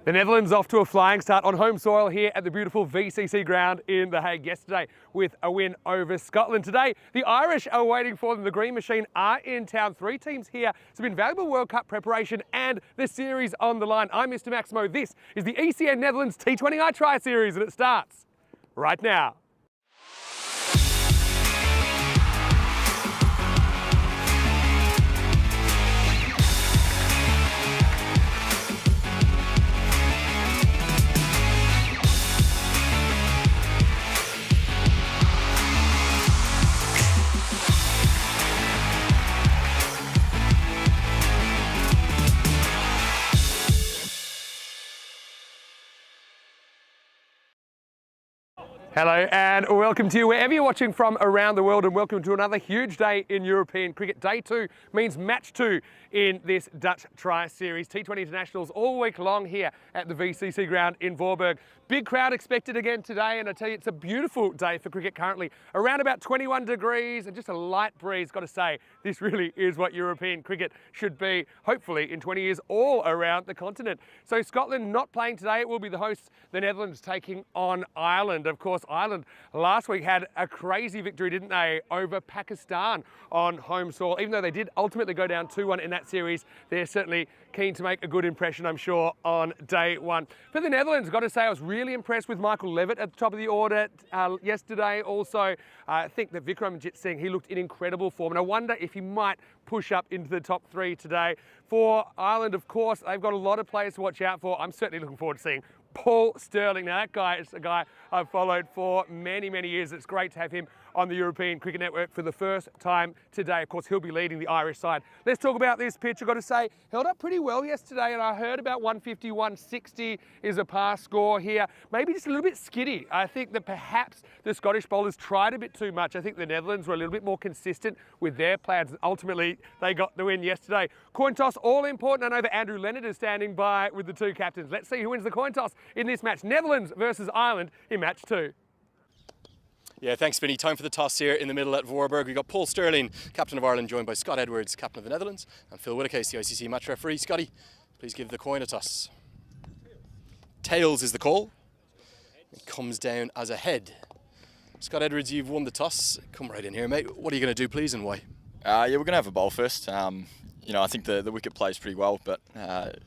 The Netherlands off to a flying start on home soil here at the beautiful VCC ground in The Hague yesterday with a win over Scotland. Today, the Irish are waiting for them. The Green Machine are in town. 3 teams here. Some invaluable World Cup preparation and the series on the line. I'm Mr. Maximo. This is the ECN Netherlands T20I Try Series and it starts right now. Hello and welcome to you wherever you're watching from around the world, and welcome to another huge day in European cricket. Day 2 means match 2 in this Dutch Try Series. T20 internationals all week long here at the VCC ground in Voorburg. Big crowd expected again today, and I tell you, it's a beautiful day for cricket currently. Around about 21 degrees and just a light breeze. Got to say, this really is what European cricket should be, hopefully in 20 years, all around the continent. So Scotland not playing today. It will be the hosts, the Netherlands, taking on Ireland. Of course, Ireland last week had a crazy victory, didn't they, over Pakistan on home soil. Even though they did ultimately go down 2-1 in that series, they're certainly keen to make a good impression, I'm sure, on day 1. For the Netherlands, got to say, I was really impressed with Michael Levitt at the top of the order yesterday. Also, I think that Vikramjit Singh, he looked in incredible form, and I wonder if he might push up into the top 3 today. For Ireland, of course, they've got a lot of players to watch out for. I'm certainly looking forward to seeing Paul Stirling. Now, that guy is a guy I've followed for many, many years. It's great to have him on the European Cricket Network for the first time today. Of course, he'll be leading the Irish side. Let's talk about this pitch. I've got to say, held up pretty well yesterday, and I heard about 150, 160 is a pass score here. Maybe just a little bit skiddy. I think that perhaps the Scottish bowlers tried a bit too much. I think the Netherlands were a little bit more consistent with their plans, and ultimately they got the win yesterday. Coin toss, all important. I know that Andrew Leonard is standing by with the 2 captains. Let's see who wins the coin toss in this match. Netherlands versus Ireland in match 2. Yeah, thanks, Vinny. Time for the toss here in the middle at Voorburg. We've got Paul Stirling, captain of Ireland, joined by Scott Edwards, captain of the Netherlands, and Phil Whitacase, the ICC match referee. Scotty, please give the coin a toss. Tails is the call. It comes down as a head. Scott Edwards, you've won the toss. Come right in here, mate. What are you going to do, please, and why? Yeah, we're going to have a bowl first. You know, I think the wicket plays pretty well, but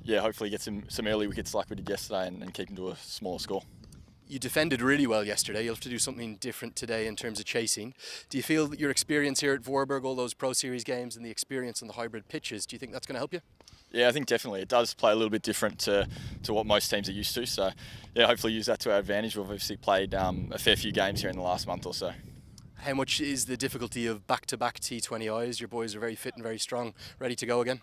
yeah, hopefully get some early wickets like we did yesterday and keep them to a smaller score. You defended really well yesterday. You'll have to do something different today in terms of chasing. Do you feel that your experience here at Voorburg, all those Pro Series games and the experience on the hybrid pitches, do you think that's going to help you? Yeah, I think definitely. It does play a little bit different to what most teams are used to. So, yeah, hopefully use that to our advantage. We've obviously played a fair few games here in the last month or so. How much is the difficulty of back-to-back T20Is? Your boys are very fit and very strong, ready to go again?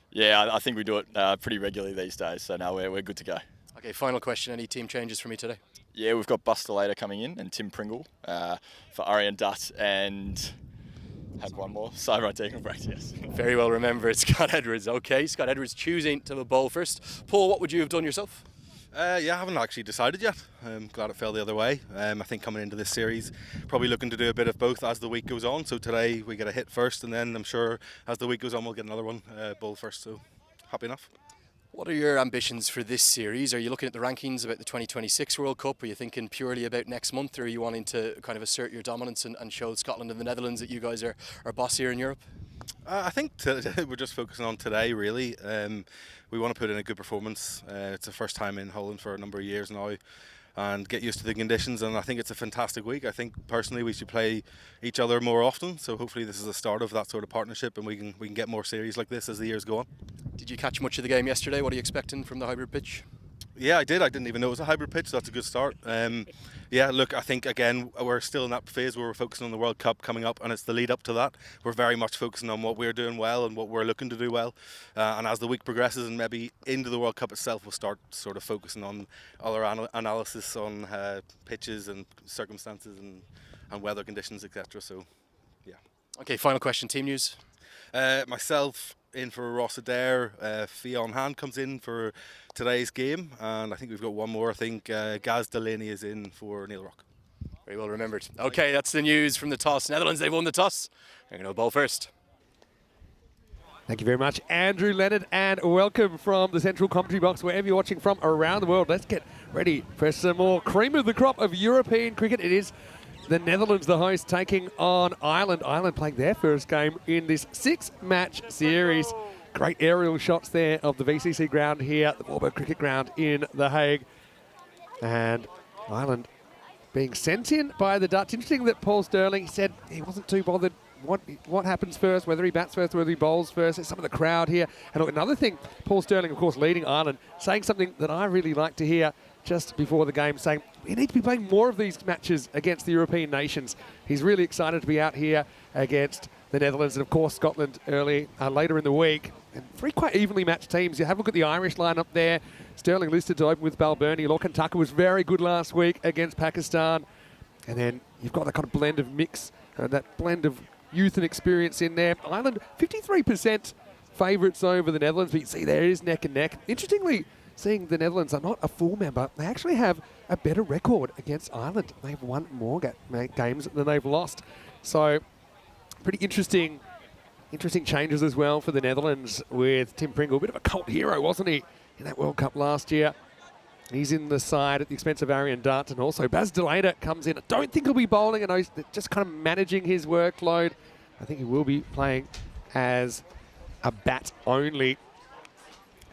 Yeah, I think we do it pretty regularly these days. So, no, we're good to go. Okay, final question. Any team changes for me today? Yeah, we've got Buster Later coming in and Tim Pringle for Arian Dutt and had one more. Cyber taking a break, yes. Very well remembered, Scott Edwards. Okay, Scott Edwards choosing to have a bowl first. Paul, what would you have done yourself? Yeah, I haven't actually decided yet. I'm glad it fell the other way. I think coming into this series, probably looking to do a bit of both as the week goes on. So today we get a hit first, and then I'm sure as the week goes on we'll get another one, bowl first. So happy enough. What are your ambitions for this series? Are you looking at the rankings about the 2026 World Cup? Are you thinking purely about next month, or are you wanting to kind of assert your dominance and show Scotland and the Netherlands that you guys are boss here in Europe? I think we're just focusing on today, really. We want to put in a good performance. It's the first time in Holland for a number of years now, and get used to the conditions, and I think it's a fantastic week. I think personally we should play each other more often, so hopefully this is the start of that sort of partnership, and we can get more series like this as the years go on. Did you catch much of the game yesterday? What are you expecting from the hybrid pitch? Yeah, I did. I didn't even know it was a hybrid pitch, so that's a good start. Yeah, look, I think again we're still in that phase where we're focusing on the World Cup coming up, and it's the lead up to that. We're very much focusing on what we're doing well and what we're looking to do well, and as the week progresses and maybe into the World Cup itself, we'll start sort of focusing on other analysis on pitches and circumstances and weather conditions, etc. So yeah. Okay, final question, team news. Myself in for Ross Adair, Fionn Hand comes in for today's game, and I think we've got one more. I think Gaz Delaney is in for Neil Rock. Very well remembered. Okay, that's the news from the toss. Netherlands, they've won the toss. They're going to bowl first. Thank you very much, Andrew Leonard, and welcome from the Central Commentary Box, wherever you're watching from around the world. Let's get ready for some more cream of the crop of European cricket. It is the Netherlands, the host, taking on Ireland. Ireland playing their first game in this 6-match series. Great aerial shots there of the VCC ground here, the Warburg Cricket Ground in The Hague. And Ireland being sent in by the Dutch. Interesting that Paul Sterling said he wasn't too bothered what happens first, whether he bats first, whether he bowls first. There's some of the crowd here. And look, another thing, Paul Sterling, of course, leading Ireland, saying something that I really like to hear just before the game, saying we need to be playing more of these matches against the European nations. He's really excited to be out here against the Netherlands and, of course, Scotland later in the week. And 3 quite evenly matched teams. You have a look at the Irish lineup there. Sterling listed to open with Balbirnie. Lachlan Tucker was very good last week against Pakistan. And then you've got that kind of blend of mix, that blend of youth and experience in there. Ireland, 53% favourites over the Netherlands, but you see there is neck and neck. Interestingly, seeing the Netherlands are not a full member, they actually have a better record against Ireland. They've won more games than they've lost. So, pretty interesting changes as well for the Netherlands with Tim Pringle. A bit of a cult hero, wasn't he, in that World Cup last year? He's in the side at the expense of Arian Dutt, and also Baz de Leede comes in. I don't think he'll be bowling. I know he's just kind of managing his workload. I think he will be playing as a bat only.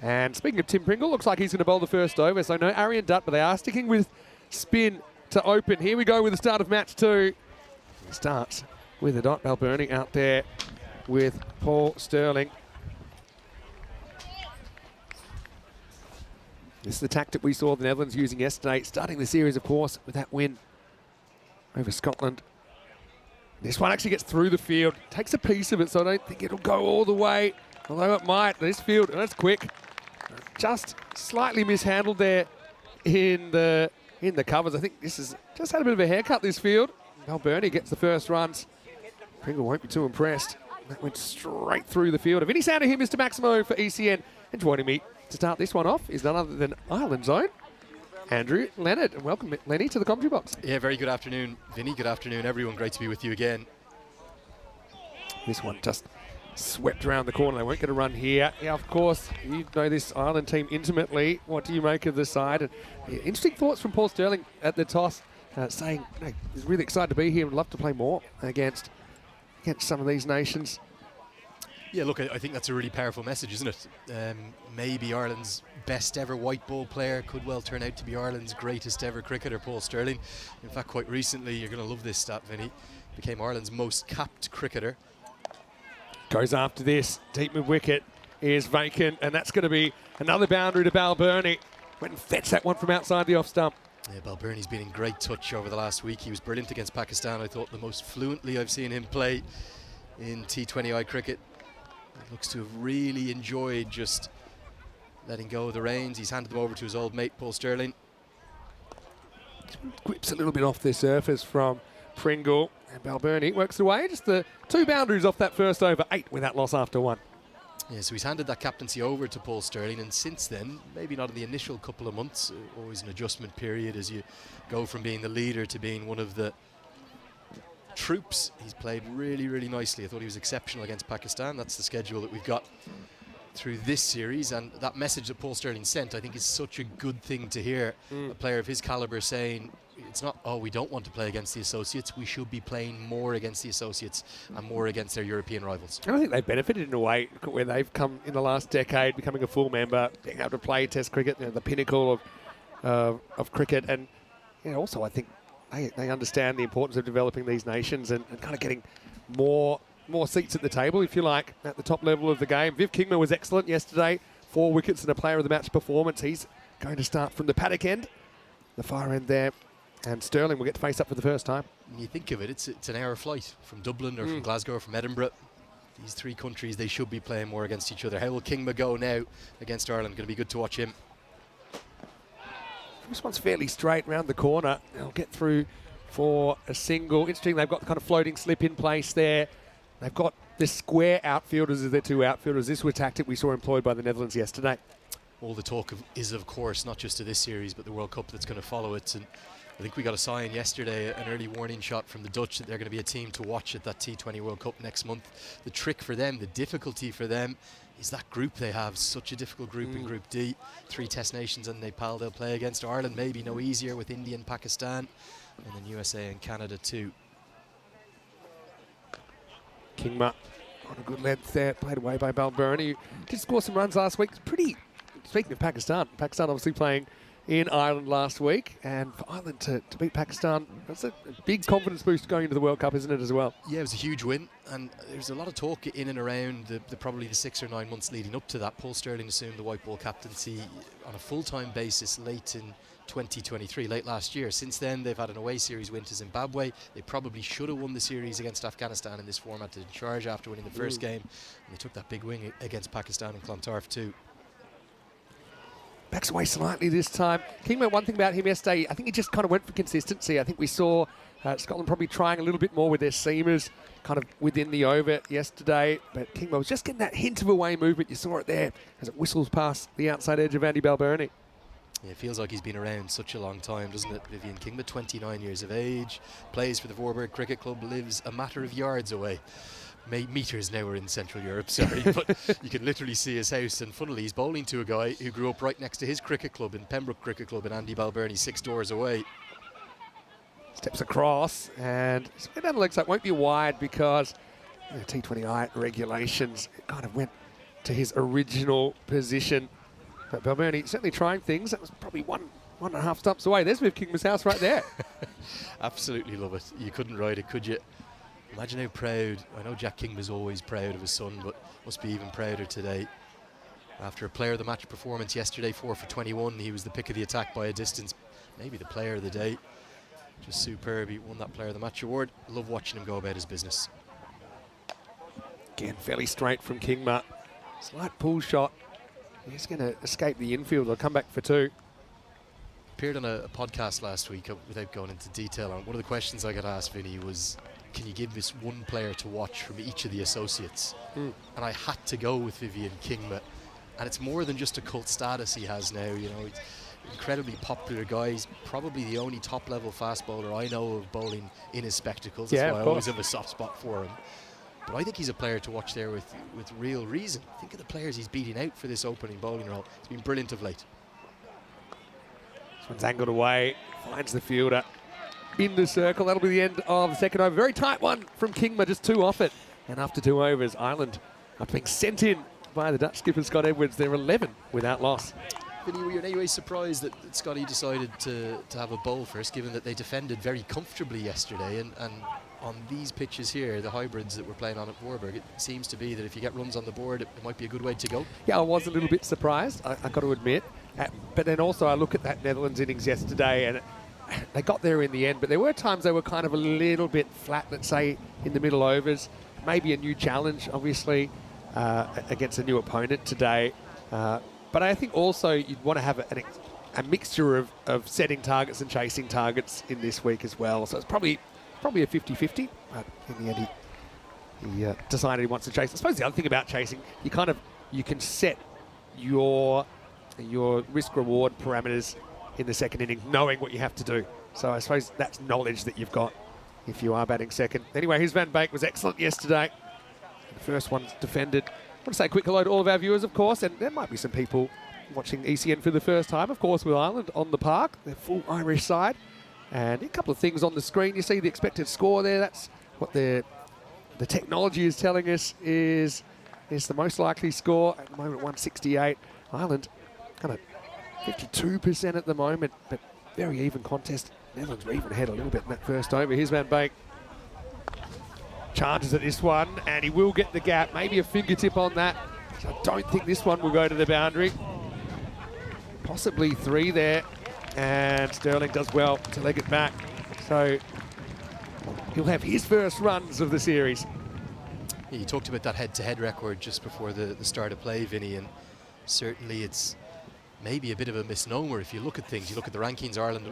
And speaking of Tim Pringle, looks like he's going to bowl the first over. So no Arian Dutt, but they are sticking with spin to open. Here we go with the start of match 2. It starts with the Dot Balbirnie out there with Paul Sterling. This is the tactic we saw the Netherlands using yesterday, starting the series, of course, with that win over Scotland. This one actually gets through the field, takes a piece of it, so I don't think it'll go all the way, although it might. This field, and that's quick. Just slightly mishandled there in the covers. I think this has just had a bit of a haircut, this field. Balbirnie gets the first runs. Pringle won't be too impressed. That went straight through the field. Of any sound of him, Mr. Maximo for ECN. And joining me to start this one off is none other than Ireland's own Andrew Leonard. And welcome, Lenny, to the commentary box. Yeah, very good afternoon, Vinny. Good afternoon, everyone. Great to be with you again. This one just swept around the corner. They won't get a run here. Yeah, of course, you know this Ireland team intimately. What do you make of the side? And, yeah, interesting thoughts from Paul Sterling at the toss, saying he's really excited to be here and love to play more against some of these nations. Yeah, look, I think that's a really powerful message, isn't it? Maybe Ireland's best ever white ball player could well turn out to be Ireland's greatest ever cricketer, Paul Sterling. In fact, quite recently, you're going to love this stat, Vinny, became Ireland's most capped cricketer. Goes after this, deep mid wicket is vacant, and that's going to be another boundary to Balbirnie. Went and fetched that one from outside the off stump. Yeah, Balbirnie's been in great touch over the last week. He was brilliant against Pakistan. I thought the most fluently I've seen him play in T20I cricket. He looks to have really enjoyed just letting go of the reins. He's handed them over to his old mate, Paul Sterling. Quips a little bit off the surface from Pringle, and Balbirnie works away. Just the 2 boundaries off that first over, 8 with that loss after 1. Yeah, so he's handed that captaincy over to Paul Sterling, and since then, maybe not in the initial couple of months, always an adjustment period as you go from being the leader to being one of the troops. He's played really, really nicely. I thought he was exceptional against Pakistan. That's the schedule that we've got through this series, and that message that Paul Sterling sent, I think, is such a good thing to hear. A player of his calibre saying, it's not, oh, we don't want to play against the associates. We should be playing more against the associates and more against their European rivals. And I think they've benefited in a way where they've come in the last decade, becoming a full member, being able to play Test cricket, the pinnacle of cricket. And also I think they understand the importance of developing these nations and kind of getting more seats at the table, if you like, at the top level of the game. Viv Kingma was excellent yesterday. 4 wickets and a player of the match performance. He's going to start from the paddock end, the far end there. And Sterling will get to face up for the first time. When you think of it, it's an hour flight from Dublin or from Glasgow or from Edinburgh. These 3 countries, they should be playing more against each other. How will Kingma go now against Ireland? Going to be good to watch him. This one's fairly straight round the corner. They'll get through for a single. Interesting, they've got the kind of floating slip in place there. They've got the square outfielders as their 2 outfielders. This was a tactic we saw employed by the Netherlands yesterday. All the talk is, of course, not just to this series, but the World Cup that's going to follow it. And I think we got a sign yesterday, an early warning shot from the Dutch that they're going to be a team to watch at that T20 World Cup next month. The trick for them, the difficulty for them, is that group they have. Such a difficult group in Group D. 3 Test nations and Nepal they'll play against. Ireland maybe no easier with India and Pakistan, and then USA and Canada too. Kingma on a good length there, played away by Balbirnie. Did score some runs last week. Speaking of Pakistan obviously playing in Ireland last week, and for Ireland to beat Pakistan, that's a big confidence boost going into the World Cup, isn't it, as well? Yeah, it was a huge win, and there's a lot of talk in and around probably the 6 or 9 months leading up to that. Paul Sterling assumed the white ball captaincy on a full-time basis late in 2023, late last year. Since then, they've had an away series win to Zimbabwe. They probably should have won the series against Afghanistan in this format, in charge after winning the first game, and they took that big win against Pakistan in Clontarf too. Backs away slightly this time. Kingma, one thing about him yesterday, I think he just kind of went for consistency. I think we saw Scotland probably trying a little bit more with their seamers kind of within the over yesterday, but Kingma was just getting that hint of away movement. You saw it there as it whistles past the outside edge of Andy Balbirnie. Yeah, it feels like he's been around such a long time, doesn't it, Vivian Kingma? 29 years of age, plays for the Voorburg Cricket Club, lives a matter of yards away. Meters now we're in Central Europe, sorry, but you can literally see his house, and funnily he's bowling to a guy who grew up right next to his cricket club in Pembroke Cricket Club in Andy Balbirnie, 6 doors away. Steps across, and spin down the leg side won't be wide because T20I regulations, it kind of went to his original position. But Balbirnie certainly trying things. That was probably one and a half stumps away. There's Viv Kingma's house right there. Absolutely love it. You couldn't ride it, could you? Imagine how proud, I know Jack Kingma's always proud of his son, but must be even prouder today. After a player of the match performance yesterday, 4 for 21, he was the pick of the attack by a distance, maybe the player of the day. Just superb, he won that player of the match award. Love watching him go about his business. Again, fairly straight from Kingma. Slight pull shot. He's going to escape the infield. He'll come back for 2. Appeared on a podcast last week, without going into detail on it. One of the questions I got asked, Vinny, was, can you give this one player to watch from each of the associates? And I had to go with Vivian Kingma. And it's more than just a cult status he has now. You know, he's an incredibly popular guy. He's probably the only top-level fast bowler I know of bowling in his spectacles. That's why I always have a soft spot for him. But I think he's a player to watch there with real reason. Think of the players he's beating out for this opening bowling role. It's been brilliant of late. This one's angled away, finds the fielder in the circle. That'll be the end of the second over. Very tight one from Kingma, just 2 off it. And after 2 overs, Ireland are being sent in by the Dutch skipper Scott Edwards. They're 11 without loss. Vinny, were you in any way surprised that Scotty decided to have a bowl first, given that they defended very comfortably yesterday? And on these pitches here, the hybrids that we're playing on at Voorburg, it seems to be that if you get runs on the board, it might be a good way to go. Yeah, I was a little bit surprised, I got to admit. But then also I look at that Netherlands innings yesterday, and they got there in the end, but there were times they were kind of a little bit flat, let's say, in the middle overs. Maybe a new challenge, obviously, against a new opponent today. But I think also you'd want to have a mixture of setting targets and chasing targets in this week as well. So it's probably a 50-50, but in the end he decided he wants to chase. I suppose the other thing about chasing, you can set your risk-reward parameters in the second inning, knowing what you have to do. So I suppose that's knowledge that you've got if you are batting second. Anyway, his Van Beek was excellent yesterday. The first one's defended. I want to say a quick hello to all of our viewers, of course, and there might be some people watching ECN for the first time, of course, with Ireland on the park, their full Irish side. And a couple of things on the screen. You see the expected score there. That's what the technology is telling us is the most likely score. At the moment, 168. Ireland kind of 52% at the moment, but very even contest. Netherlands were even ahead a little bit in that first over. Here's Van Beek. Charges at this one, and he will get the gap. Maybe a fingertip on that. So I don't think this one will go to the boundary. Possibly 3 there. And Sterling does well to leg it back. So he'll have his first runs of the series. Yeah, you talked about that head-to-head record just before the start of play, Vinny, and certainly it's maybe a bit of a misnomer if you look at things. You look at the rankings, Ireland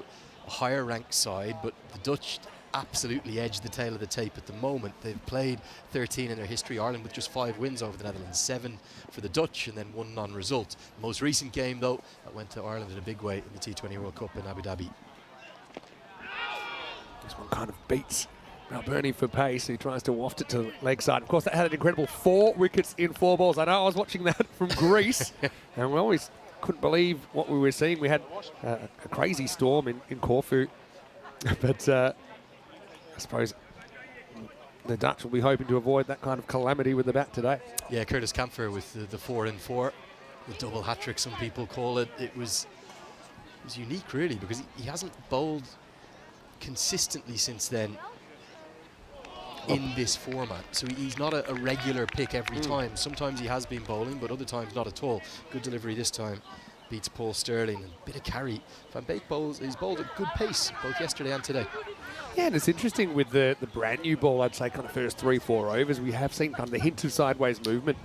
a higher ranked side, but the Dutch absolutely edge the tail of the tape at the moment. They've played 13 in their history. Ireland with just 5 wins over the Netherlands, 7 for the Dutch, and then 1 non-result. The most recent game, though, that went to Ireland in a big way in the T20 World Cup in Abu Dhabi. This one kind of beats Balbirnie for pace, who tries to waft it to the leg side. Of course, that had an incredible 4 wickets in 4 balls. I know I was watching that from Greece, and we always couldn't believe what we were seeing. We had a crazy storm in Corfu, but I suppose the Dutch will be hoping to avoid that kind of calamity with the bat today. Yeah, Curtis Kampfer with the 4 and 4, the double hat-trick, some people call it. It was unique, really, because he hasn't bowled consistently since then in this format. So he's not a regular pick every time. Sometimes he has been bowling, but other times not at all. Good delivery this time. Beats Paul Sterling, and a bit of carry. Van Beek he's bowled at good pace, both yesterday and today. Yeah, and it's interesting with the brand new ball, I'd say kind of first 3-4 overs, we have seen kind of the hint of sideways movement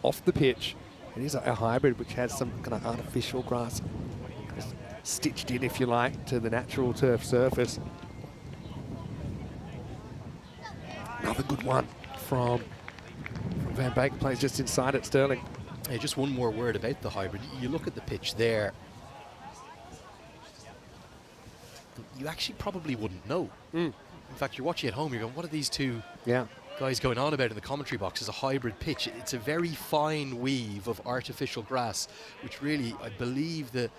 off the pitch. It is a hybrid which has some kind of artificial grass stitched in, if you like, to the natural turf surface. Another good one from Van Beek, plays just inside it, Sterling. Hey, just one more word about the hybrid. You look at the pitch there, you actually probably wouldn't know. In fact, you're watching at home, you're going, what are these two guys going on about in the commentary box? Is a hybrid pitch. It's a very fine weave of artificial grass, which really, I believe the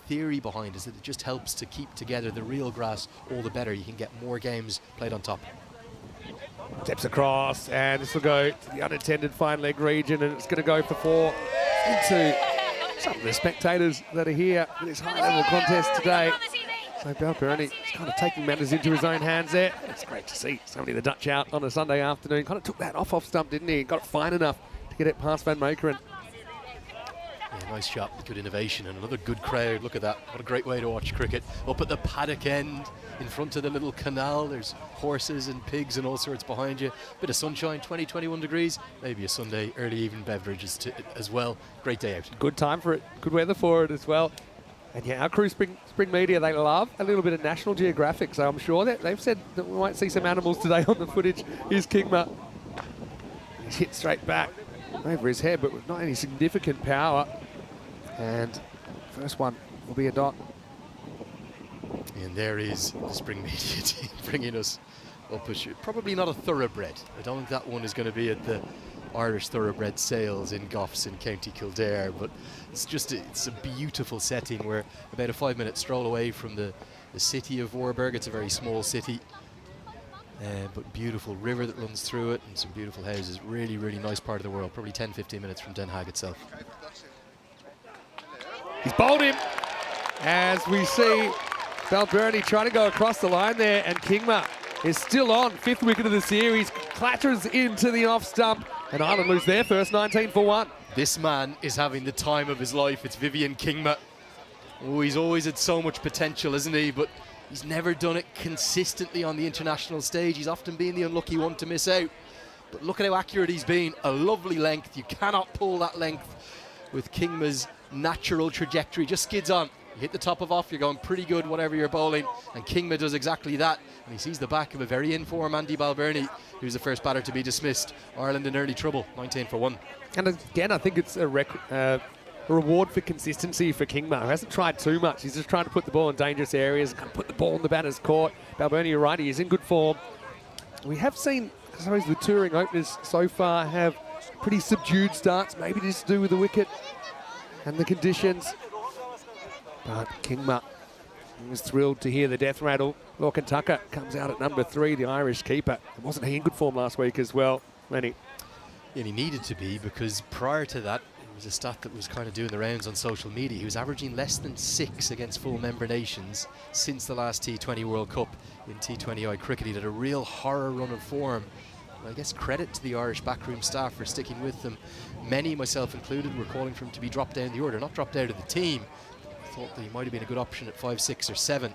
theory behind is that it just helps to keep together the real grass all the better. You can get more games played on top. Steps across, and this will go to the unintended fine leg region, and it's going to go for 4 into some of the spectators that are here for this high-level contest today. So Balbirnie is kind of taking matters into his own hands there. It's great to see somebody the Dutch out on a Sunday afternoon. Kind of took that off stump, didn't he? Got it fine enough to get it past Van Meekeren. Yeah, nice shot, good innovation, and another good crowd. Look at that, what a great way to watch cricket. Up at the paddock end, in front of the little canal, there's horses and pigs and all sorts behind you. Bit of sunshine, 20, 21 degrees, maybe a Sunday early evening beverages as well. Great day out. Good time for it, good weather for it as well. And yeah, our crew, Spring Media, they love a little bit of National Geographic, so I'm sure that they've said that we might see some animals today on the footage. Here's Kingma. He's hit straight back over his head, but with not any significant power. And first one will be a dot. And there is the Spring Media team bringing us up a shoot. Probably not a thoroughbred. I don't think that one is going to be at the Irish thoroughbred sales in Goffs in County Kildare, but it's a beautiful setting. We're about a 5-minute stroll away from the city of Voorburg. It's a very small city, but beautiful river that runs through it and some beautiful houses. Really, really nice part of the world. Probably 10-15 minutes from Den Haag itself. He's bowled him as we see Balbirnie trying to go across the line there, and Kingma is still on. 5th wicket of the series, clatters into the off stump, and Ireland lose their first 19 for 1. This man is having the time of his life. It's Vivian Kingma. Oh, he's always had so much potential, isn't he? But he's never done it consistently on the international stage. He's often been the unlucky one to miss out. But look at how accurate he's been. A lovely length. You cannot pull that length with Kingma's natural trajectory. Just skids on. You hit the top of off, you're going pretty good whatever you're bowling, and Kingma does exactly that. And he sees the back of a very in-form Andy Balbirnie, who's the first batter to be dismissed. Ireland in early trouble, 19 for 1. And again, I think it's a reward for consistency for Kingma, who hasn't tried too much. He's just trying to put the ball in dangerous areas, kind of put the ball in the batter's court. Balbirnie, you're right, he is in good form. We have seen, I suppose, the touring openers so far have pretty subdued starts, maybe just to do with the wicket and the conditions. But Kingma was thrilled to hear the death rattle. Lorcan Tucker comes out at number 3, the Irish keeper. Wasn't he in good form last week as well, Lenny? And he needed to be, because prior to that, it was a stat that was kind of doing the rounds on social media. He was averaging less than 6 against full member nations since the last T20 World Cup in T20I cricket. He had a real horror run of form. I guess credit to the Irish backroom staff for sticking with them. Many, myself included, were calling for him to be dropped down the order, not dropped out of the team. I thought that he might have been a good option at 5, 6 or 7.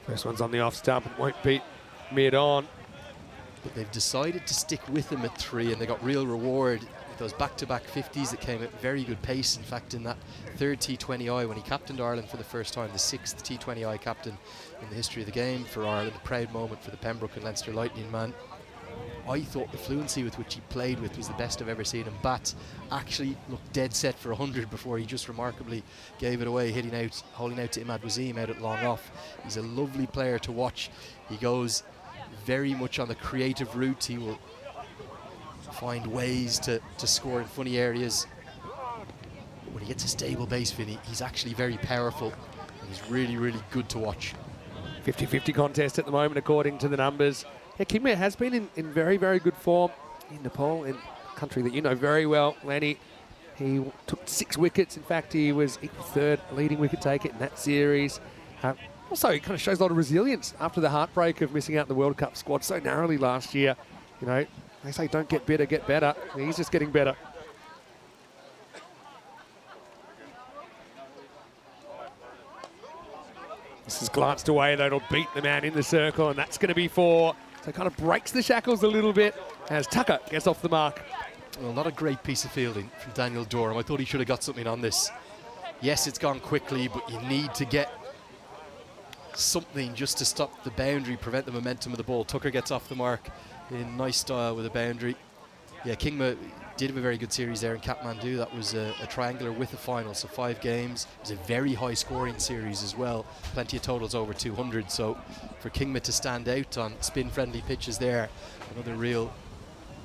First one's on the off stump, it won't beat mid-on. But they've decided to stick with him at 3, and they got real reward with those back-to-back 50s that came at very good pace. In fact, in that 3rd T20I, when he captained Ireland for the first time, the 6th T20I captain in the history of the game for Ireland, a proud moment for the Pembroke and Leinster Lightning man. I thought the fluency with which he played with was the best I've ever seen him bat. Actually looked dead set for 100 before he just remarkably gave it away, holding out to Imad Wasim out at long off. He's a lovely player to watch. He goes very much on the creative route. He will find ways to score in funny areas. When he gets a stable base, Vinny, he's actually very powerful, and he's really, really good to watch. 50-50 contest at the moment, according to the numbers. Yeah, Kingma has been in very, very good form in Nepal, in a country that you know very well, Lenny. He took 6 wickets. In fact, he was equal third leading wicket taker in that series. Also, it kind of shows a lot of resilience after the heartbreak of missing out the World Cup squad so narrowly last year. You know, they say don't get better, get better. He's just getting better. This is glanced away, though. It'll beat the man in the circle, and that's going to be 4. So it kind of breaks the shackles a little bit as Tucker gets off the mark. Well, not a great piece of fielding from Daniel Dorham. I thought he should have got something on this. Yes, it's gone quickly, but you need to get something just to stop the boundary, prevent the momentum of the ball. Tucker gets off the mark in nice style with a boundary. Yeah, Kingma did have a very good series there in Kathmandu. That was a triangular with a final, so 5 games. It was a very high scoring series as well. Plenty of totals over 200. So for Kingma to stand out on spin friendly pitches there, another real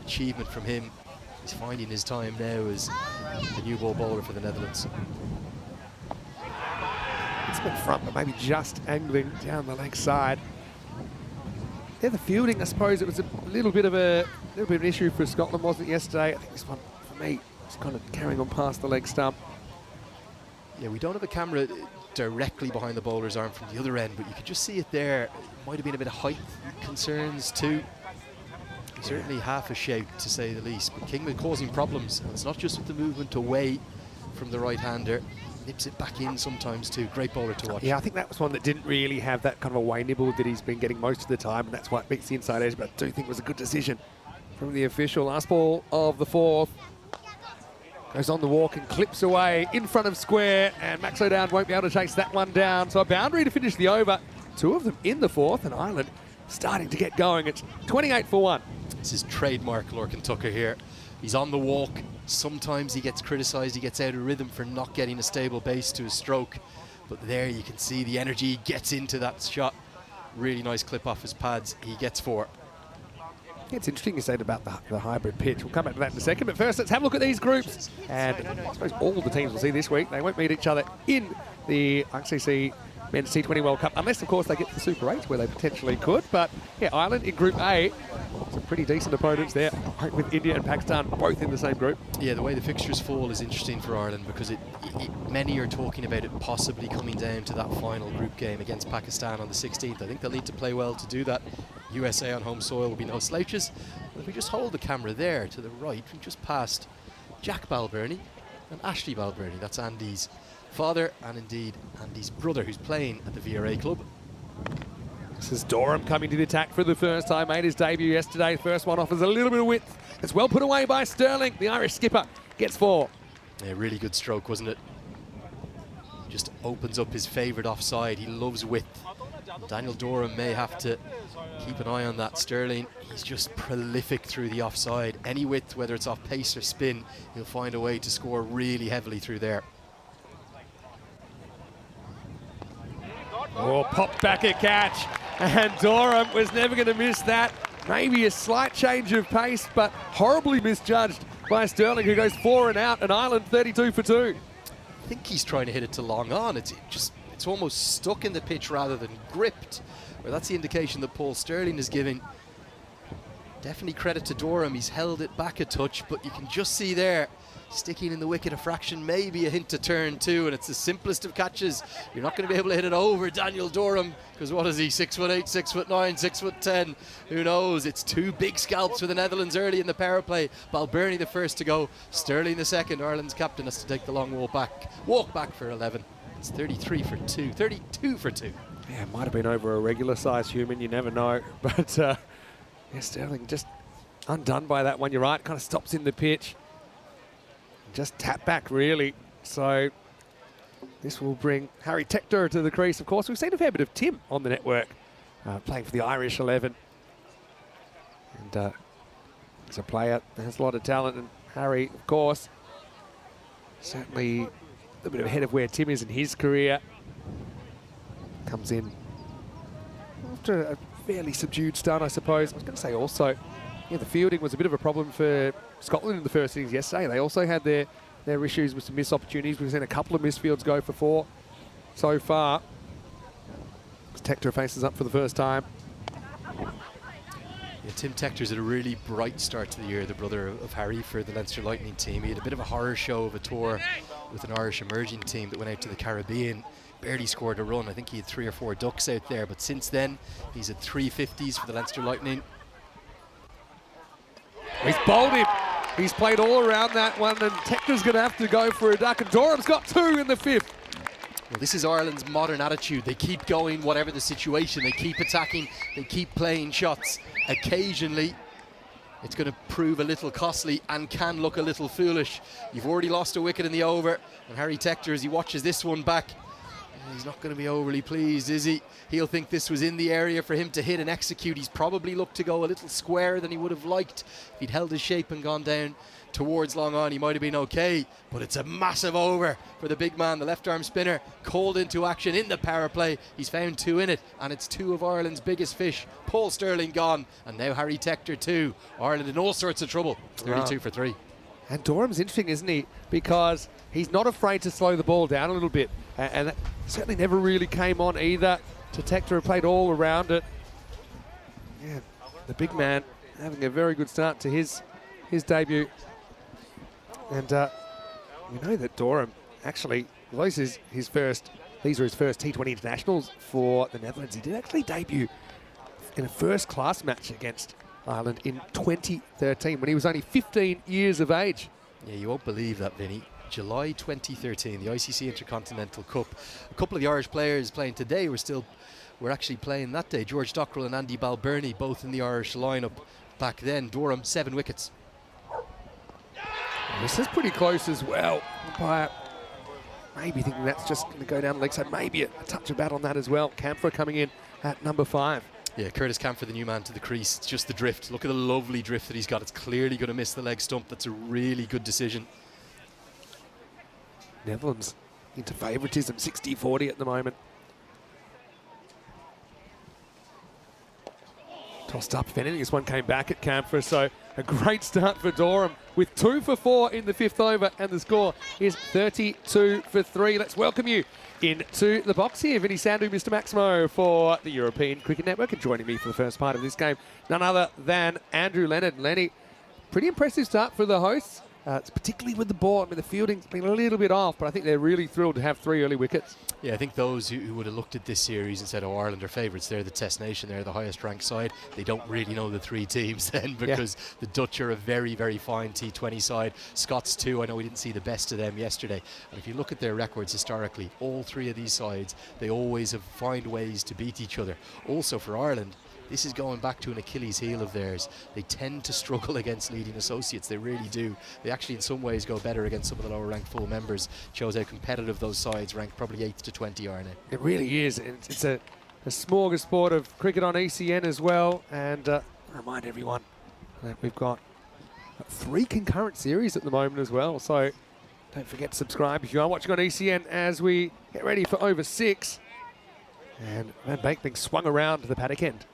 achievement from him. He's finding his time now as the new ball bowler for the Netherlands. It's been front, but maybe just angling down the leg side. Yeah, the fielding, I suppose it was a little bit of an issue for Scotland, wasn't it, yesterday? I think this one, for me, was kind of carrying on past the leg stump. Yeah, we don't have a camera directly behind the bowler's arm from the other end, but you could just see it there. It might have been a bit of height concerns too. Certainly half a shout, to say the least. But Kingma causing problems, and it's not just with the movement away from the right-hander. Nips it back in sometimes too. Great bowler to watch. Yeah, I think that was one that didn't really have that kind of away nibble that he's been getting most of the time, and that's why it beats the inside edge, but I do think it was a good decision from the official. Last ball of the 4th. Goes on the walk and clips away in front of square, and Max O'Dowd won't be able to chase that one down. So a boundary to finish the over. 2 of them in the 4th, and Ireland starting to get going. It's 28 for 1. This is trademark Lorcan Tucker here. He's on the walk. Sometimes he gets criticised, he gets out of rhythm for not getting a stable base to his stroke. But there you can see the energy he gets into that shot. Really nice clip off his pads. He gets 4. Yeah, it's interesting you said about the hybrid pitch. We'll come back to that in a second. But first, let's have a look at these groups. And I suppose all the teams we'll see this week, they won't meet each other in the ICC Men's T20 World Cup, unless, of course, they get to the Super 8, where they potentially could. But, yeah, Ireland in Group A, some pretty decent opponents there, with India and Pakistan both in the same group. Yeah, the way the fixtures fall is interesting for Ireland, because many are talking about it possibly coming down to that final group game against Pakistan on the 16th. I think they'll need to play well to do that. USA on home soil will be no slouches. But if we just hold the camera there to the right, we just passed Jack Balbirnie and Ashley Balbirnie. That's Andy's father and indeed Andy's brother, who's playing at the VRA club. This is Dorham coming to the attack for the first time. Made his debut yesterday. First one offers a little bit of width. It's well put away by Sterling. The Irish skipper gets 4. Yeah, really good stroke, wasn't it? Just opens up his favourite offside. He loves width. Daniel Dorham may have to keep an eye on that. Sterling, he's just prolific through the offside. Any width, whether it's off pace or spin, he'll find a way to score really heavily through there. Oh, popped back a catch, and Dorham was never going to miss that. Maybe a slight change of pace, but horribly misjudged by Sterling, who goes 4 and out, and Ireland 32 for 2. I think he's trying to hit it to long on. It's almost stuck in the pitch rather than gripped. Well, that's the indication that Paul Sterling is giving. Definitely credit to Dorham. He's held it back a touch, but you can just see there, sticking in the wicket a fraction, maybe a hint to turn 2, and it's the simplest of catches. You're not going to be able to hit it over Daniel Dorham, because what is he, 6'8", 6'9", 6'10"? Who knows? It's 2 big scalps for the Netherlands early in the power play. Balbirnie the first to go, Sterling the second. Ireland's captain has to take the long walk back for 11. It's 33 for 2, 32 for 2. Yeah, it might have been over a regular sized human, you never know. But yeah, Sterling just undone by that one. You're right, kind of stops in the pitch. Just tap back, really. So this will bring Harry Tector to the crease. Of course, we've seen a fair bit of Tim on the network playing for the Irish 11. And He's a player that has a lot of talent, and Harry, of course, certainly a little bit ahead of where Tim is in his career. Comes in after a fairly subdued start, I suppose. I was going to say also, yeah, the fielding was a bit of a problem for Scotland in the first innings yesterday. They also had their issues with some missed opportunities. We've seen a couple of missed fields go for 4 so far. Tector faces up for the first time. Yeah, Tim Tector's had a really bright start to the year, the brother of Harry, for the Leinster Lightning team. He had a bit of a horror show of a tour with an Irish emerging team that went out to the Caribbean. Barely scored a run. I think he had 3 or 4 ducks out there, but since then he's had 3 50s for the Leinster Lightning. He's bowled him. He's played all around that one, and Tector's going to have to go for a duck, and Dorham's got 2 in the 5th. Well, this is Ireland's modern attitude. They keep going whatever the situation. They keep attacking. They keep playing shots. Occasionally, it's going to prove a little costly and can look a little foolish. You've already lost a wicket in the over, and Harry Tector, as he watches this one back, he's not going to be overly pleased, is he? He'll think this was in the area for him to hit and execute. He's probably looked to go a little squarer than he would have liked. If he'd held his shape and gone down towards long on, he might have been okay. But it's a massive over for the big man, the left arm spinner, called into action in the power play. He's found 2 in it, and it's 2 of Ireland's biggest fish. Paul Stirling gone, and now Harry Tector 2. Ireland in all sorts of trouble. 32 for 3. And Dorham's interesting, isn't he? Because he's not afraid to slow the ball down a little bit. And that certainly never really came on either. To Tector, who played all around it. Yeah, the big man having a very good start to his debut. And we know that Dorham actually, these are his first T20 internationals for the Netherlands. He did actually debut in a first-class match against Ireland in 2013 when he was only 15 years of age. Yeah, you won't believe that, Vinny. July 2013, the ICC Intercontinental Cup. A couple of the Irish players playing today were actually playing that day. George Dockrell and Andy Balbirnie, both in the Irish lineup back then. Dorham, 7 wickets. This is pretty close as well. Umpire maybe thinking that's just going to go down the leg side. Maybe a touch of bat on that as well. Camphor coming in at number 5. Yeah, Curtis Camphor, the new man to the crease. It's just the drift. Look at the lovely drift that he's got. It's clearly going to miss the leg stump. That's a really good decision. Netherlands into favouritism, 60-40 at the moment. Tossed up, if anything, this one came back at Camphor, so a great start for Dorham with 2 for 4 in the 5th over, and the score is 32 for 3. Let's welcome you into the box here. Vinny Sandhu, Mr. Maximo for the European Cricket Network, and joining me for the first part of this game, none other than Andrew Leonard. Lenny, pretty impressive start for the hosts. It's particularly with the ball. I mean, the fielding's been a little bit off, but I think they're really thrilled to have 3 early wickets. Yeah, I think those who would have looked at this series and said, oh, Ireland are favourites, they're the Test Nation, they're the highest ranked side, they don't really know the 3 teams then, because the Dutch are a very, very fine T20 side. Scots too, I know we didn't see the best of them yesterday. And if you look at their records historically, all 3 of these sides, they always have find ways to beat each other. Also for Ireland, this is going back to an Achilles heel of theirs. They tend to struggle against leading associates. They really do. They actually in some ways go better against some of the lower ranked full members. Shows how competitive those sides ranked probably 8th to 20 are now. It really is. It's a smorgasbord of cricket on ECN as well. And remind everyone that we've got 3 concurrent series at the moment as well. So don't forget to subscribe if you are watching on ECN as we get ready for over 6. And Van Beek being swung around to the paddock end.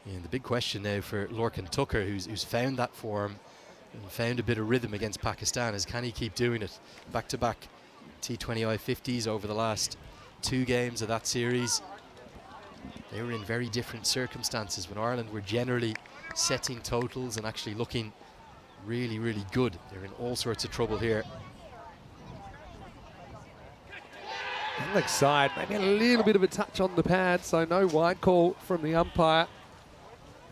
And the big question now for Lorcan Tucker, who's found that form and found a bit of rhythm against Pakistan, is can he keep doing it? Back-to-back T20I 50s over the last 2 games of that series. They were in very different circumstances when Ireland were generally setting totals and actually looking really, really good. They're in all sorts of trouble here. Leg side, maybe a little bit of a touch on the pad, so no wide call from the umpire.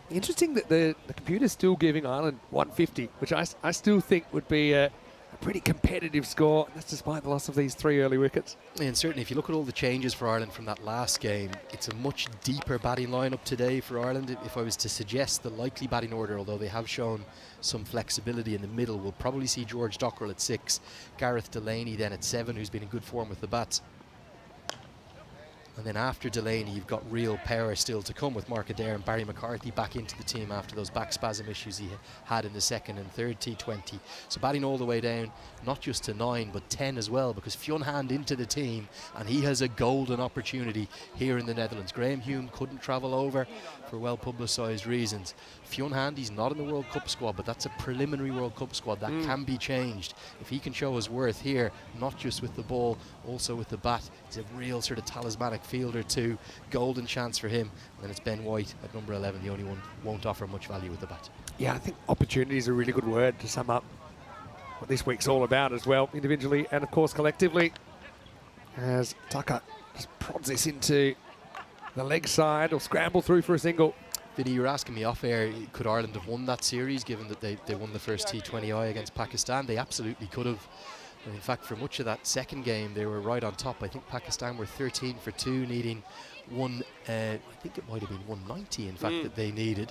Interesting that the computer's still giving Ireland 150, which I still think would be a pretty competitive score. That's despite the loss of these 3 early wickets. And certainly if you look at all the changes for Ireland from that last game, it's a much deeper batting lineup today for Ireland. If I was to suggest the likely batting order, although they have shown some flexibility in the middle, we'll probably see George Dockrell at 6, Gareth Delaney then at 7, who's been in good form with the bats. And then after Delaney, you've got real power still to come with Mark Adair and Barry McCarthy back into the team after those back spasm issues he had in the second and third T20. So batting all the way down, not just to 9, but 10 as well, because Fionn Hand into the team, and he has a golden opportunity here in the Netherlands. Graham Hume couldn't travel over for well-publicised reasons. Fionn Hand, he's not in the World Cup squad, but that's a preliminary World Cup squad. That can be changed. If he can show his worth here, not just with the ball, also with the bat, he's a real sort of talismanic fielder too. Golden chance for him. And then it's Ben White at number 11, the only one won't offer much value with the bat. Yeah, I think opportunity is a really good word to sum up what this week's all about as well, individually and of course collectively, as Tucker just prods this into the leg side or scramble through for a single. Vinny, you were asking me off air, could Ireland have won that series given that they won the first T20I against Pakistan? They absolutely could have. And in fact, for much of that second game, they were right on top. I think Pakistan were 13 for 2, needing one, I think it might have been 190, in fact, that they needed.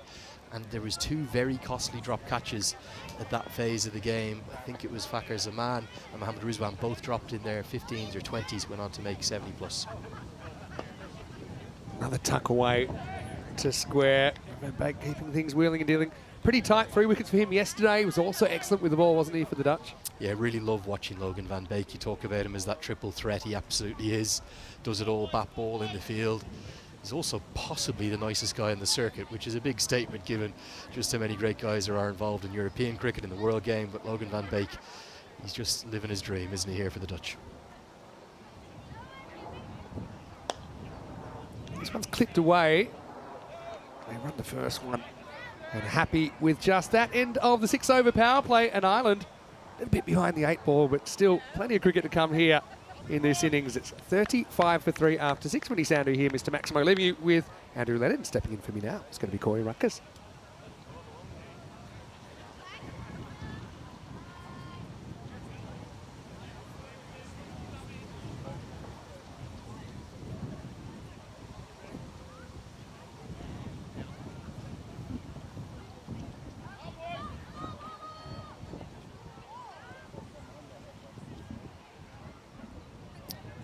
And there was 2 very costly drop catches at that phase of the game. I think it was Fakhar Zaman and Mohammad Rizwan both dropped in their 15s or 20s, went on to make 70 plus. Another tuck away to square. Van Beek keeping things wheeling and dealing. Pretty tight 3 wickets for him yesterday. He was also excellent with the ball, wasn't he, for the Dutch? Yeah, really love watching Logan Van Beek. You talk about him as that triple threat. He absolutely is. Does it all, bat ball in the field. He's also possibly the nicest guy in the circuit, which is a big statement given just how many great guys there are involved in European cricket, in the world game. But Logan Van Beek, he's just living his dream, isn't he, here for the Dutch? This one's clipped away. They run the first one and happy with just that. End of the 6-over power play, and Ireland a little bit behind the 8 ball, but still plenty of cricket to come here in this innings. It's 35 for 3 after 6. When he's Andrew here, Mr. Maximo. Leave you with Andrew Lennon stepping in for me now. It's going to be Corey Ruckers.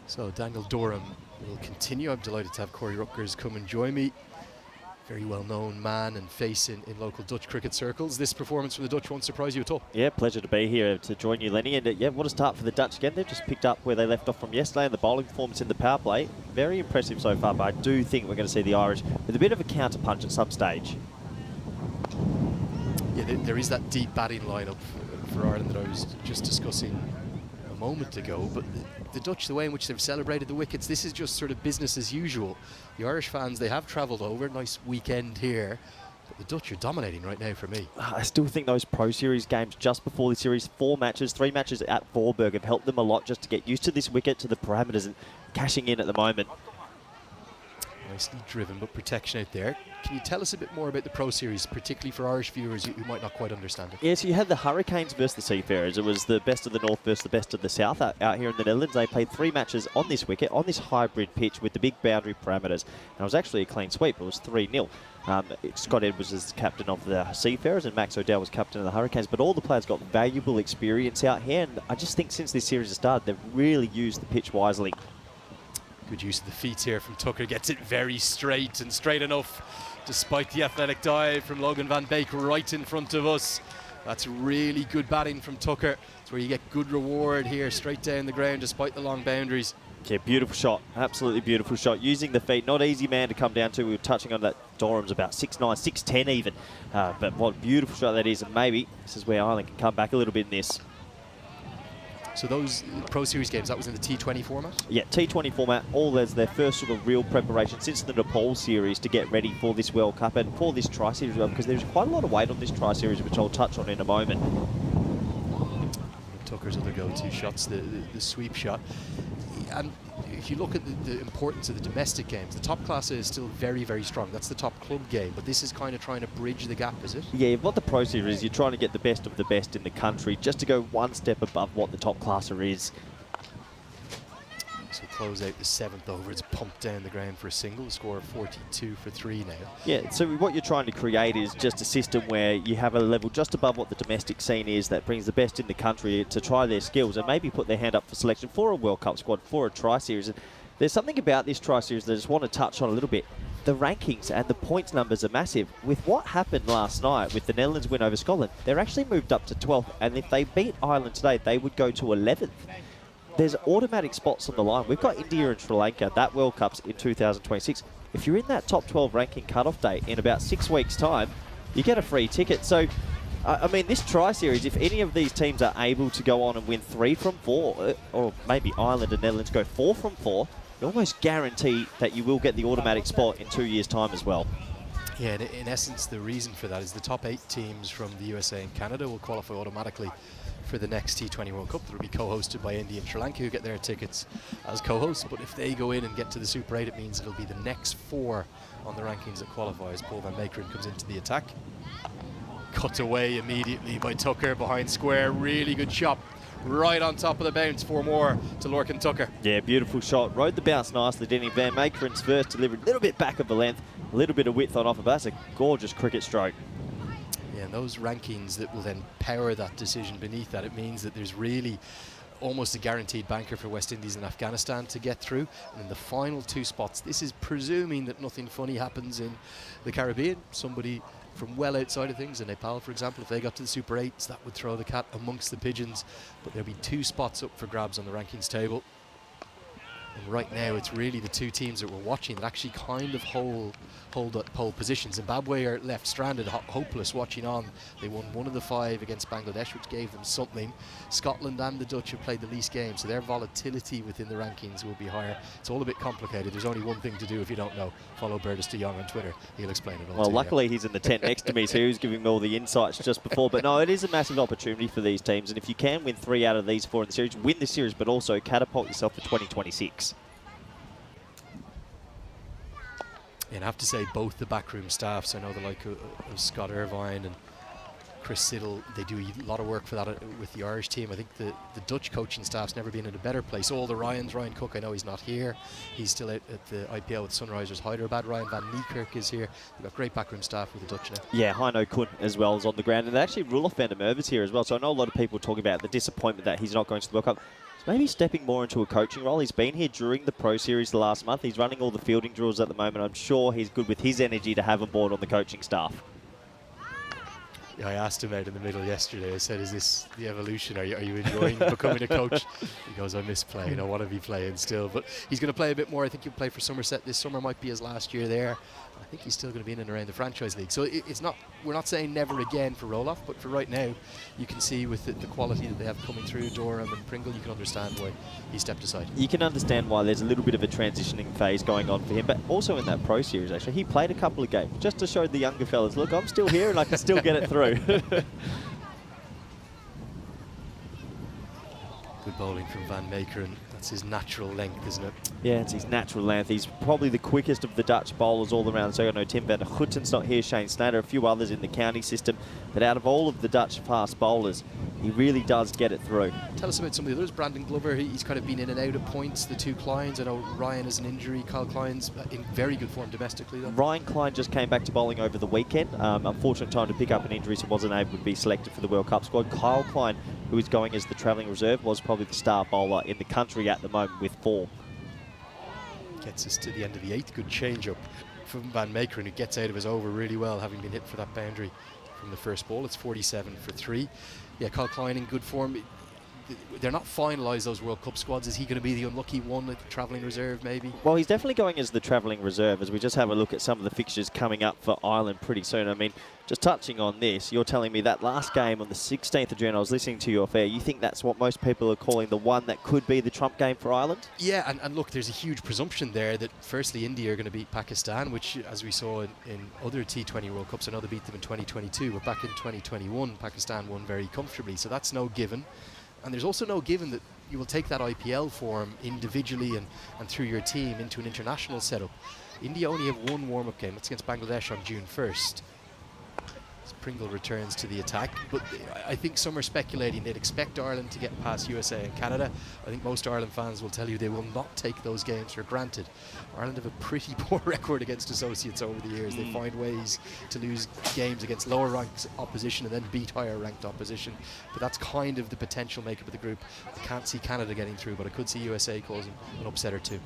So Daniel Durham will continue. I'm delighted to have Corey Ruckers come and join me. Very well-known man and face in local Dutch cricket circles. This performance from the Dutch won't surprise you at all. Yeah, pleasure to be here to join you, Lenny. And yeah, what a start for the Dutch again. They've just picked up where they left off from yesterday, and the bowling performance in the power play. Very impressive so far, but I do think we're going to see the Irish with a bit of a counter-punch at some stage. Yeah, there is that deep batting lineup for Ireland that I was just discussing a moment ago, but the Dutch, the way in which they've celebrated the wickets, this is just sort of business as usual. The Irish fans, they have travelled over, nice weekend here, but the Dutch are dominating right now for me. I still think those Pro Series games just before the series, 4 matches, 3 matches at Voorburg have helped them a lot just to get used to this wicket, to the parameters, and cashing in at the moment. Nicely driven, but protection out there. Can you tell us a bit more about the Pro Series, particularly for Irish viewers who might not quite understand it? Yeah, so you had the Hurricanes versus the Seafarers. It was the best of the North versus the best of the South out here in the Netherlands. They played 3 matches on this wicket, on this hybrid pitch with the big boundary parameters. And it was actually a clean sweep. It was 3-0. Scott Edwards is captain of the Seafarers and Max O'Dowd was captain of the Hurricanes. But all the players got valuable experience out here. And I just think since this series has started, they've really used the pitch wisely. Good use of the feet here from Tucker. Gets it very straight and straight enough, despite the athletic dive from Logan Van Beek right in front of us. That's really good batting from Tucker. It's where you get good reward here, straight down the ground, despite the long boundaries. Yeah, beautiful shot. Absolutely beautiful shot. Using the feet. Not easy man to come down to. We were touching on that. Durham's about 6'9", 6'10" even. But what a beautiful shot that is. And maybe this is where Ireland can come back a little bit in this. So those Pro Series games, that was in the T20 format? Yeah, T20 format, all as their first sort of real preparation since the Nepal series to get ready for this World Cup and for this Tri-Series, because there's quite a lot of weight on this Tri-Series, which I'll touch on in a moment. Tucker's other go-to shots, the sweep shot. And if you look at the importance of the domestic games, the top class is still very, very strong. That's the top club game, but this is kind of trying to bridge the gap, is it? Yeah, what the Pro Series is, you're trying to get the best of the best in the country just to go one step above what the top classer is. So close out the 7th over, it's pumped down the ground for a single, score of 42 for 3 now. Yeah, so what you're trying to create is just a system where you have a level just above what the domestic scene is that brings the best in the country to try their skills and maybe put their hand up for selection for a World Cup squad, for a Tri-Series. There's something about this tri-series that I just want to touch on a little bit. The rankings and the points numbers are massive. With what happened last night with the Netherlands win over Scotland, they're actually moved up to 12th, and if they beat Ireland today, they would go to 11th. There's automatic spots on the line. We've got India and Sri Lanka, that World Cup's in 2026. If you're in that top 12 ranking cutoff date in about 6 weeks' time, you get a free ticket. So, I mean, this tri-series, if any of these teams are able to go on and win 3 from 4, or maybe Ireland and Netherlands go 4 from 4, you almost guarantee that you will get the automatic spot in 2 years' time as well. Yeah, in essence, the reason for that is the top 8 teams from the USA and Canada will qualify automatically for the next T20 World Cup that will be co-hosted by India and Sri Lanka, who get their tickets as co-hosts. But if they go in and get to the Super 8, it means it'll be the next 4 on the rankings that qualify as Paul van Meekeren comes into the attack. Cut away immediately by Tucker behind square. Really good shot. Right on top of the bounce, 4 more to Lorcan Tucker. Yeah, beautiful shot. Rode the bounce nicely, didn't he? Van Meekeren's first delivery, a little bit back of the length, a little bit of width on offer, but that's a gorgeous cricket stroke. Yeah, and those rankings that will then power that decision beneath that, it means that there's really almost a guaranteed banker for West Indies and Afghanistan to get through. And in the final 2 spots, this is presuming that nothing funny happens in the Caribbean. Somebody from well outside of things, in Nepal, for example, if they got to the Super 8s, that would throw the cat amongst the pigeons. But there'll be 2 spots up for grabs on the rankings table. And right now, it's really the 2 teams that we're watching that actually kind of hold up pole position. Zimbabwe are left stranded, hopeless, watching on. They won 1 of the 5 against Bangladesh, which gave them something. Scotland and the Dutch have played the least games, so their volatility within the rankings will be higher. It's all a bit complicated. There's only one thing to do if you don't know. Follow Bertus de Jong on Twitter. He'll explain it all Well, to luckily he's in the tent next to me, so he was giving me all the insights just before. But no, it is a massive opportunity for these teams, and if you can win 3 out of these 4 in the series, win the series, but also catapult yourself for 2026. And I have to say, both the backroom staffs, I know the like of Scott Irvine and Chris Siddle, they do a lot of work for that with the Irish team. I think the Dutch coaching staff's never been in a better place. All the Ryans, Ryan Cook, I know he's not here. He's still out at the IPL with Sunrisers Hyderabad. Ryan van Niekerk is here. They've got great backroom staff with the Dutch now. Yeah, Heino Kun as well is on the ground. And actually, Roelof van der Merwe's here as well. So I know a lot of people talking about the disappointment that he's not going to the World Cup. Maybe stepping more into a coaching role. He's been here during the Pro Series the last month. He's running all the fielding drills at the moment. I'm sure he's good with his energy to have on board on the coaching staff. Yeah, I asked him out in the middle yesterday. I said, is this the evolution? Are you enjoying becoming a coach? He goes, I miss playing. I want to be playing still. But he's going to play a bit more. I think he'll play for Somerset this summer. Might be his last year there. I think he's still going to be in and around the franchise league. So it's not. We're not saying never again for Roelof, but for right now, you can see with the quality that they have coming through Durham and Pringle, you can understand why he stepped aside. You can understand why there's a little bit of a transitioning phase going on for him, but also in that Pro Series, actually, he played a couple of games just to show the younger fellas, look, I'm still here and I can still get it through. Good bowling from Van Meekeren. That's his natural length, isn't it? Yeah, it's his natural length. He's probably the quickest of the Dutch bowlers all around. So I know Tim van der Gutten's not here, Shane Snader, a few others in the county system. But out of all of the Dutch fast bowlers, he really does get it through. Tell us about some of the others. Brandon Glover, he's kind of been in and out of points. The 2 Kleins, I know Ryan has an injury. Kyle Klein's in very good form domestically, though. Ryan Klein just came back to bowling over the weekend. Unfortunate time to pick up an injury, so wasn't able to be selected for the World Cup squad. Kyle Klein, who is going as the travelling reserve, was probably the star bowler in the country at the moment with 4. Gets us to the end of the 8th. Good change-up from Van Meekeren, who gets out of his over really well, having been hit for that boundary from the first ball. It's 47 for 3. Yeah, Kyle Klein in good form. They're not finalised, those World Cup squads. Is he going to be the unlucky one at the travelling reserve, maybe? Well, he's definitely going as the travelling reserve as we just have a look at some of the fixtures coming up for Ireland pretty soon. I mean, just touching on this, you're telling me that last game on the 16th of June, I was listening to you off air, you think that's what most people are calling the one that could be the trump game for Ireland? Yeah, and look, there's a huge presumption there that firstly India are going to beat Pakistan, which as we saw in other T20 World Cups, I know they beat them in 2022, but back in 2021 Pakistan won very comfortably, so that's no given. And there's also no given that you will take that IPL form individually and through your team into an international setup. India only have 1 warm-up game. It's against Bangladesh on June 1st. As Pringle returns to the attack. But I think some are speculating they'd expect Ireland to get past USA and Canada. I think most Ireland fans will tell you they will not take those games for granted. Ireland have a pretty poor record against associates over the years. They find ways to lose games against lower ranked opposition and then beat higher ranked opposition. But that's kind of the potential makeup of the group. I can't see Canada getting through, but I could see USA causing an upset or 2.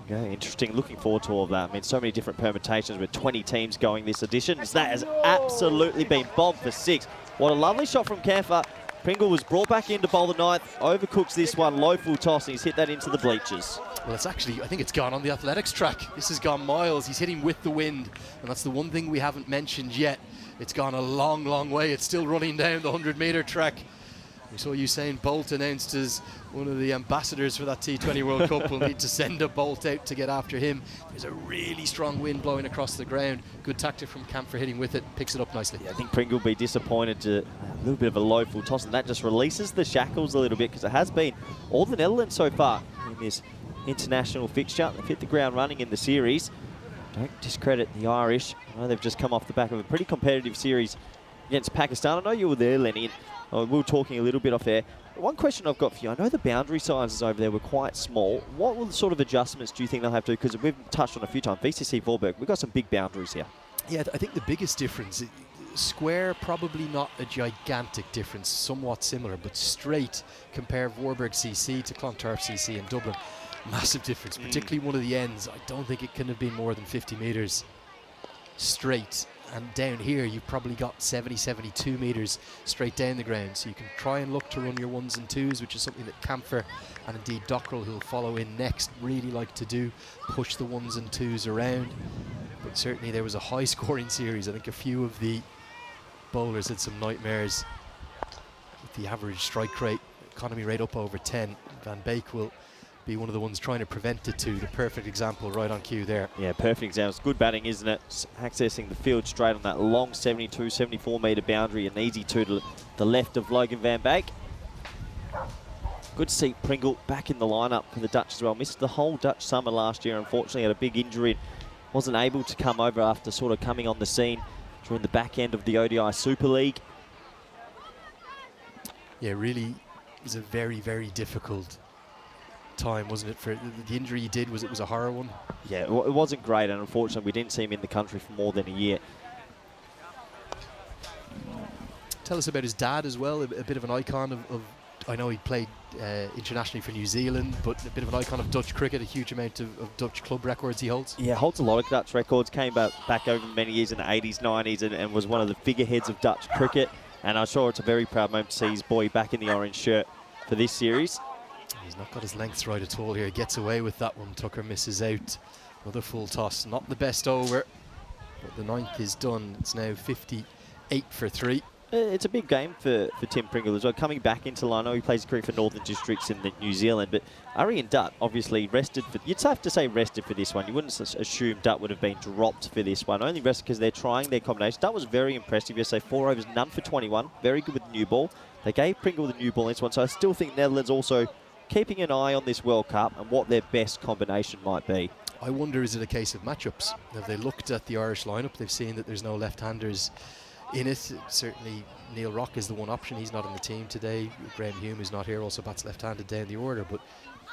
Okay, interesting. Looking forward to all of that. I mean, so many different permutations with 20 teams going this edition. That has absolutely been bombed for 6. What a lovely shot from Kampfer. Pringle was brought back in to bowl the 9th. Overcooks this one, low full toss, and he's hit that into the bleachers. Well, it's actually, I think it's gone on the athletics track. This has gone miles. He's hitting with the wind, and that's the one thing we haven't mentioned yet. It's gone a long, long way. It's still running down the 100-metre track. We saw Usain Bolt announced as one of the ambassadors for that T20 World Cup. We'll need to send a Bolt out to get after him. There's a really strong wind blowing across the ground. Good tactic from Kampfer hitting with it, picks it up nicely. Yeah, I think Pringle will be disappointed to a little bit of a low full toss, and that just releases the shackles a little bit, because it has been all the Netherlands so far in this international fixture. They've hit the ground running in the series. Don't discredit the Irish. I know they've just come off the back of a pretty competitive series against Pakistan. I know you were there, Lenny, and we were talking a little bit off there. One question I've got for you, I know the boundary sizes over there were quite small. What sort of adjustments do you think they'll have to do? Because we've touched on a few times, VCC Vorburg, we've got some big boundaries here. Yeah, I think the biggest difference, square probably not a gigantic difference, somewhat similar, but straight, compare Vorburg CC to Clontarf CC in Dublin. Massive difference, particularly one of the ends. I don't think it can have been more than 50 metres straight. And down here, you've probably got 70, 72 metres straight down the ground. So you can try and look to run your 1s and 2s, which is something that Kampfer and indeed Dockrell, who'll follow in next, really like to do, push the 1s and 2s around. But certainly there was a high scoring series. I think a few of the bowlers had some nightmares with the average strike rate, economy rate up over 10. Van Beek will be one of the ones trying to prevent it too. The perfect example right on cue there. Yeah, perfect example. It's good batting, isn't it? Accessing the field straight on that long 72, 74 metre boundary, and easy two to the left of Logan Van Beek. Good to see Pringle back in the lineup for the Dutch as well. Missed the whole Dutch summer last year, unfortunately, had a big injury. Wasn't able to come over after sort of coming on the scene during the back end of the ODI Super League. Yeah, really is a very, very difficult time, wasn't it? For the injury he did, it was a horror one. Yeah, it wasn't great, and unfortunately we didn't see him in the country for more than a year. Tell us about his dad as well, a bit of an icon of I know he played internationally for New Zealand, but a bit of an icon of Dutch cricket, a huge amount of Dutch club records he holds. Yeah, holds a lot of Dutch records, came back over many years in the 80s, 90s, and was one of the figureheads of Dutch cricket. And I'm sure it's a very proud moment to see his boy back in the orange shirt for this series. He's not got his lengths right at all here. He gets away with that one. Tucker misses out. Another full toss. Not the best over, but the 9th is done. It's now 58 for 3. It's a big game for Tim Pringle as well. Coming back into line, I know he plays cricket for Northern Districts in New Zealand, but Arian Dutt obviously rested for, you'd have to say rested for this one. You wouldn't assume Dutt would have been dropped for this one. Only rested because they're trying their combination. Dutt was very impressive yesterday. 4 overs, none for 21. Very good with the new ball. They gave Pringle the new ball in this one, so I still think Netherlands also keeping an eye on this World Cup and what their best combination might be. I wonder, is it a case of matchups? Have they looked at the Irish lineup? They've seen that there's no left-handers in it. Certainly Neil Rock is the one option. He's not on the team today. Graham Hume, who's not here, also bats left-handed down the order. But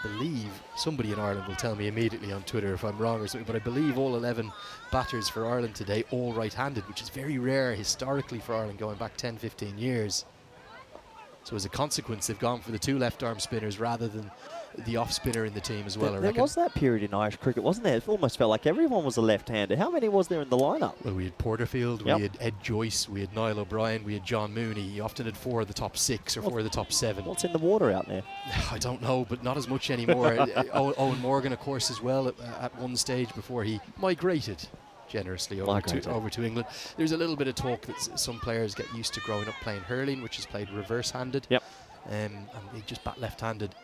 I believe somebody in Ireland will tell me immediately on Twitter if I'm wrong or something, but I believe all 11 batters for Ireland today all right-handed, which is very rare historically for Ireland going back 10-15 years. So as a consequence, they've gone for the 2 left-arm spinners rather than the off-spinner in the team as well. There was that period in Irish cricket, wasn't there? It almost felt like everyone was a left-hander. How many was there in the lineup? Well, we had Porterfield, we had Ed Joyce, we had Niall O'Brien, we had John Mooney. You often had 4 of the top 6 or 4 of the top 7. What's in the water out there? I don't know, but not as much anymore. Owen Morgan, of course, as well at one stage before he migrated generously over to England. There's a little bit of talk that some players get used to growing up playing hurling, which is played reverse-handed. And they just bat left-handed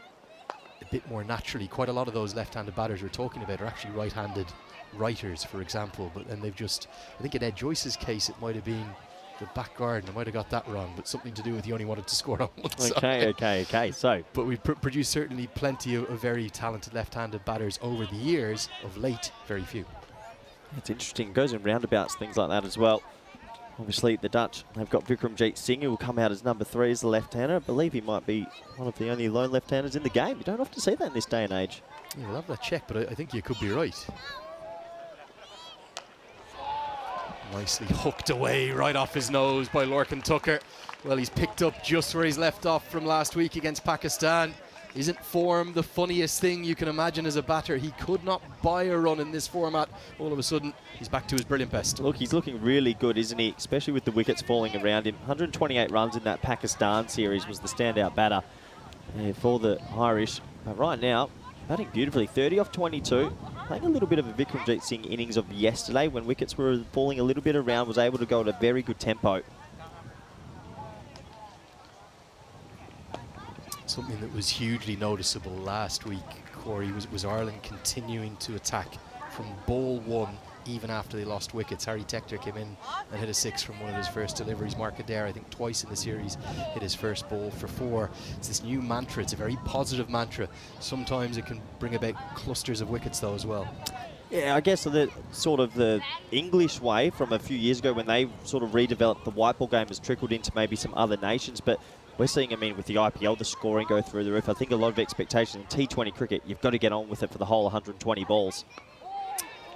a bit more naturally. Quite a lot of those left-handed batters we're talking about are actually right-handed writers, for example. But then they've just, I think in Ed Joyce's case, it might have been the back garden. I might have got that wrong, but something to do with he only wanted to score on one side. Okay. So, but we've produced certainly plenty of very talented left-handed batters over the years. Of late, very few. It's interesting. It goes in roundabouts, things like that as well. Obviously, the Dutch have got Vikramjit Singh, who will come out as number 3 as the left-hander. I believe he might be one of the only lone left-handers in the game. You don't often see that in this day and age. Yeah, we'll have that check, but I think you could be right. Nicely hooked away right off his nose by Lorcan Tucker. Well, he's picked up just where he's left off from last week against Pakistan. Isn't form the funniest thing you can imagine as a batter? He could not buy a run in this format. All of a sudden, he's back to his brilliant best. Look, he's looking really good, isn't he? Especially with the wickets falling around him. 128 runs in that Pakistan series was the standout batter for the Irish. But right now, batting beautifully. 30 off 22. Playing a little bit of a Vikramjit Singh innings of yesterday when wickets were falling a little bit around. Was able to go at a very good tempo. Something that was hugely noticeable last week, Corey, was Ireland continuing to attack from ball one, even after they lost wickets. Harry Tector came in and hit a 6 from one of his first deliveries. Mark Adair, I think twice in the series, hit his first ball for 4. It's this new mantra. It's a very positive mantra. Sometimes it can bring about clusters of wickets though as well. Yeah, I guess the sort of the English way from a few years ago when they sort of redeveloped the white ball game has trickled into maybe some other nations, but we're seeing, I mean, with the IPL, the scoring go through the roof. I think a lot of expectation in T20 cricket, you've got to get on with it for the whole 120 balls.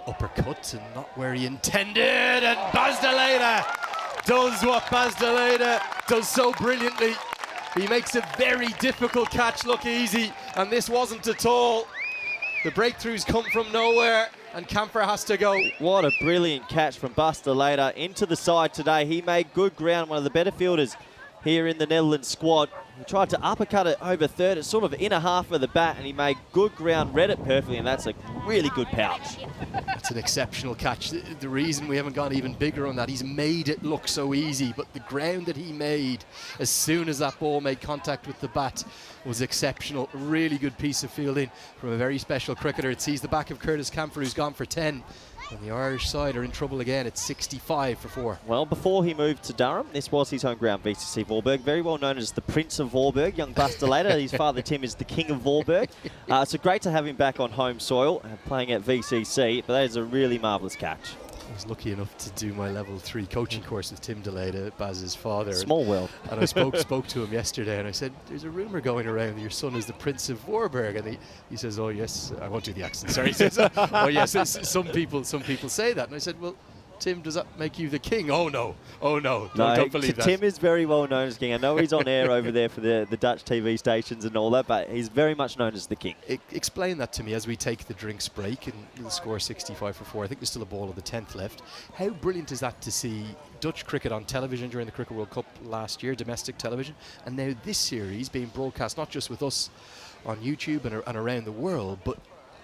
Uppercut and not where he intended, and Baz de Leede does what Baz de Leede does so brilliantly. He makes a very difficult catch look easy, and this wasn't at all. The breakthroughs come from nowhere, and Camphor has to go. What a brilliant catch from Baz de Leede into the side today. He made good ground, one of the better fielders here in the Netherlands squad. He tried to uppercut it over third. It's sort of inner half of the bat, and he made good ground, read it perfectly, and that's a really good pouch. It's an exceptional catch. The reason we haven't gone even bigger on that, he's made it look so easy, but the ground that he made as soon as that ball made contact with the bat was exceptional. Really good piece of fielding from a very special cricketer. It sees the back of Curtis Camphor, who's gone for 10. And the Irish side are in trouble again. It's 65 for 4. Well, before he moved to Durham, this was his home ground, VCC Voorburg. Very well known as the Prince of Voorburg, young Baz de Leede. His father, Tim, is the King of Voorburg. So great to have him back on home soil, playing at VCC. But that is a really marvellous catch. I was lucky enough to do my level 3 coaching course with Tim de Leede, Baz's father. Small world. And I spoke to him yesterday, and I said, there's a rumour going around that your son is the Prince of Voorburg. And he says, oh yes, I won't do the accent, sorry. He says, oh yes, some people say that. And I said, well, Tim, does that make you the king? Oh no, don't believe that. Tim is very well known as king. I know he's on air over there for the Dutch TV stations and all that, but he's very much known as the king. Explain that to me as we take the drinks break and the score 65 for 4. I think there's still a ball of the 10th left. How brilliant is that to see Dutch cricket on television during the Cricket World Cup last year, domestic television, and now this series being broadcast not just with us on YouTube and around the world, but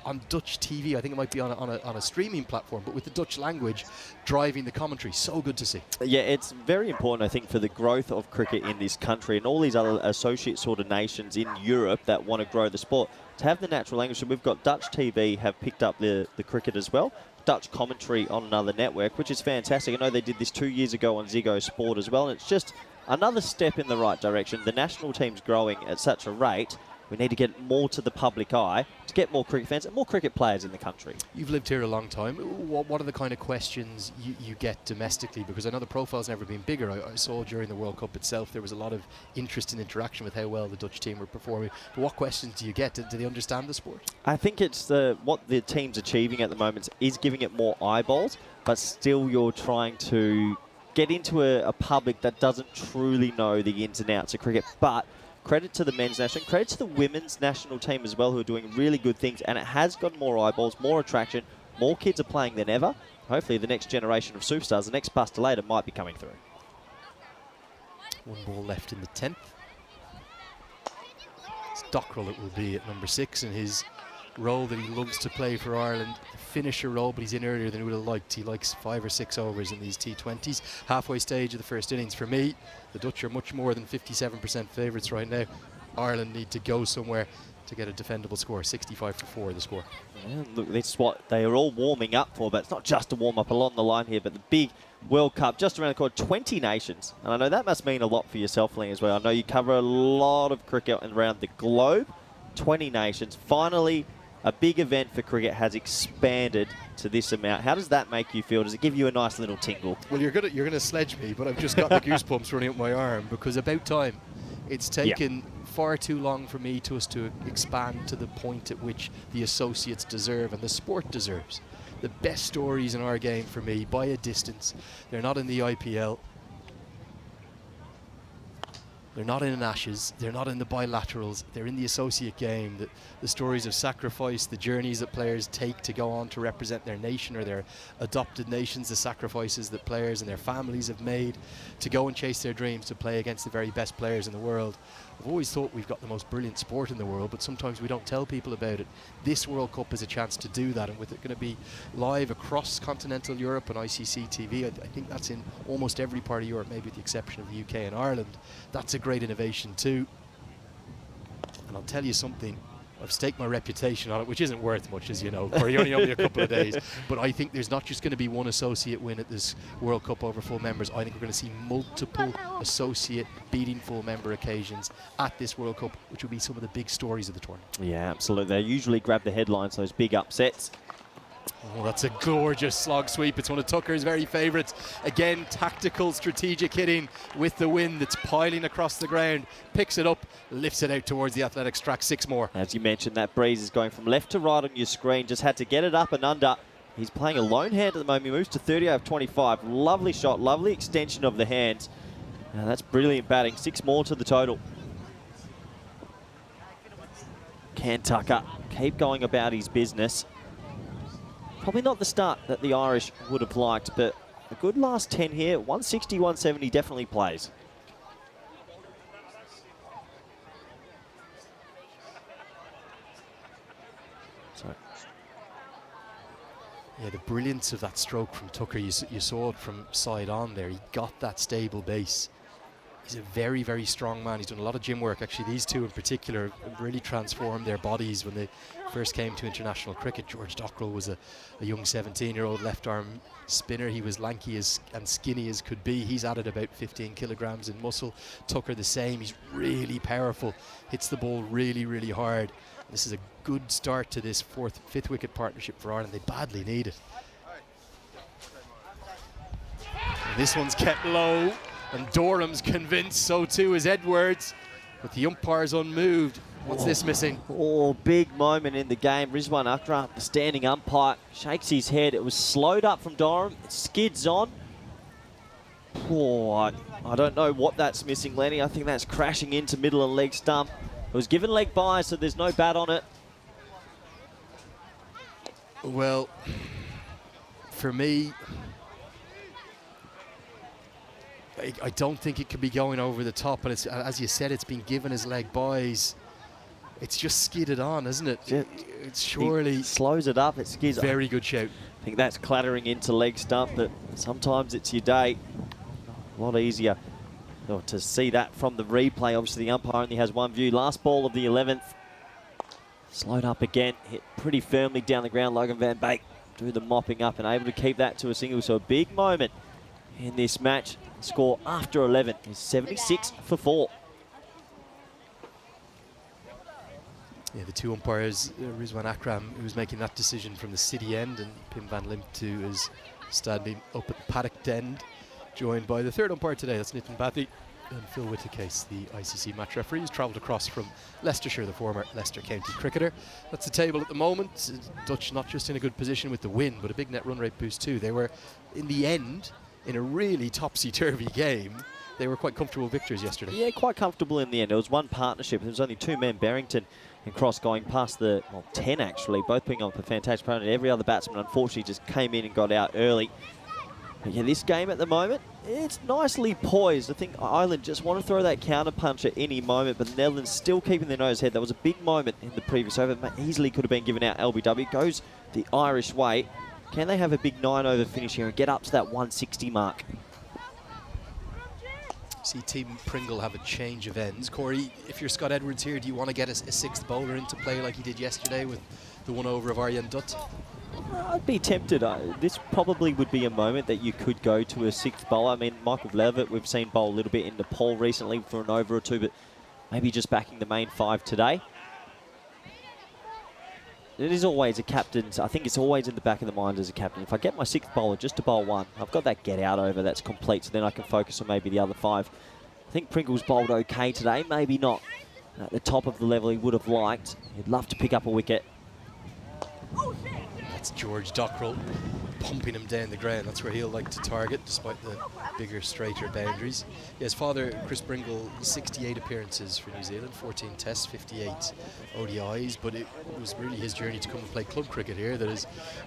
on Dutch TV. I think it might be on a streaming platform, but with the Dutch language driving the commentary. So good to see. Yeah, it's very important, I think, for the growth of cricket in this country and all these other associate sort of nations in Europe that want to grow the sport, to have the natural language. So we've got Dutch TV have picked up the cricket as well. Dutch commentary on another network, which is fantastic. I know they did this 2 years ago on Ziggo Sport as well, and it's just another step in the right direction. The national team's growing at such a rate. We need to get more to the public eye to get more cricket fans and more cricket players in the country. You've lived here a long time. What are the kind of questions you get domestically? Because I know the profile's never been bigger. I saw during the World Cup itself there was a lot of interest and interaction with how well the Dutch team were performing. But what questions do you get? Do they understand the sport? I think it's what the team's achieving at the moment is giving it more eyeballs, but still you're trying to get into a public that doesn't truly know the ins and outs of cricket. But credit to the men's national, credit to the women's national team as well, who are doing really good things, and it has got more eyeballs, more attraction, more kids are playing than ever. Hopefully the next generation of superstars, the next Baz de Leede, might be coming through. One ball left in the 10th. It's Dockrell it will be at number 6 in his role that he loves to play for Ireland, the finisher role, but he's in earlier than he would have liked. He likes 5 or 6 overs in these T20s. Halfway stage of the first innings. For me, the Dutch are much more than 57% favourites right now. Ireland need to go somewhere to get a defendable score. 65 for 4 the score. Yeah, look, this is what they are all warming up for, but it's not just a warm-up along the line here, but the big World Cup just around the corner, 20 nations. And I know that must mean a lot for yourself, Lee, as well. I know you cover a lot of cricket around the globe. 20 nations. Finally, a big event for cricket has expanded to this amount. How does that make you feel? Does it give you a nice little tingle? Well, you're gonna sledge me, but I've just got the goosebumps running up my arm, because about time. It's taken far too long for us to expand to the point at which the associates deserve and the sport deserves. The best stories in our game for me, by a distance, they're not in the IPL. They're not in Ashes, they're not in the bilaterals, they're in the associate game. The stories of sacrifice, the journeys that players take to go on to represent their nation or their adopted nations, the sacrifices that players and their families have made to go and chase their dreams, to play against the very best players in the world. I've always thought we've got the most brilliant sport in the world, but sometimes we don't tell people about it. This World Cup is a chance to do that, and with it going to be live across continental Europe and ICC TV, I think that's in almost every part of Europe, maybe with the exception of the UK and Ireland. That's a great innovation too. And I'll tell you something, I've staked my reputation on it, which isn't worth much, as you know, Corey, only a couple of days. But I think there's not just going to be one associate win at this World Cup over full members. I think we're going to see multiple associate beating full member occasions at this World Cup, which will be some of the big stories of the tournament. Yeah, absolutely. They usually grab the headlines, those big upsets. Oh, that's a gorgeous slog sweep. It's one of Tucker's very favourites. Again, tactical, strategic hitting with the wind that's piling across the ground. Picks it up, lifts it out towards the Athletics track. 6 more. As you mentioned, that breeze is going from left to right on your screen. Just had to get it up and under. He's playing a lone hand at the moment. He moves to 30 over 25. Lovely shot, lovely extension of the hands. Now that's brilliant batting. 6 more to the total. Can Tucker keep going about his business? Probably not the start that the Irish would have liked, but a good last 10 here. 160, 170 definitely plays. Yeah, the brilliance of that stroke from Tucker, you saw it from side on there. He got that stable base. He's a very, very strong man. He's done a lot of gym work. Actually, these two in particular really transformed their bodies when they first came to international cricket. George Dockrell was a young 17-year-old left-arm spinner. He was lanky and skinny as could be. He's added about 15 kilograms in muscle. Tucker the same. He's really powerful. Hits the ball really, really hard. This is a good start to this 5th wicket partnership for Ireland. They badly need it. And this one's kept low. And Durham's convinced, so too is Edwards, but the umpire's unmoved. What's this missing? Oh, big moment in the game. Rizwan Akram, the standing umpire, shakes his head. It was slowed up from Durham. It skids on. Oh, I don't know what that's missing, Lenny. I think that's crashing into middle and leg stump. It was given leg by, so there's no bat on it. Well, for me, I don't think it could be going over the top, but it's, as you said, it's been given as leg buys. It's just skidded on, isn't it? Yeah. It's surely... He slows it up, it skids. Very good shout. I think that's clattering into leg stump, but sometimes it's your day. A lot easier to see that from the replay. Obviously, the umpire only has one view. Last ball of the 11th. Slowed up again, hit pretty firmly down the ground. Logan van Beek do the mopping up and able to keep that to a single. So a big moment in this match. Score after 11 is 76 for 4. Yeah, the two umpires, Rizwan Akram, who was making that decision from the city end, and Pim van Limpt, who is standing up at the paddock end, joined by the third umpire today, that's Nitin Bathy, and Phil Whitacase, the ICC match referee, has travelled across from Leicestershire, the former Leicester County cricketer. That's the table at the moment. Dutch not just in a good position with the win, but a big net run rate boost too. They were, in the end, in a really topsy-turvy game, they were quite comfortable victors yesterday. Yeah, quite comfortable in the end. It was one partnership. There was only 2 men, Barrington and Cross, going past the, 10 actually, both picking up a fantastic opponent. Every other batsman, unfortunately, just came in and got out early. But yeah, this game at the moment, it's nicely poised. I think Ireland just want to throw that counter punch at any moment, but the Netherlands still keeping their nose ahead. That was a big moment in the previous over. Easily could have been given out LBW. Goes the Irish way. Can they have a big 9-over finish here and get up to that 160 mark? See Team Pringle have a change of ends. Corey, if you're Scott Edwards here, do you want to get a 6th bowler into play like he did yesterday with the 1-over of Arjen Dutt? I'd be tempted. This probably would be a moment that you could go to a 6th bowler. I mean, Michael Levitt, we've seen bowl a little bit in Nepal recently for an over or 2, but maybe just backing the main 5 today. It is always a captain's, I think it's always in the back of the mind as a captain. If I get my 6th bowler just to bowl 1, I've got that get out over that's complete, so then I can focus on maybe the other 5. I think Pringle's bowled okay today, maybe not at the top of the level he would have liked. He'd love to pick up a wicket. That's George Dockrell pumping him down the ground. That's where he'll like to target, despite the bigger, straighter boundaries. Yeah, his father, Chris Bringle, 68 appearances for New Zealand, 14 tests, 58 ODIs, but it was really his journey to come and play club cricket here that has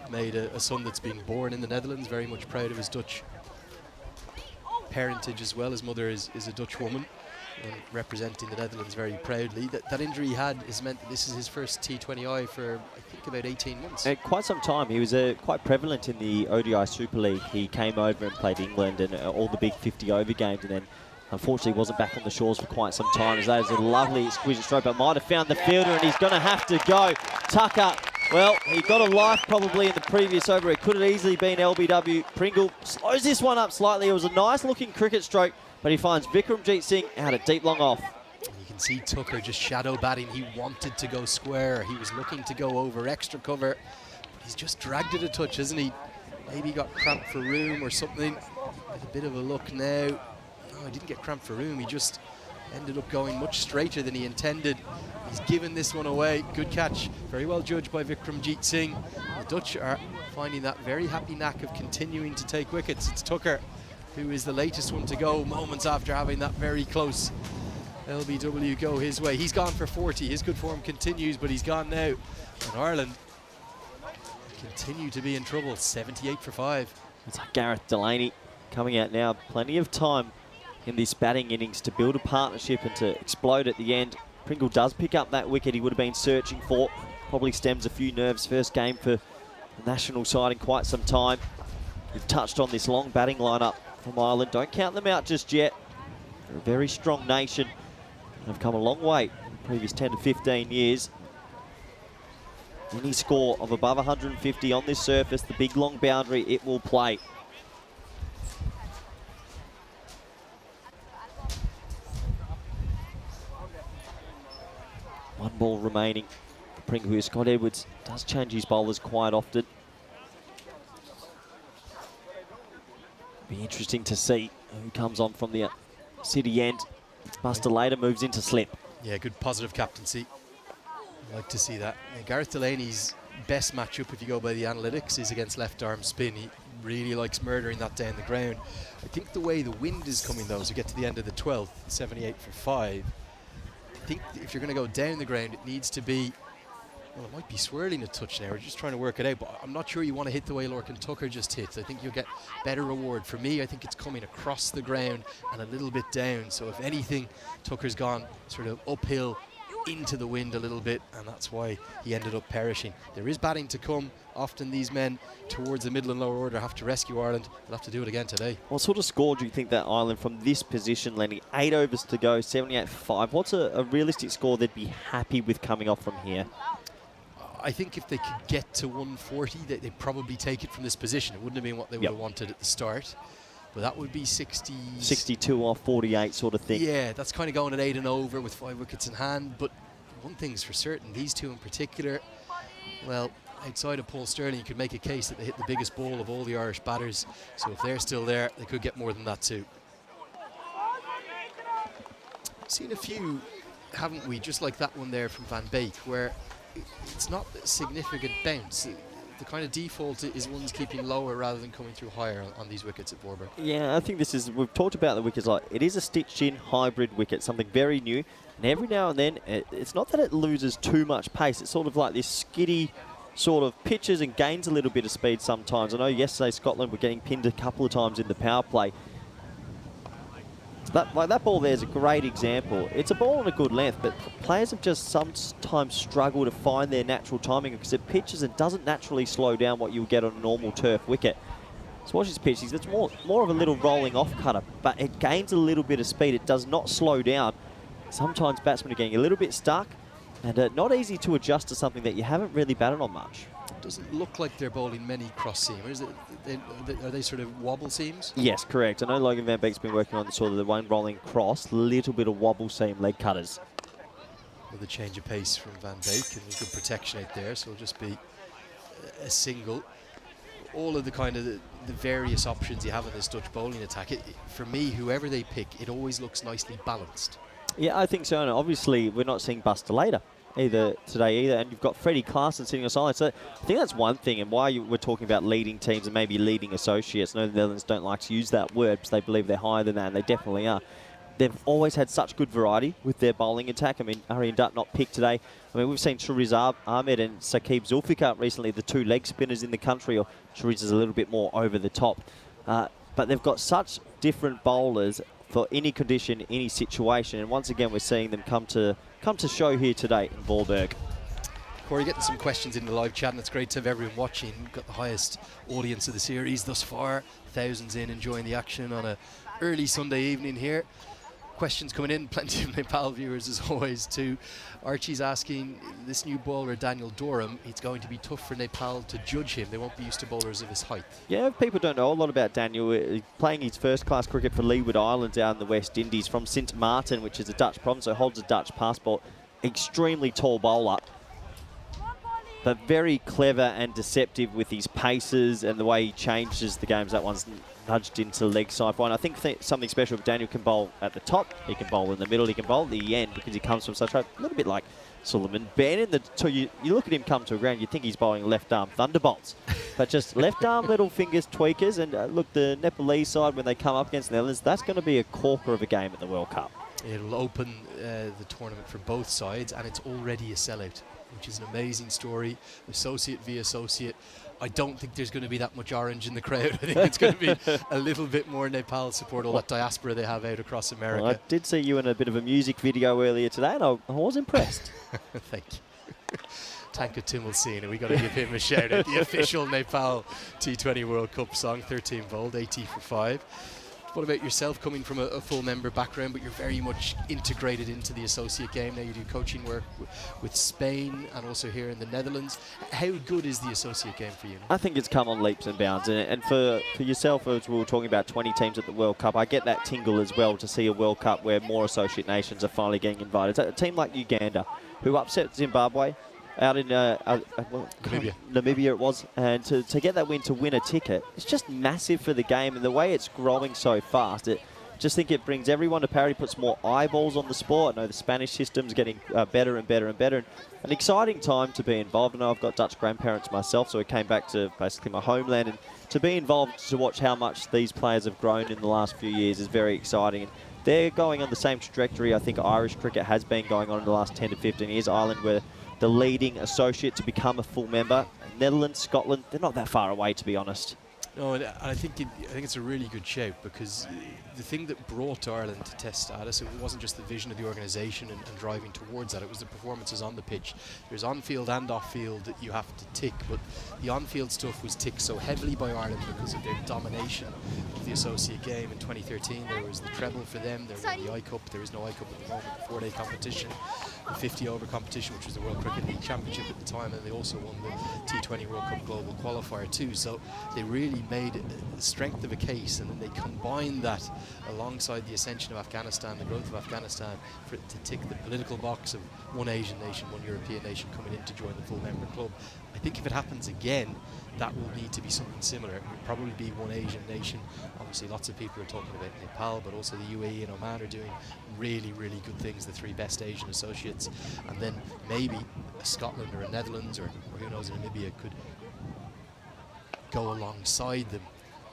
made a son that's been born in the Netherlands, very much proud of his Dutch parentage as well. His mother is a Dutch woman, and representing the Netherlands very proudly. That injury he had has meant that this is his first T20I for, I think, about 18 months. Quite some time. He was quite prevalent in the ODI Super League. He came over and played England and all the big 50-over games, and then unfortunately wasn't back on the shores for quite some time. As that is a lovely exquisite stroke, but might have found the fielder, and he's going to have to go. Tucker, well, he got a life probably in the previous over. It could have easily been LBW. Pringle slows this one up slightly. It was a nice-looking cricket stroke, but he finds Vikramjit Singh out at deep long off. You can see Tucker just shadow batting. He wanted to go square. He was looking to go over extra cover, but he's just dragged it a touch, hasn't he? Maybe he got cramped for room or something. With a bit of a look now. No, he didn't get cramped for room. He just ended up going much straighter than he intended. He's given this one away. Good catch. Very well judged by Vikramjit Singh. The Dutch are finding that very happy knack of continuing to take wickets. It's Tucker who is the latest one to go moments after having that very close LBW go his way. He's gone for 40. His good form continues, but he's gone now. And Ireland continue to be in trouble. 78 for 5. It's like Gareth Delaney coming out now. Plenty of time in this batting innings to build a partnership and to explode at the end. Pringle does pick up that wicket he would have been searching for. Probably stems a few nerves. First game for the national side in quite some time. We've touched on this long batting lineup from Ireland. Don't count them out just yet. They're a very strong nation. They've come a long way in the previous 10 to 15 years. Any score of above 150 on this surface, the big long boundary, it will play. One ball remaining for Pringle here. Scott Edwards does change his bowlers quite often. Be interesting to see who comes on from the city end. Buster later moves into slip. Yeah, good positive captaincy. I'd like to see that. Yeah, Gareth Delaney's best matchup, if you go by the analytics, is against left arm spin. He really likes murdering that down the ground. I think the way the wind is coming though, as we get to the end of the 12th, 78 for 5, I think if you're going to go down the ground, it needs to be, well, it might be swirling a touch now. We're just trying to work it out, but I'm not sure you want to hit the way Lorcan Tucker just hit. I think you'll get better reward. For me, I think it's coming across the ground and a little bit down. So if anything, Tucker's gone sort of uphill into the wind a little bit, and that's why he ended up perishing. There is batting to come. Often these men towards the middle and lower order have to rescue Ireland. They'll have to do it again today. What sort of score do you think that Ireland from this position, Lenny? 8 overs to go, 78 for 5. What's a realistic score they'd be happy with coming off from here? I think if they could get to 140, they'd probably take it from this position. It wouldn't have been what they would have wanted at the start, but that would be 62 off 48 sort of thing. Yeah, that's kind of going at 8 and over with 5 wickets in hand. But one thing's for certain, these two in particular, well, outside of Paul Sterling, you could make a case that they hit the biggest ball of all the Irish batters. So if they're still there, they could get more than that too. Seen a few, haven't we, just like that one there from Van Beek, where it's not a significant bounce. The kind of default is one's keeping lower rather than coming through higher on these wickets at Vorburg. Yeah, I think this is, we've talked about the wickets like, it is a stitched-in hybrid wicket, something very new. And every now and then, it's not that it loses too much pace. It's sort of like this skiddy sort of pitches and gains a little bit of speed sometimes. I know yesterday Scotland were getting pinned a couple of times in the power play. That ball there is a great example. It's a ball on a good length, but players have just sometimes struggled to find their natural timing because it pitches and doesn't naturally slow down what you'll get on a normal turf wicket. So watch this pitch. It's more of a little rolling off cutter, but it gains a little bit of speed. It does not slow down. Sometimes batsmen are getting a little bit stuck and not easy to adjust to something that you haven't really batted on much. It doesn't look like they're bowling many cross seamers. Are they sort of wobble seams? Yes, correct. I know Logan Van Beek's been working on the sort of the one rolling cross, little bit of wobble seam leg cutters. With a change of pace from Van Beek, and there's good protection out there, so it'll just be a single. All of the kind of the various options you have in this Dutch bowling attack, for me, whoever they pick, it always looks nicely balanced. Yeah, I think so. And obviously, we're not seeing Buster later either today either, and you've got Freddie Klaassen sitting aside. So I think that's one thing, and why we're talking about leading teams and maybe leading associates. I know the Netherlands don't like to use that word because they believe they're higher than that, and they definitely are. They've always had such good variety with their bowling attack. I mean, Aryan Dutt not picked today. I mean, we've seen Shuriz Ahmed and Saqib Zulfikar recently, the two leg spinners in the country, or Shuriz is a little bit more over the top. But they've got such different bowlers for any condition, any situation. And once again, we're seeing them come to show here today in Voorburg. Corey, getting some questions in the live chat, and it's great to have everyone watching. We've got the highest audience of the series thus far. Thousands in enjoying the action on a early Sunday evening here. Questions coming in, plenty of Nepal viewers as always too. Archie's asking, this new bowler Daniel Durham, it's going to be tough for Nepal to judge him. They won't be used to bowlers of his height. Yeah, people don't know a lot about Daniel. He's playing his first class cricket for Leeward Islands out in the West Indies from Sint Maarten, which is a Dutch province, so holds a Dutch passport. Extremely tall bowler, but very clever and deceptive with his paces and the way he changes the games. That one's nudged into leg side fine. I think something special if Daniel can bowl at the top, he can bowl in the middle, he can bowl at the end because he comes from such a little bit like Suleiman Ben. You look at him come to a ground, you think he's bowling left arm thunderbolts, but just left arm little fingers tweakers. And look, the Nepalese side, when they come up against the Netherlands, that's going to be a corker of a game at the World Cup. It'll open the tournament for both sides, and it's already a sellout, which is an amazing story. Associate v associate. I don't think there's going to be that much orange in the crowd. I think it's going to be a little bit more Nepal support, all that diaspora they have out across America. Well, I did see you in a bit of a music video earlier today, and I was impressed. Thank you. Tanka Timulsina, we got to give him a shout out. The official Nepal T20 World Cup song, 13 bowled, 80 for 5. What about yourself, coming from a full member background, but you're very much integrated into the associate game now? You do coaching work with Spain and also here in the Netherlands. How good is the associate game for you? I think it's come on leaps and bounds. And for yourself, as we were talking about 20 teams at the World Cup, I get that tingle as well to see a World Cup where more associate nations are finally getting invited. A team like Uganda, who upset Zimbabwe out in Namibia it was, and to get that win, to win a ticket, it's just massive for the game. And the way it's growing so fast, just think it brings everyone to parity, puts more eyeballs on the sport. I know the Spanish system's getting better and better and better. An exciting time to be involved. I know I've got Dutch grandparents myself, so I came back to basically my homeland, and to be involved to watch how much these players have grown in the last few years is very exciting. And they're going on the same trajectory I think Irish cricket has been going on in the last 10 to 15 years. Ireland were the leading associate to become a full member. Netherlands, Scotland, they're not that far away, to be honest. No, and I think it's a really good shout, because the thing that brought Ireland to test status, it wasn't just the vision of the organisation and driving towards that, it was the performances on the pitch. There's on-field and off-field that you have to tick, but the on-field stuff was ticked so heavily by Ireland because of their domination of the associate game. In 2013 there was the treble for them, there was the I-Cup, there is no I-Cup at the moment, the 4-day competition, the 50-over competition, which was the World Cricket League Championship at the time, and they also won the T20 World Cup Global Qualifier too. So they really made the strength of a case, and then they combined that alongside the ascension of Afghanistan, the growth of Afghanistan, for it to tick the political box of one Asian nation, one European nation coming in to join the full member club. I think if it happens again, that will need to be something similar. It will probably be one Asian nation. Obviously lots of people are talking about Nepal, but also the UAE and Oman are doing really, really good things, the 3 best Asian associates. And then maybe a Scotland or a Netherlands, or who knows, Namibia could go alongside them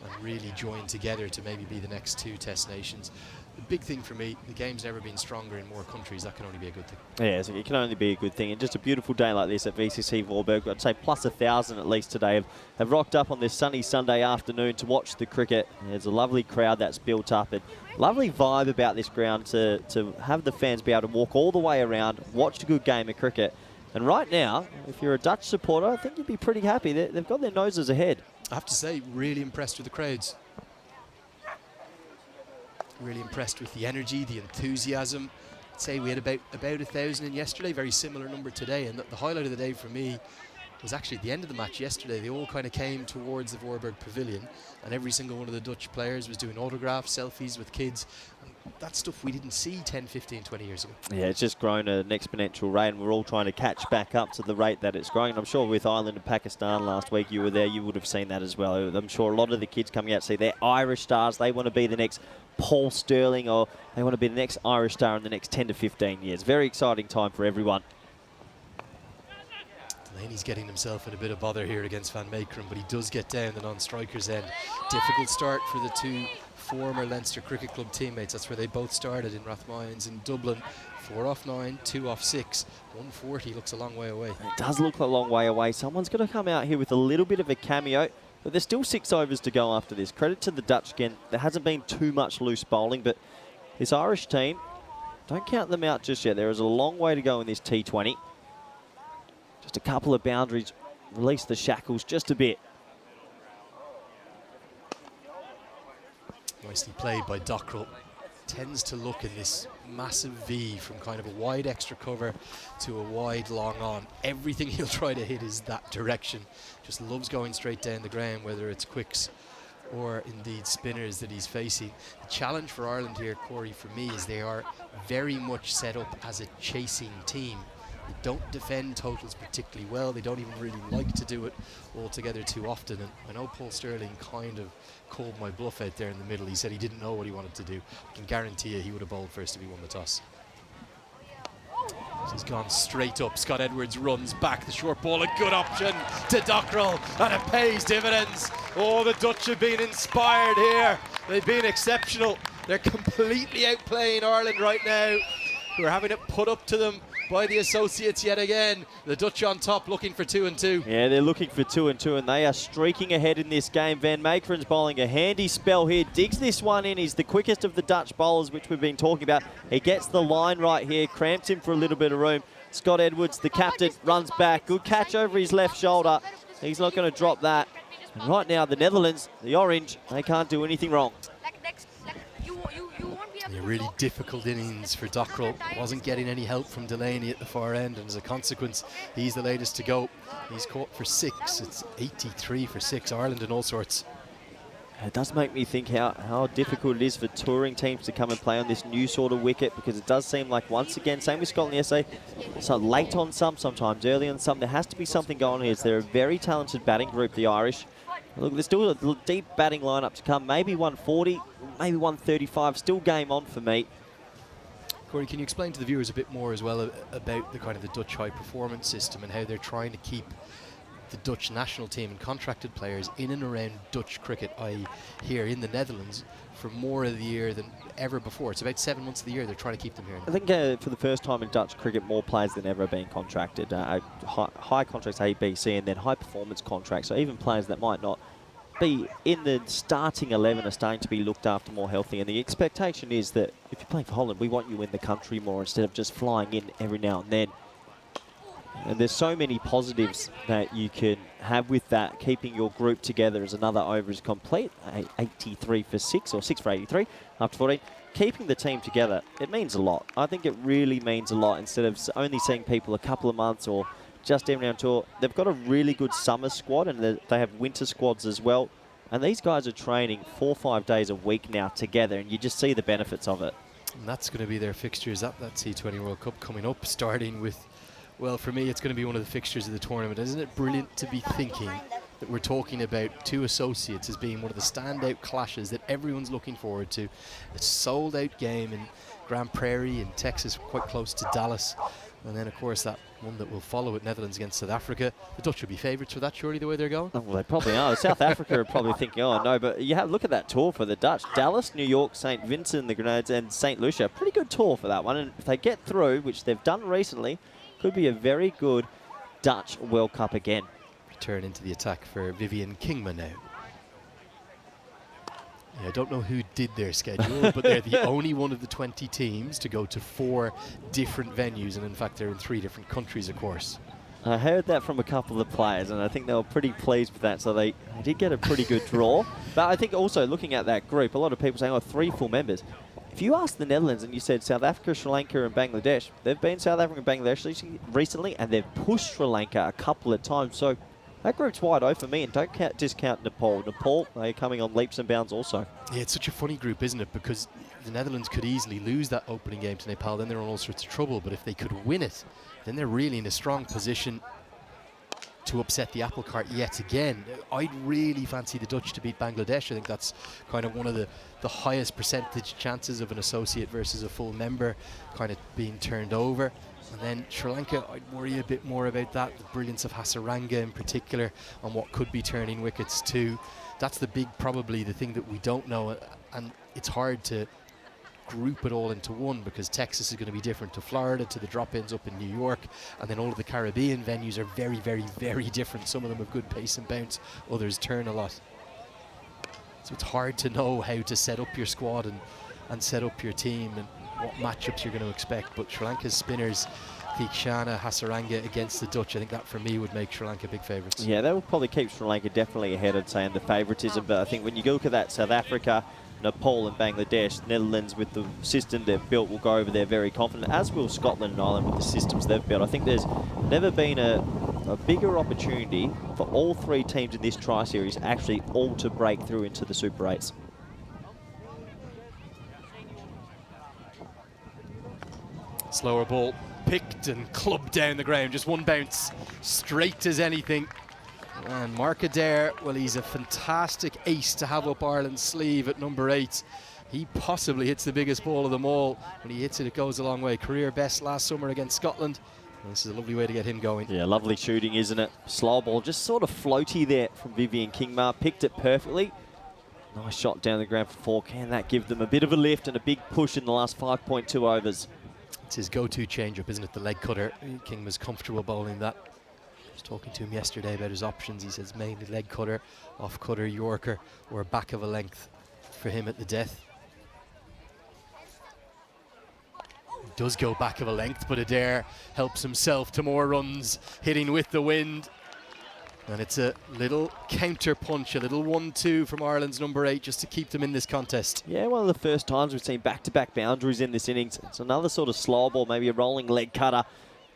and really join together to maybe be the next 2 test nations. The big thing for me, the game's never been stronger in more countries. That can only be a good thing. Yeah, so it can only be a good thing. And just a beautiful day like this at VCC Voorburg, I'd say plus 1,000 at least today, have rocked up on this sunny Sunday afternoon to watch the cricket. There's a lovely crowd that's built up, and lovely vibe about this ground to have the fans be able to walk all the way around, watch a good game of cricket. And right now, if you're a Dutch supporter, I think you'd be pretty happy. They've got their noses ahead. I have to say, really impressed with the crowds. Really impressed with the energy, the enthusiasm. I'd say we had about 1,000 in yesterday, very similar number today. And the highlight of the day for me was actually at the end of the match yesterday. They all kind of came towards the Voorburg Pavilion, and every single one of the Dutch players was doing autographs, selfies with kids. And that's stuff we didn't see 10, 15, 20 years ago. Yeah, it's just grown at an exponential rate, and we're all trying to catch back up to the rate that it's growing. And I'm sure with Ireland and Pakistan last week, you were there, you would have seen that as well. I'm sure a lot of the kids coming out to see their Irish stars, they want to be the next Paul Sterling, or they want to be the next Irish star in the next 10 to 15 years. Very exciting time for everyone. Delaney's getting himself in a bit of bother here against Van Meekeren, but he does get down the non-striker's end. Difficult start for the two former Leinster Cricket Club teammates. That's where they both started, in Rathmines in Dublin. 4 off 9, 2 off 6, 140 looks a long way away. It does look a long way away. Someone's going to come out here with a little bit of a cameo, but there's still 6 overs to go after this. Credit to the Dutch again. There hasn't been too much loose bowling, but this Irish team, don't count them out just yet. There is a long way to go in this T20. Just a couple of boundaries, release the shackles just a bit. Nicely played by Dockrell. Tends to look in this massive V from kind of a wide extra cover to a wide long on. Everything he'll try to hit is that direction. Just loves going straight down the ground, whether it's quicks or indeed spinners that he's facing. The challenge for Ireland here, Corey, for me, is they are very much set up as a chasing team. They don't defend totals particularly well. They don't even really like to do it altogether too often. And I know Paul Sterling kind of called my bluff out there in the middle. He said he didn't know what he wanted to do. I can guarantee you he would have bowled first if he won the toss. So he's gone straight up. Scott Edwards runs back. The short ball, a good option to Dockrell, and it pays dividends. Oh, the Dutch have been inspired here. They've been exceptional. They're completely outplaying Ireland right now, who are having it put up to them by the associates yet again. The Dutch on top, looking for 2 and 2. Yeah, they're looking for 2 and 2, and they are streaking ahead in this game. Van Meekeren's bowling a handy spell here, digs this one in. He's the quickest of the Dutch bowlers, which we've been talking about. He gets the line right here, cramps him for a little bit of room. Scott Edwards, the captain, runs back. Good catch over his left shoulder. He's not going to drop that. And right now, the Netherlands, the orange, they can't do anything wrong. A really difficult innings for Dockrell. Wasn't getting any help from Delaney at the far end, and as a consequence, he's the latest to go. He's caught for 6. It's 83 for 6. Ireland in all sorts. It does make me think how difficult it is for touring teams to come and play on this new sort of wicket, because it does seem like, once again, same with Scotland yesterday, so late on some, sometimes early on some. There has to be something going on here. They're a very talented batting group, the Irish. Look, there's still a deep batting lineup to come. Maybe 140, maybe 135. Still game on for me. Corey, can you explain to the viewers a bit more as well about the kind of the Dutch high performance system and how they're trying to keep the Dutch national team and contracted players in and around Dutch cricket, i.e. here in the Netherlands, for more of the year than ever before? It's about 7 months of the year they're trying to keep them here. I think for the first time in Dutch cricket, more players than ever are being contracted. High contracts A, B, C, and then high performance contracts. So even players that might not be in the starting 11 are starting to be looked after more healthy. And the expectation is that if you're playing for Holland, we want you in the country more instead of just flying in every now and then. And there's so many positives that you can have with that. Keeping your group together as another over is complete. 83 for 6, or 6 for 83 after 14. Keeping the team together, it means a lot. I think it really means a lot, instead of only seeing people a couple of months or just every now and tour. They've got a really good summer squad, and they have winter squads as well. And these guys are training 4 or 5 days a week now together, and you just see the benefits of it. And that's going to be their fixtures at that T20 World Cup coming up, starting with, well, for me, it's going to be one of the fixtures of the tournament. Isn't it brilliant to be thinking that we're talking about two associates as being one of the standout clashes that everyone's looking forward to? A sold-out game in Grand Prairie in Texas, quite close to Dallas. And then, of course, that one that will follow with Netherlands against South Africa. The Dutch will be favourites for that, surely, the way they're going? Oh, well, they probably are. South Africa are probably thinking, oh, no. But you have look at that tour for the Dutch. Dallas, New York, St. Vincent, the Grenades, and St. Lucia. Pretty good tour for that one. And if they get through, which they've done recently, could be a very good Dutch World Cup again. Return into the attack for Vivian Kingma now. Yeah, I don't know who did their schedule, but they're the only one of the 20 teams to go to 4 different venues, and in fact they're in 3 different countries, of course. I heard that from a couple of players, and I think they were pretty pleased with that, so they did get a pretty good draw. But I think also, looking at that group, a lot of people saying, oh, 3 full members. If you asked the Netherlands and you said South Africa, Sri Lanka and Bangladesh, they've been South Africa and Bangladesh recently, and they've pushed Sri Lanka a couple of times. So that group's wide open for me, and don't discount Nepal. Nepal, they're coming on leaps and bounds also. Yeah, it's such a funny group, isn't it? Because the Netherlands could easily lose that opening game to Nepal, then they're in all sorts of trouble. But if they could win it, then they're really in a strong position. to upset the apple cart yet again. I'd really fancy the Dutch to beat Bangladesh. I think that's kind of one of the highest percentage chances of an associate versus a full member kind of being turned over. And then Sri Lanka, I'd worry a bit more about that, the brilliance of Hasaranga in particular, on what could be turning wickets too. That's probably the thing that we don't know, and it's hard to group it all into one, because Texas is going to be different to Florida, to the drop-ins up in New York, and then all of the Caribbean venues are very, very, very different. Some of them have good pace and bounce, others turn a lot. So it's hard to know how to set up your squad and set up your team and what matchups you're going to expect. But Sri Lanka's spinners, Theekshana, Hasaranga against the Dutch, I think that for me would make Sri Lanka big favourites. Yeah, that will probably keep Sri Lanka definitely ahead, I'd say, in the favouritism. But I think when you look at that, South Africa, Nepal and Bangladesh, Netherlands with the system they've built will go over there very confident, as will Scotland and Ireland with the systems they've built. I think there's never been a bigger opportunity for all three teams in this tri-series actually all to break through into the Super 8s. Slower ball picked and clubbed down the ground, just one bounce, straight as anything. And Mark Adair, well, he's a fantastic ace to have up Ireland's sleeve at number 8. He possibly hits the biggest ball of them all. When he hits it, it goes a long way. Career best last summer against Scotland. And this is a lovely way to get him going. Yeah, lovely shooting, isn't it? Slow ball, just sort of floaty there from Vivian Kingma. Picked it perfectly. Nice shot down the ground for 4. Can that give them a bit of a lift and a big push in the last 5.2 overs? It's his go-to change-up, isn't it? The leg cutter. Kingma's comfortable bowling that. I was talking to him yesterday about his options. He says mainly leg cutter, off cutter, Yorker, or back of a length for him at the death. He does go back of a length, but Adair helps himself to more runs, hitting with the wind. And it's a little counter punch, a little 1-2 from Ireland's number 8 just to keep them in this contest. Yeah, one of the first times we've seen back-to-back boundaries in this innings. It's another sort of slow ball, maybe a rolling leg cutter.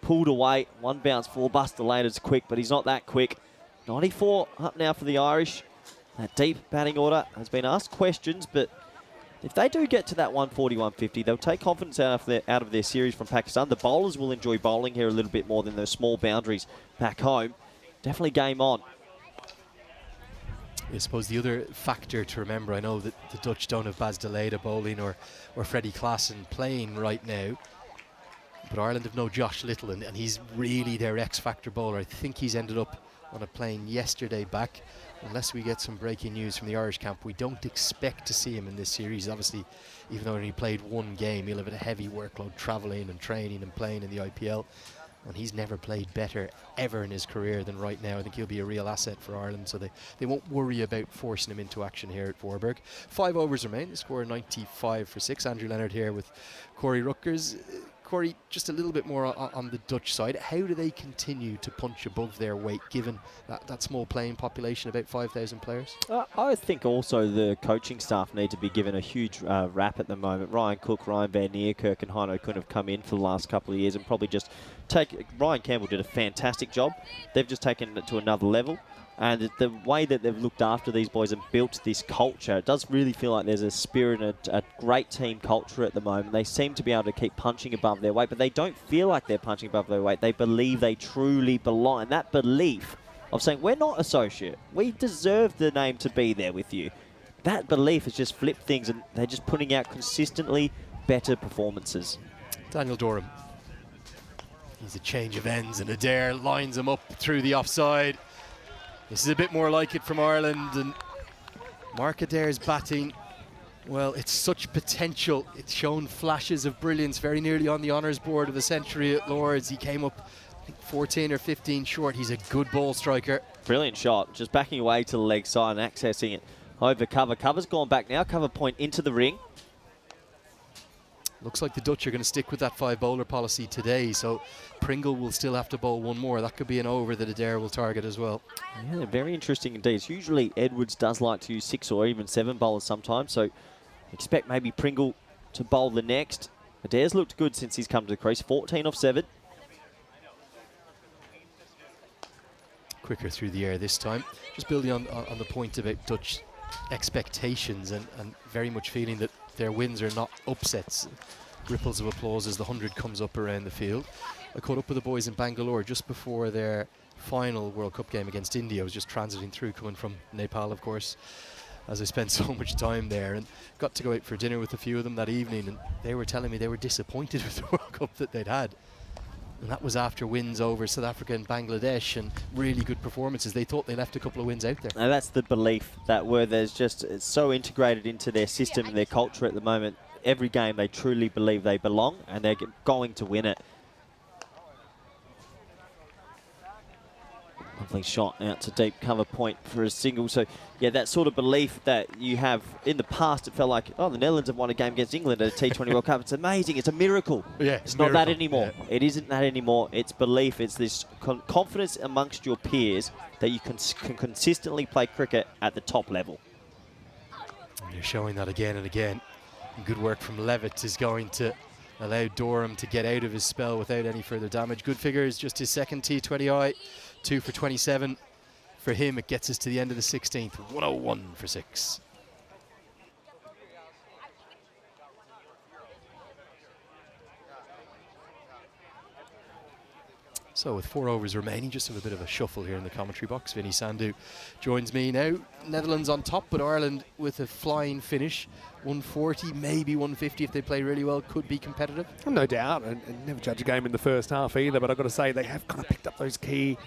Pulled away, one bounce, 4 Buster Later's quick, but he's not that quick. 94 up now for the Irish. That deep batting order has been asked questions, but if they do get to that 140, 150, they'll take confidence out of their series from Pakistan. The bowlers will enjoy bowling here a little bit more than those small boundaries back home. Definitely game on. I suppose the other factor to remember, I know that the Dutch don't have Bas de Leede bowling or Freddie Klaassen playing right now, but Ireland have no Josh Little, and he's really their X-factor bowler. I think he's ended up on a plane yesterday back. Unless we get some breaking news from the Irish camp, we don't expect to see him in this series. Obviously, even though he played one game, he'll have a heavy workload travelling and training and playing in the IPL. And he's never played better ever in his career than right now. I think he'll be a real asset for Ireland, so they won't worry about forcing him into action here at Voorburg. 5 overs remain. The score 95 for 6. Andrew Leonard here with Corey Rutgers. Corey, just a little bit more on the Dutch side. How do they continue to punch above their weight, given that small playing population, about 5,000 players? I think also the coaching staff need to be given a huge rap at the moment. Ryan Cook, Ryan Van Niekerk and Heino Kuhn have come in for the last couple of years and probably just Ryan Campbell did a fantastic job. They've just taken it to another level. And the way that they've looked after these boys and built this culture, it does really feel like there's a spirit and a great team culture at the moment. They seem to be able to keep punching above their weight, but they don't feel like they're punching above their weight. They believe they truly belong. And that belief of saying, we're not associate, we deserve the name to be there with you. That belief has just flipped things, and they're just putting out consistently better performances. Daniel Dorham. He's a change of ends, and Adair lines him up through the offside. This is a bit more like it from Ireland, and Mark Adair's batting, well, it's such potential. It's shown flashes of brilliance, very nearly on the honours board of the century at Lords. He came up, I think, 14 or 15 short. He's a good ball striker. Brilliant shot, just backing away to the leg side and accessing it over cover. Cover's gone back now, cover point into the ring. Looks like the Dutch are going to stick with that 5-bowler policy today, so Pringle will still have to bowl one more. That could be an over that Adair will target as well. Yeah, very interesting indeed. Usually Edwards does like to use 6 or even 7 bowlers sometimes, so expect maybe Pringle to bowl the next. Adair's looked good since he's come to the crease, 14 off 7. Quicker through the air this time. Just building on the point about Dutch expectations and very much feeling that their wins are not upsets. ripples of applause as the 100 comes up around the field. I caught up with the boys in Bangalore just before their final World Cup game against India. I was just transiting through, coming from Nepal, of course, as I spent so much time there, and got to go out for dinner with a few of them that evening, and they were telling me they were disappointed with the World Cup that they'd had. And that was after wins over South Africa and Bangladesh and really good performances. They thought they left a couple of wins out there. And that's the belief that there's just, it's so integrated into their system and their culture at the moment. Every game they truly believe they belong and they're going to win it. Lovely shot out to deep cover point for a single. So, yeah, that sort of belief that you have in the past, it felt like, oh, the Netherlands have won a game against England at a T20 World Cup. It's amazing. It's a miracle. Yeah, it's not that anymore. Yeah. It isn't that anymore. It's belief. It's this confidence amongst your peers that you can consistently play cricket at the top level. And you're showing that again and again. And good work from Levitt is going to allow Durham to get out of his spell without any further damage. Good figures, just his second T20I. 2 for 27 for him. It gets us to the end of the 16th. 101 for 6. So with 4 overs remaining, just have a bit of a shuffle here in the commentary box. Vinny Sandhu joins me now. Netherlands on top, but Ireland with a flying finish. 140, maybe 150 if they play really well, could be competitive. No doubt, and never judge a game in the first half either, but I've got to say they have kind of picked up those key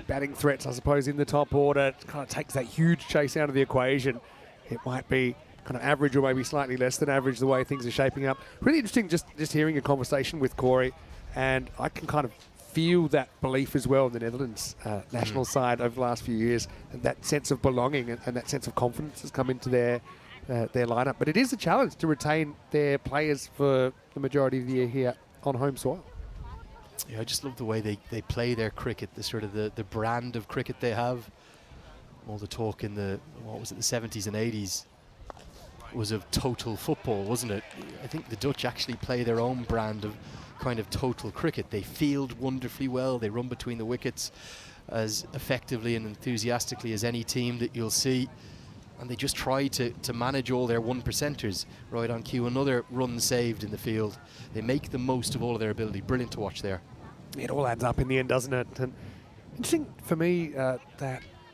batting threats, I suppose, in the top order. It kind of takes that huge chase out of the equation. It might be kind of average or maybe slightly less than average the way things are shaping up. Really interesting just hearing a conversation with Corey, and I can kind of feel that belief as well in the Netherlands national side over the last few years, and that sense of belonging and that sense of confidence has come into their lineup. But it is a challenge to retain their players for the majority of the year here on home soil. Yeah, I just love the way they play their cricket, the sort of the brand of cricket they have. All the talk in the 70s and 80s was of total football, wasn't it? I think the Dutch actually play their own brand of kind of total cricket. They field wonderfully well, they run between the wickets as effectively and enthusiastically as any team that you'll see. And they just try to manage all their 1%ers right on cue. Another run saved in the field. They make the most of all of their ability. Brilliant to watch there. It all adds up in the end, doesn't it? And interesting for me that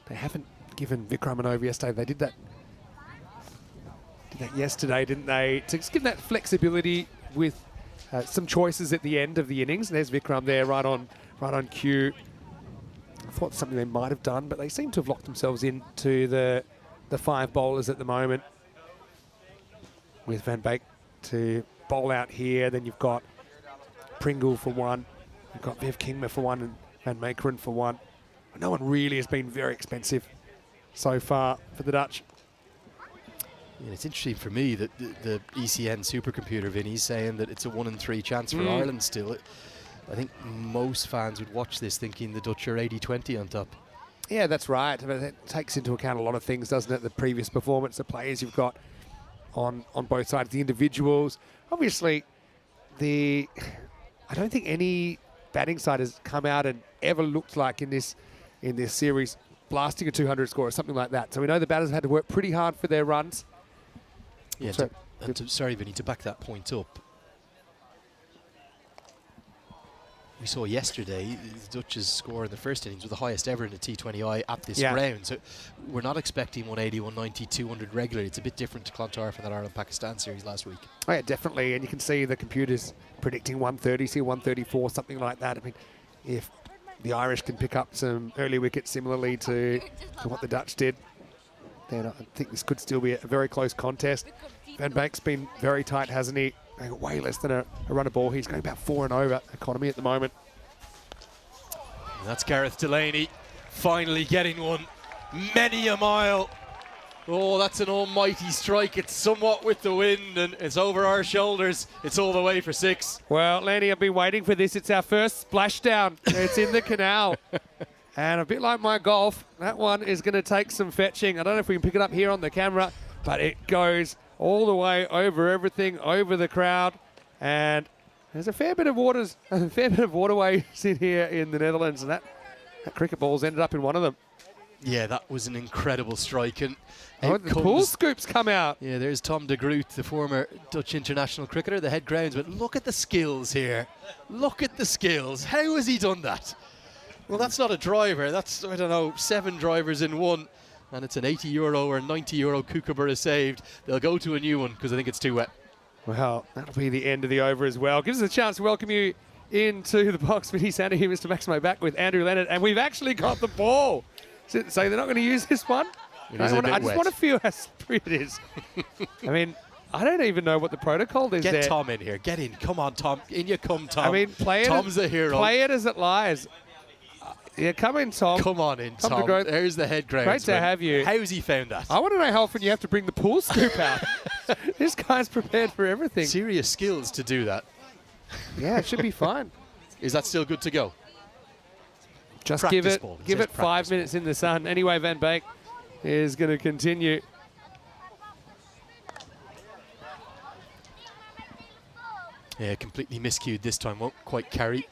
they haven't given Vikram an over yesterday. They did that yesterday, didn't they? To just give that flexibility with some choices at the end of the innings. And there's Vikram there right on cue. I thought something they might have done, but they seem to have locked themselves into the 5 bowlers at the moment, with Van Beek to bowl out here. Then you've got Pringle for 1, you've got Viv Kingma for 1, and Van Meekeren for 1. No one really has been very expensive so far for the Dutch. Yeah, it's interesting for me that the ECN supercomputer, Vinny's saying that it's a 1 in 3 chance for Ireland still. I think most fans would watch this thinking the Dutch are 80-20 on top. Yeah, that's right. But it takes into account a lot of things, doesn't it? The previous performance, the players you've got on both sides, the individuals. Obviously, I don't think any batting side has come out and ever looked like in this series blasting a 200 score or something like that. So we know the batters had to work pretty hard for their runs. Yeah, sorry, Vinny, to back that point up. We saw yesterday the Dutch's score in the first innings was the highest ever in the T20I at this ground. So we're not expecting 180, 190, 200 regularly. It's a bit different to Clontarf in that Ireland-Pakistan series last week. Oh yeah, definitely. And you can see the computers predicting 130, see 134, something like that. I mean, if the Irish can pick up some early wickets similarly to what the Dutch did, then I think this could still be a very close contest. Van Beek's been very tight, hasn't he? Way less than a run of ball. He's going about 4 and over economy at the moment. And that's Gareth Delaney finally getting one. Many a mile. Oh, that's an almighty strike. It's somewhat with the wind and it's over our shoulders. It's all the way for 6. Well, Lanny, I've been waiting for this. It's our first splashdown. It's in the canal. And a bit like my golf, that one is going to take some fetching. I don't know if we can pick it up here on the camera, but it goes all the way over everything, over the crowd. And there's a fair bit of waterways in here in the Netherlands, and that cricket ball's ended up in one of them. Yeah, that was an incredible strike. And Oh, the pool scoops come out. Yeah, there's Tom de Groot, the former Dutch international cricketer, the head groundsman. Look at the skills here. Look at the skills. How has he done that? Well, that's not a driver. That's, I don't know, 7 drivers in one. And it's an €80 or €90 kookaburra saved. They'll go to a new one because I think it's too wet. Well, that'll be the end of the over as well. Gives us a chance to welcome you into the box. Vinny Sander here, Mr. Maximo back with Andrew Leonard. And we've actually got the ball. So they're not going to use this one? I just want to feel how slippery it is. I mean, I don't even know what the protocol is there. Get Tom in here. Get in. Come on, Tom. In you come, Tom. I mean, Tom's the hero. Play it as it lies. Yeah, come in, Tom. Come on in, Tom. There's the head groundsman. Great to have you. How's he found that? I want to know how often you have to bring the pool scoop out. This guy's prepared for everything. Serious skills to do that. Yeah, it should be fine. Is that still good to go? Just practice give it 5 minutes in the sun. Anyway, Van Beek is going to continue. Yeah, completely miscued this time. Won't quite carry.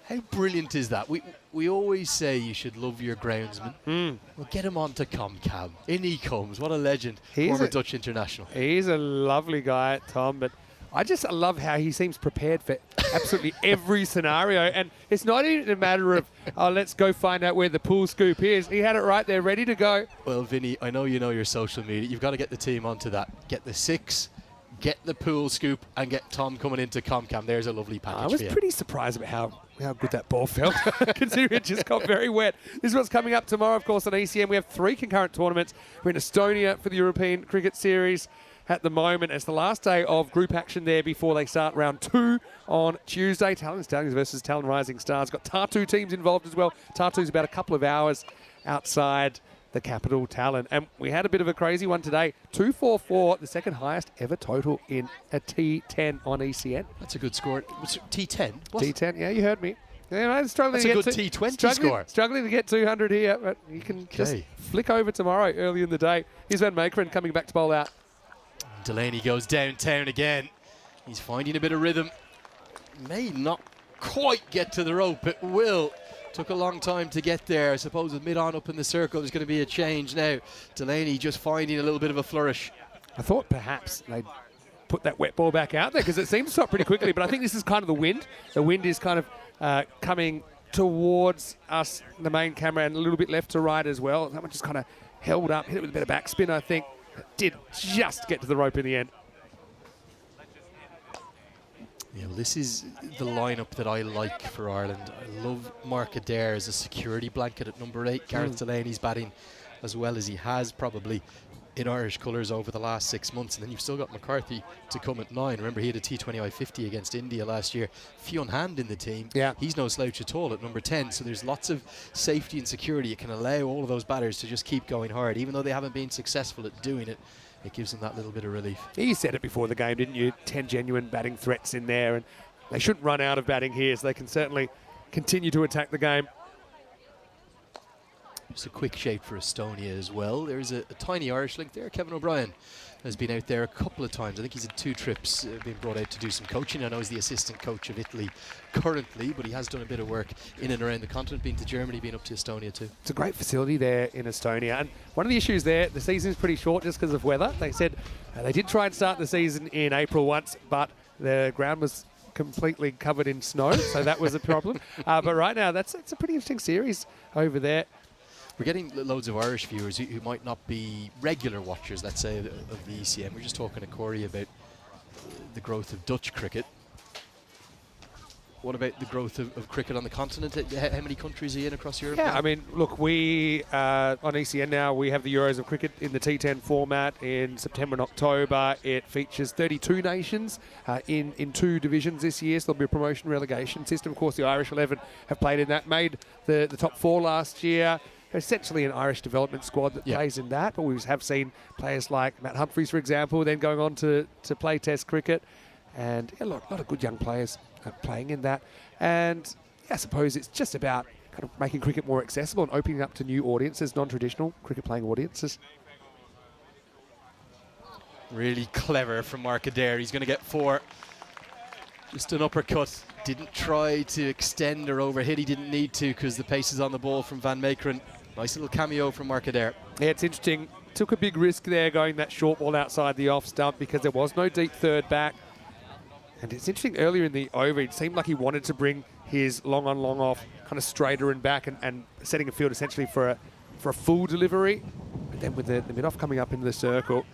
How brilliant is that? We always say you should love your groundsman. Well, get him on to ComCam. In he comes. What a legend. Former Dutch international. He's a lovely guy, Tom, but I just love how he seems prepared for absolutely every scenario. And it's not even a matter of, oh, let's go find out where the pool scoop is. He had it right there, ready to go. Well, Vinny, I know you know your social media. You've got to get the team onto that. Get the 6, get the pool scoop, and get Tom coming into ComCam. There's a lovely package. I was pretty surprised about how good that ball felt, considering it just got very wet. This is what's coming up tomorrow, of course, on ECN. We have 3 concurrent tournaments. We're in Estonia for the European Cricket Series at the moment. It's the last day of group action there before they start round 2 on Tuesday. Tallinn Stallions versus Tallinn Rising Stars. Got Tartu teams involved as well. Tartu's about a couple of hours outside the capital, Tallinn. And we had a bit of a crazy one today. 244, the second highest ever total in a T10 on ECN. That's a good score. What's T10? What? T10, yeah, you heard me. Yeah, I'm struggling That's a good T20 score. Struggling to get 200 here, but you can just flick over tomorrow early in the day. Here's Van Meekeren coming back to bowl out. Delaney goes downtown again. He's finding a bit of rhythm. May not quite get to the rope. It will. Took a long time to get there. I suppose with mid-on up in the circle, there's going to be a change now. Delaney just finding a little bit of a flourish. I thought perhaps they'd put that wet ball back out there because it seems to stop pretty quickly, but I think this is kind of the wind. The wind is kind of coming towards us, the main camera, and a little bit left to right as well. That one just kind of held up, hit it with a bit of backspin, I think. It did just get to the rope in the end. Yeah, well, this is the lineup that I like for Ireland. I love Mark Adair as a security blanket at number 8. Gareth Delaney's batting as well as he has probably in Irish colours over the last 6 months. And then you've still got McCarthy to come at 9. Remember, he had a T20I 50 against India last year. Fionn Hand in the team. Yeah. He's no slouch at all at number 10. So there's lots of safety and security. It can allow all of those batters to just keep going hard. Even though they haven't been successful at doing it, it gives them that little bit of relief. You said it before the game, didn't you? 10 genuine batting threats in there. And they shouldn't run out of batting here, so they can certainly continue to attack the game. Just a quick shake for Estonia as well. There's a tiny Irish link there. Kevin O'Brien has been out there a couple of times. I think he's had 2 trips being brought out to do some coaching. I know he's the assistant coach of Italy currently, but he has done a bit of work in and around the continent, been to Germany, been up to Estonia too. It's a great facility there in Estonia. And one of the issues there, the season is pretty short just because of weather. They said they did try and start the season in April once, but the ground was completely covered in snow, so that was a problem. But right now, it's a pretty interesting series over there. We're getting loads of Irish viewers who might not be regular watchers, let's say, of the ECN. We're just talking to Corey about the growth of Dutch cricket. What about the growth of cricket on the continent? How many countries are you in across Europe? Yeah, I mean, look, we, on ECN now, we have the Euros of Cricket in the T10 format in September and October. It features 32 nations in 2 divisions this year, so there'll be a promotion relegation system. Of course, the Irish 11 have played in that, made the top 4 last year. Essentially an Irish development squad that plays in that, but we have seen players like Matt Humphries, for example, then going on to play Test cricket. And a lot of good young players playing in that. And I suppose it's just about kind of making cricket more accessible and opening up to new audiences, non-traditional cricket playing audiences. Really clever from Mark Adair. He's going to get 4. Just an uppercut. Didn't try to extend or overhit. He didn't need to because the pace is on the ball from Van Meekeren. Nice little cameo from Mark Adair. Yeah, it's interesting. Took a big risk there going that short ball outside the off stump because there was no deep third back. And it's interesting, earlier in the over, it seemed like he wanted to bring his long on, long off, kind of straighter and back and setting a field essentially for a full delivery. But then with the mid-off coming up into the circle,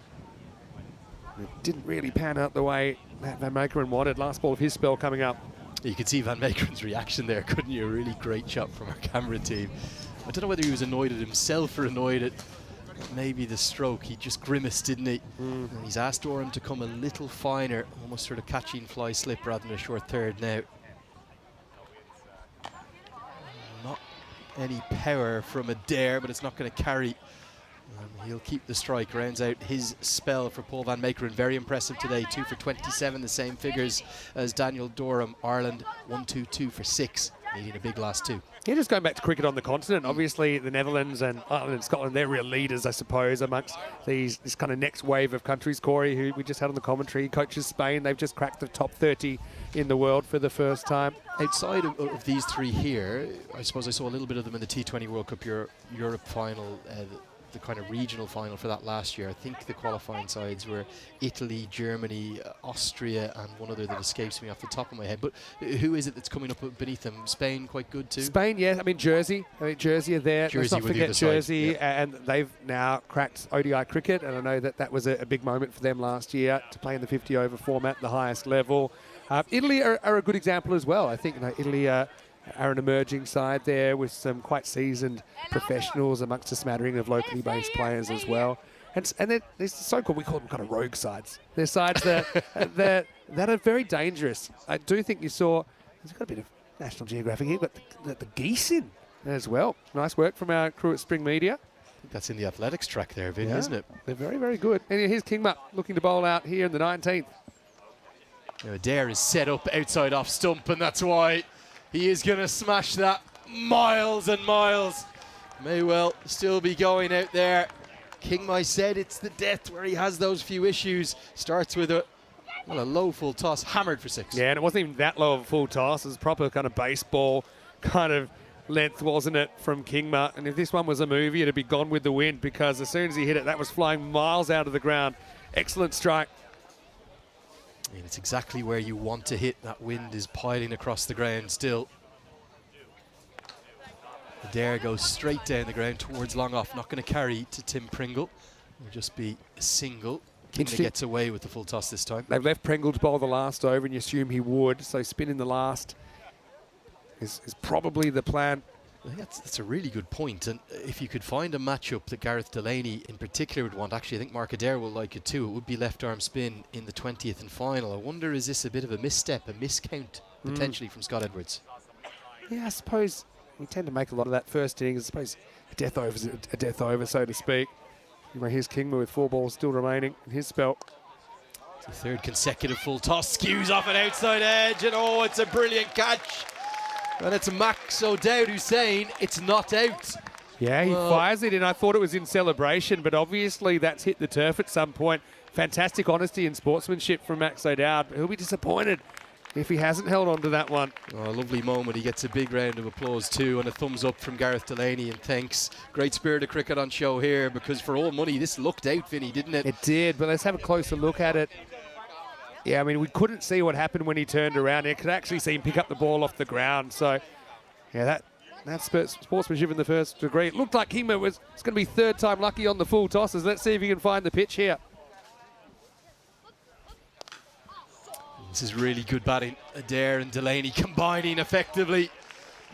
it didn't really pan out the way that Van Meekeren wanted. Last ball of his spell coming up. You could see Van Meekeren's reaction there, couldn't you? A really great shot from our camera team. I don't know whether he was annoyed at himself or annoyed at maybe the stroke. He just grimaced, didn't he? And he's asked Durham to come a little finer, almost sort of catching fly slip rather than a short third now. Not any power from Adair, but it's not going to carry. He'll keep the strike. Rounds out his spell for Paul Van Meekeren. Very impressive today. 2 for 27, the same figures as Daniel Durham. Ireland 1-2-2 for 6, needing a big last 2. Yeah, just going back to cricket on the continent, obviously the Netherlands and Ireland and Scotland, they're real leaders, I suppose, amongst this kind of next wave of countries. Corey, who we just had on the commentary, coaches Spain. They've just cracked the top 30 in the world for the first time. Outside of these three here, I suppose I saw a little bit of them in the T20 World Cup Europe final, the kind of regional final for that last year. I think the qualifying sides were Italy, Germany, Austria, and one other that escapes me off the top of my head. But who is it that's coming up beneath them? Spain, quite good too? Spain, yeah. I mean, Jersey are there. Jersey, let's not forget Jersey. Yep. And they've now cracked ODI cricket. And I know that was a big moment for them last year to play in the 50-over format, the highest level. Italy are a good example as well. I think Italy are an emerging side there with some quite seasoned professionals amongst a smattering of locally based players as well. And they're so-called, we call them kind of rogue sides. They're sides that are very dangerous. I do think you saw, there's got a bit of National Geographic here, but the geese in as well. Nice work from our crew at Spring Media. I think that's in the athletics track there, Vin, isn't it? They're very, very good. And here's Kingma looking to bowl out here in the 19th. Adair is set up outside off stump, and that's why he is going to smash that miles and miles. May well still be going out there. Kingma said it's the death where he has those few issues. Starts with a low full toss, hammered for 6. Yeah, and it wasn't even that low of a full toss. It was proper kind of baseball kind of length, wasn't it, from Kingma? And if this one was a movie, it'd be Gone with the Wind, because as soon as he hit it, that was flying miles out of the ground. Excellent strike. And it's exactly where you want to hit. That wind is piling across the ground still. Adair goes straight down the ground towards long off. Not going to carry to Tim Pringle. It'll just be a single. Kingma gets away with the full toss this time. They've left Pringle to bowl the last over, and you assume he would. So spin in the last is probably the plan. I think that's a really good point. And if you could find a matchup that Gareth Delaney in particular would want, actually I think Mark Adair will like it too. It would be left arm spin in the 20th and final. I wonder, is this a bit of a misstep, a miscount potentially from Scott Edwards? Yeah, I suppose we tend to make a lot of that first innings. I suppose a death over is a death over, so to speak. Anyway, here's Kingma with 4 balls still remaining in his spell. It's the 3rd consecutive full toss, skews off an outside edge, and oh, it's a brilliant catch. And it's Max O'Dowd who's saying it's not out. Yeah, he fires it in. I thought it was in celebration, but obviously that's hit the turf at some point. Fantastic honesty and sportsmanship from Max O'Dowd. He'll be disappointed if he hasn't held on to that one. Oh, a lovely moment. He gets a big round of applause too, and a thumbs up from Gareth Delaney, and thanks. Great spirit of cricket on show here, because for all money, this looked out, Vinny, didn't it? It did, but let's have a closer look at it. Yeah, I mean, we couldn't see what happened when he turned around. You could actually see him pick up the ball off the ground. So, yeah, that's sportsmanship in the first degree. It looked like Kingma was going to be 3rd time lucky on the full tosses. Let's see if he can find the pitch here. This is really good batting. Adair and Delaney combining effectively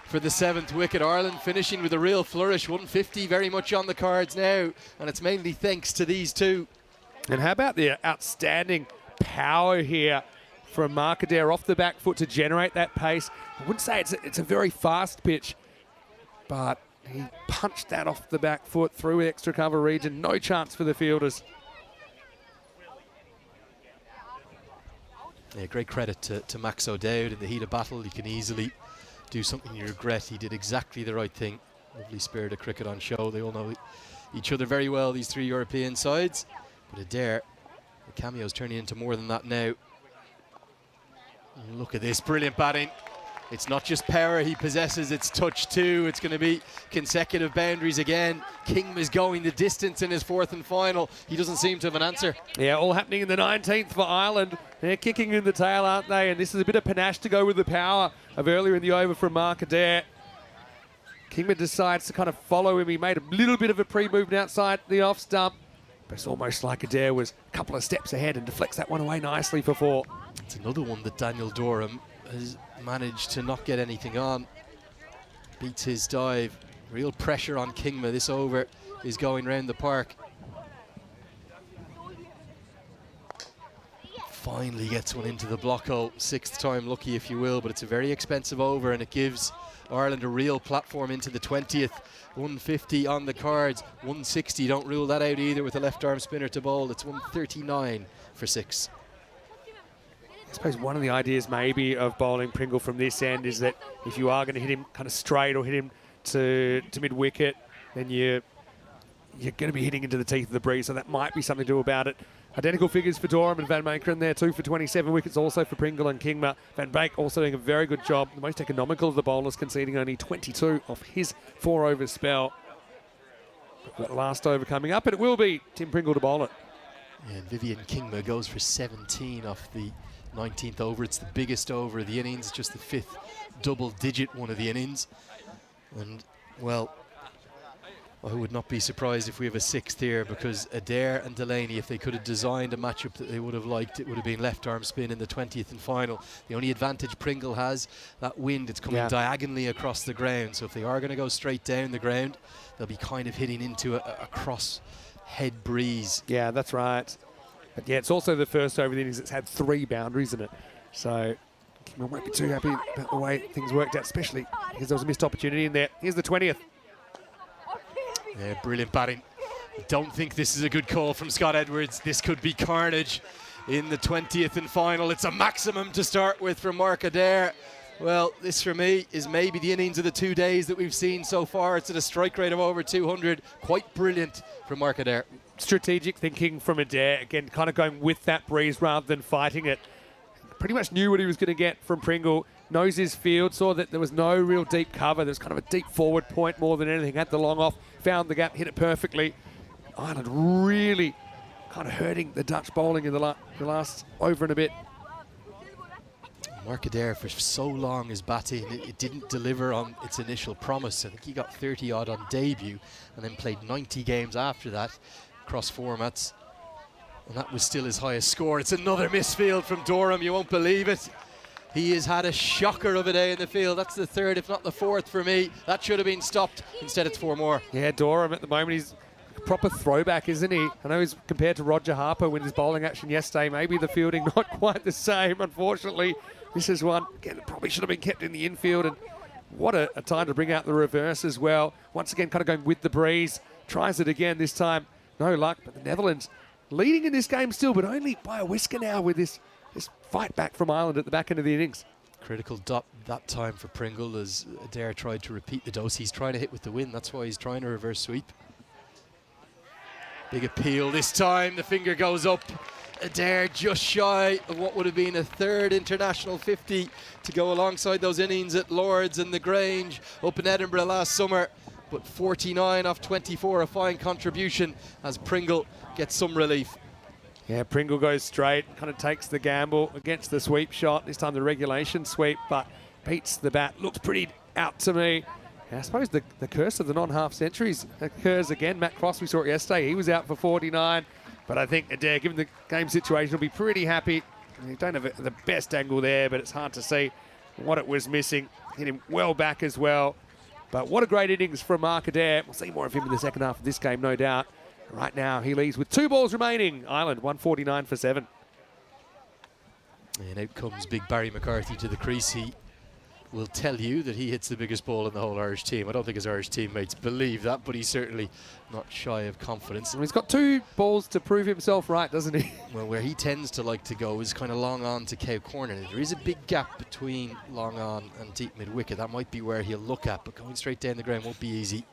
for the 7th wicket. Ireland finishing with a real flourish. 150 very much on the cards now, and it's mainly thanks to these two. And how about the outstanding power here from Mark Adair off the back foot to generate that pace? I wouldn't say it's a very fast pitch, but he punched that off the back foot through extra cover region. No chance for the fielders. Yeah, great credit to Max O'Dowd in the heat of battle. You can easily do something you regret. He did exactly the right thing. Lovely spirit of cricket on show. They all know each other very well, these 3 European sides. But Adair, the cameo's turning into more than that now. And look at this, brilliant batting. It's not just power he possesses, it's touch too. It's going to be consecutive boundaries again. Kingma's going the distance in his fourth and final. He doesn't seem to have an answer. Yeah, all happening in the 19th for Ireland. They're kicking in the tail, aren't they? And this is a bit of panache to go with the power of earlier in the over from Mark Adair. Kingma decides to kind of follow him. He made a little bit of a pre-movement outside the off stump, but it's almost like Adair was a couple of steps ahead and deflects that one away nicely for 4. It's another one that Daniel Dorham has managed to not get anything on. Beats his dive. Real pressure on Kingma. This over is going round the park. Finally gets one into the block hole. 6th time lucky, if you will, but it's a very expensive over, and it gives Ireland a real platform into the 20th. 150 on the cards, 160. Don't rule that out either with a left arm spinner to bowl. It's 139 for 6. I suppose one of the ideas maybe of bowling Pringle from this end is that if you are going to hit him kind of straight or hit him to mid-wicket, then you're going to be hitting into the teeth of the breeze, so that might be something to do about it. Identical figures for Dorham and Van Meekeren there, 2 for 27 wickets also for Pringle and Kingma. Van Beek also doing a very good job, the most economical of the bowlers, conceding only 22 off his 4-over spell. We've got last over coming up, and it will be Tim Pringle to bowl it. Yeah, and Vivian Kingma goes for 17 off the 19th over. It's the biggest over of the innings, just the 5th double-digit one of the innings. And, well, I would not be surprised if we have a 6th here, because Adair and Delaney, if they could have designed a matchup that they would have liked, it would have been left arm spin in the 20th and final. The only advantage Pringle has, that wind, it's coming diagonally across the ground, so if they are going to go straight down the ground, they'll be kind of hitting into a cross head breeze. Yeah, that's right. But yeah, it's also the first over the innings that's had 3 boundaries in it, so Kingma won't be too happy about the way things worked out, especially because there was a missed opportunity in there. Here's the 20th. Yeah, brilliant batting. I don't think this is a good call from Scott Edwards. This could be carnage in the 20th and final. It's a maximum to start with from Mark Adair. Well, this for me is maybe the innings of the 2 days that we've seen so far. It's at a strike rate of over 200. Quite brilliant from Mark Adair. Strategic thinking from Adair, again, kind of going with that breeze rather than fighting it. Pretty much knew what he was going to get from Pringle. Knows his field, saw that there was no real deep cover. There's kind of a deep forward point more than anything. Had the long off, found the gap, hit it perfectly. Ireland really kind of hurting the Dutch bowling in the last over and a bit. Mark Adair, for so long, is batting. It didn't deliver on its initial promise. I think he got 30 odd on debut and then played 90 games after that across formats. And that was still his highest score. It's another misfield from Dorham. You won't believe it. He has had a shocker of a day in the field. That's the 3rd, if not the 4th for me. That should have been stopped. Instead, it's 4 more. Yeah, Dorham at the moment, he's a proper throwback, isn't he? I know he's compared to Roger Harper with his bowling action yesterday. Maybe the fielding not quite the same, unfortunately. This is one, again, it probably should have been kept in the infield. And what a time to bring out the reverse as well. Once again, kind of going with the breeze. Tries it again this time. No luck, but the Netherlands leading in this game still, but only by a whisker now with this fight back from Ireland at the back end of the innings. Critical dot that time for Pringle as Adair tried to repeat the dose. He's trying to hit with the wind. That's why he's trying to reverse sweep. Big appeal this time. The finger goes up. Adair just shy of what would have been a 3rd international 50 to go alongside those innings at Lords and the Grange up in Edinburgh last summer. But 49 off 24, a fine contribution as Pringle gets some relief. Yeah, Pringle goes straight, kind of takes the gamble against the sweep shot. This time the regulation sweep, but beats the bat. Looks pretty out to me. And I suppose the curse of the non-half centuries occurs again. Matt Cross, we saw it yesterday. He was out for 49. But I think Adair, given the game situation, will be pretty happy. They don't have the best angle there, but it's hard to see what it was missing. Hit him well back as well. But what a great innings from Mark Adair. We'll see more of him in the second half of this game, no doubt. Right now, he leads with 2 balls remaining. Ireland, 149 for 7. And out comes big Barry McCarthy to the crease. He will tell you that he hits the biggest ball in the whole Irish team. I don't think his Irish teammates believe that, but he's certainly not shy of confidence. And he's got 2 balls to prove himself right, doesn't he? Well, where he tends to like to go is kind of long on to cow corner. There is a big gap between long on and deep mid-wicket. That might be where he'll look at, but going straight down the ground won't be easy.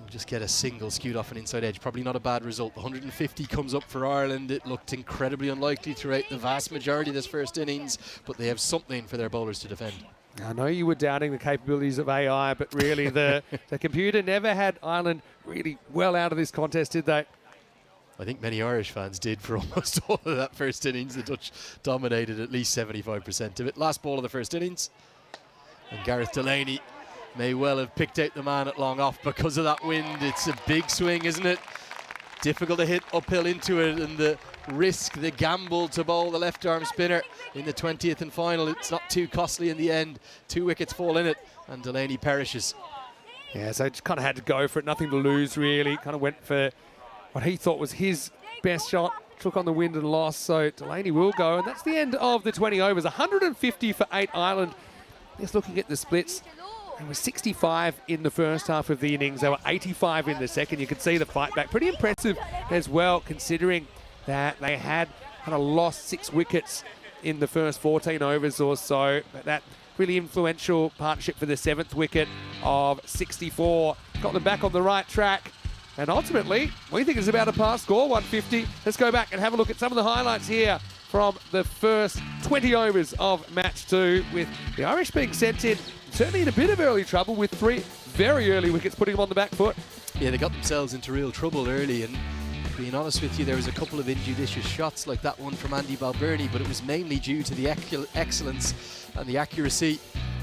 Just get a single skewed off an inside edge. Probably not a bad result. The 150 comes up for Ireland. It looked incredibly unlikely throughout the vast majority of this first innings, but they have something for their bowlers to defend. I know you were doubting the capabilities of AI, but really the computer never had Ireland really well out of this contest, did they? I think many Irish fans did for almost all of that first innings. The Dutch dominated at least 75% of it. Last ball of the first innings. And Gareth Delaney may well have picked out the man at long off because of that wind. It's a big swing, isn't it? Difficult to hit uphill into it, and the risk, the gamble to bowl the left arm spinner in the 20th and final, it's not too costly in the end. 2 wickets fall in it, and Delaney perishes. Yeah, so just kind of had to go for it, nothing to lose really. Kind of went for what he thought was his best shot, took on the wind and lost, so Delaney will go, and that's the end of the 20 overs. 150 for 8 Ireland. Just looking at the splits, they were 65 in the first half of the innings. They were 85 in the second. You could see the fight back. Pretty impressive as well, considering that they had kind of lost 6 wickets in the first 14 overs or so. But that really influential partnership for the 7th wicket of 64 got them back on the right track. And ultimately, we think it's about a par score, 150. Let's go back and have a look at some of the highlights here from the first 20 overs of match 2, with the Irish being sent in certainly in a bit of early trouble with 3 very early wickets putting them on the back foot. Yeah, they got themselves into real trouble early, and being honest with you, there was a couple of injudicious shots like that one from Andy Balbirnie, but it was mainly due to the excellence and the accuracy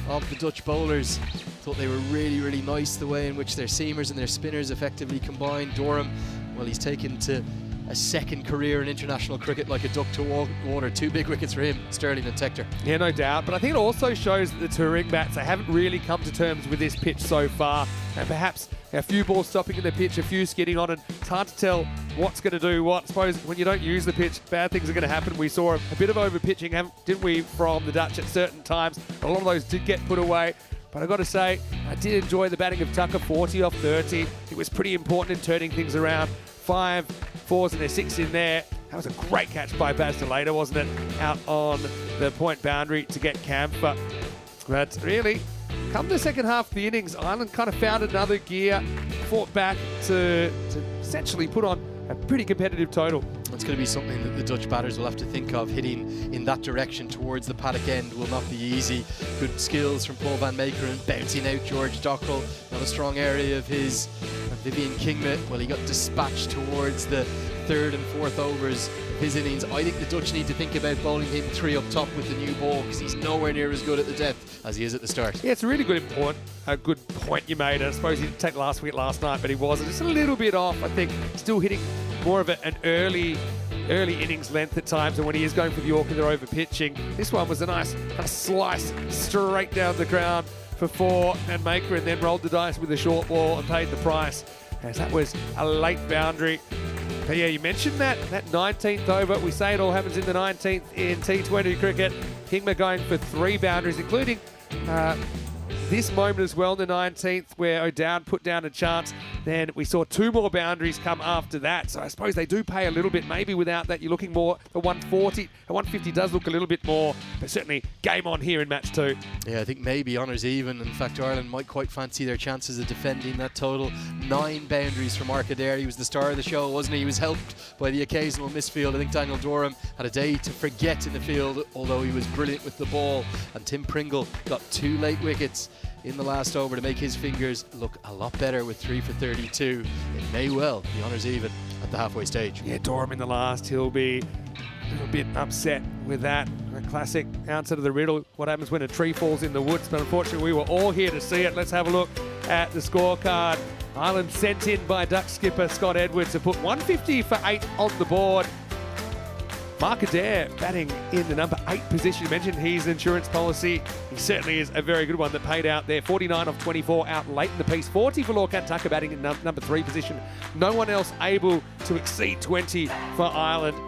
of the Dutch bowlers. Thought they were really, really nice the way in which their seamers and their spinners effectively combined. Durham, well, he's taken to a second career in international cricket like a duck to water. 2 big wickets for him, Sterling and Tector. Yeah, no doubt. But I think it also shows that the touring bats, they haven't really come to terms with this pitch so far. And perhaps a few balls stopping in the pitch, a few skidding on, and it's hard to tell what's going to do what. I suppose when you don't use the pitch, bad things are going to happen. We saw a bit of over-pitching, didn't we, from the Dutch at certain times. A lot of those did get put away. But I've got to say, I did enjoy the batting of Tucker, 40 off 30. It was pretty important in turning things around. 5 4s and a 6 in there. That was a great catch by Baz DeLater, wasn't it? Out on the point boundary to get Camphor. But really, come the second half of the innings, Ireland kind of found another gear, fought back to essentially put on a pretty competitive total. It's going to be something that the Dutch batters will have to think of. Hitting in that direction towards the paddock end will not be easy. Good skills from Paul van Meekeren and bouncing out George Dockrell. Not a strong area of his. And Vivian Kingma, well, he got dispatched towards the 3rd and 4th overs of his innings. I think the Dutch need to think about bowling him 3 up top with the new ball, because he's nowhere near as good at the depth as he is at the start. Yeah, it's a really good point you made. I suppose he didn't take last wicket last night, but he wasn't. Just a little bit off, I think. Still hitting more of an early innings length at times, and when he is going for the Yorker, they're over pitching. This one was a nice kind of slice straight down the ground for 4, and Maker, and then rolled the dice with a short ball and paid the price, as that was a late boundary. But yeah, you mentioned that 19th over. We say it all happens in the 19th in T20 cricket. Kingma going for 3 boundaries, including this moment as well in the 19th, where O'Dowd put down a chance. Then we saw 2 more boundaries come after that. So I suppose they do pay a little bit. Maybe without that, you're looking more for 140. A 150 does look a little bit more, but certainly game on here in match 2. Yeah, I think maybe honours even. In fact, Ireland might quite fancy their chances of defending that total. 9 boundaries from Arcadere. He was the star of the show, wasn't he? He was helped by the occasional misfield. I think Daniel Durham had a day to forget in the field, although he was brilliant with the ball. And Tim Pringle got 2 late wickets in the last over to make his fingers look a lot better with 3 for 32. It may well be honours even at the halfway stage. Yeah, Durham in the last, he'll be a little bit upset with that. A classic answer to the riddle, what happens when a tree falls in the woods, but unfortunately we were all here to see it. Let's have a look at the scorecard. Ireland sent in by Dutch skipper Scott Edwards to put 150 for 8 on the board. Mark Adair batting in the number 8 position. You mentioned his insurance policy. He certainly is a very good one that paid out there. 49 off 24 out late in the piece. 40 for Lorcan Tucker batting in number 3 position. No one else able to exceed 20 for Ireland.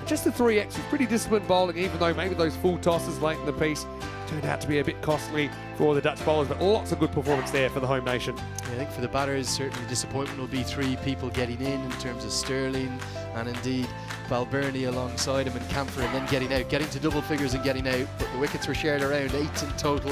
Just the 3 extras. Pretty disciplined bowling, even though maybe those full tosses late in the piece turned out to be a bit costly for the Dutch bowlers, but lots of good performance there for the home nation. Yeah, I think for the batters, certainly disappointment will be 3 people getting in terms of Sterling and indeed Balbirnie alongside him and Camphor, and then getting to double figures and getting out. But the wickets were shared around 8 in total.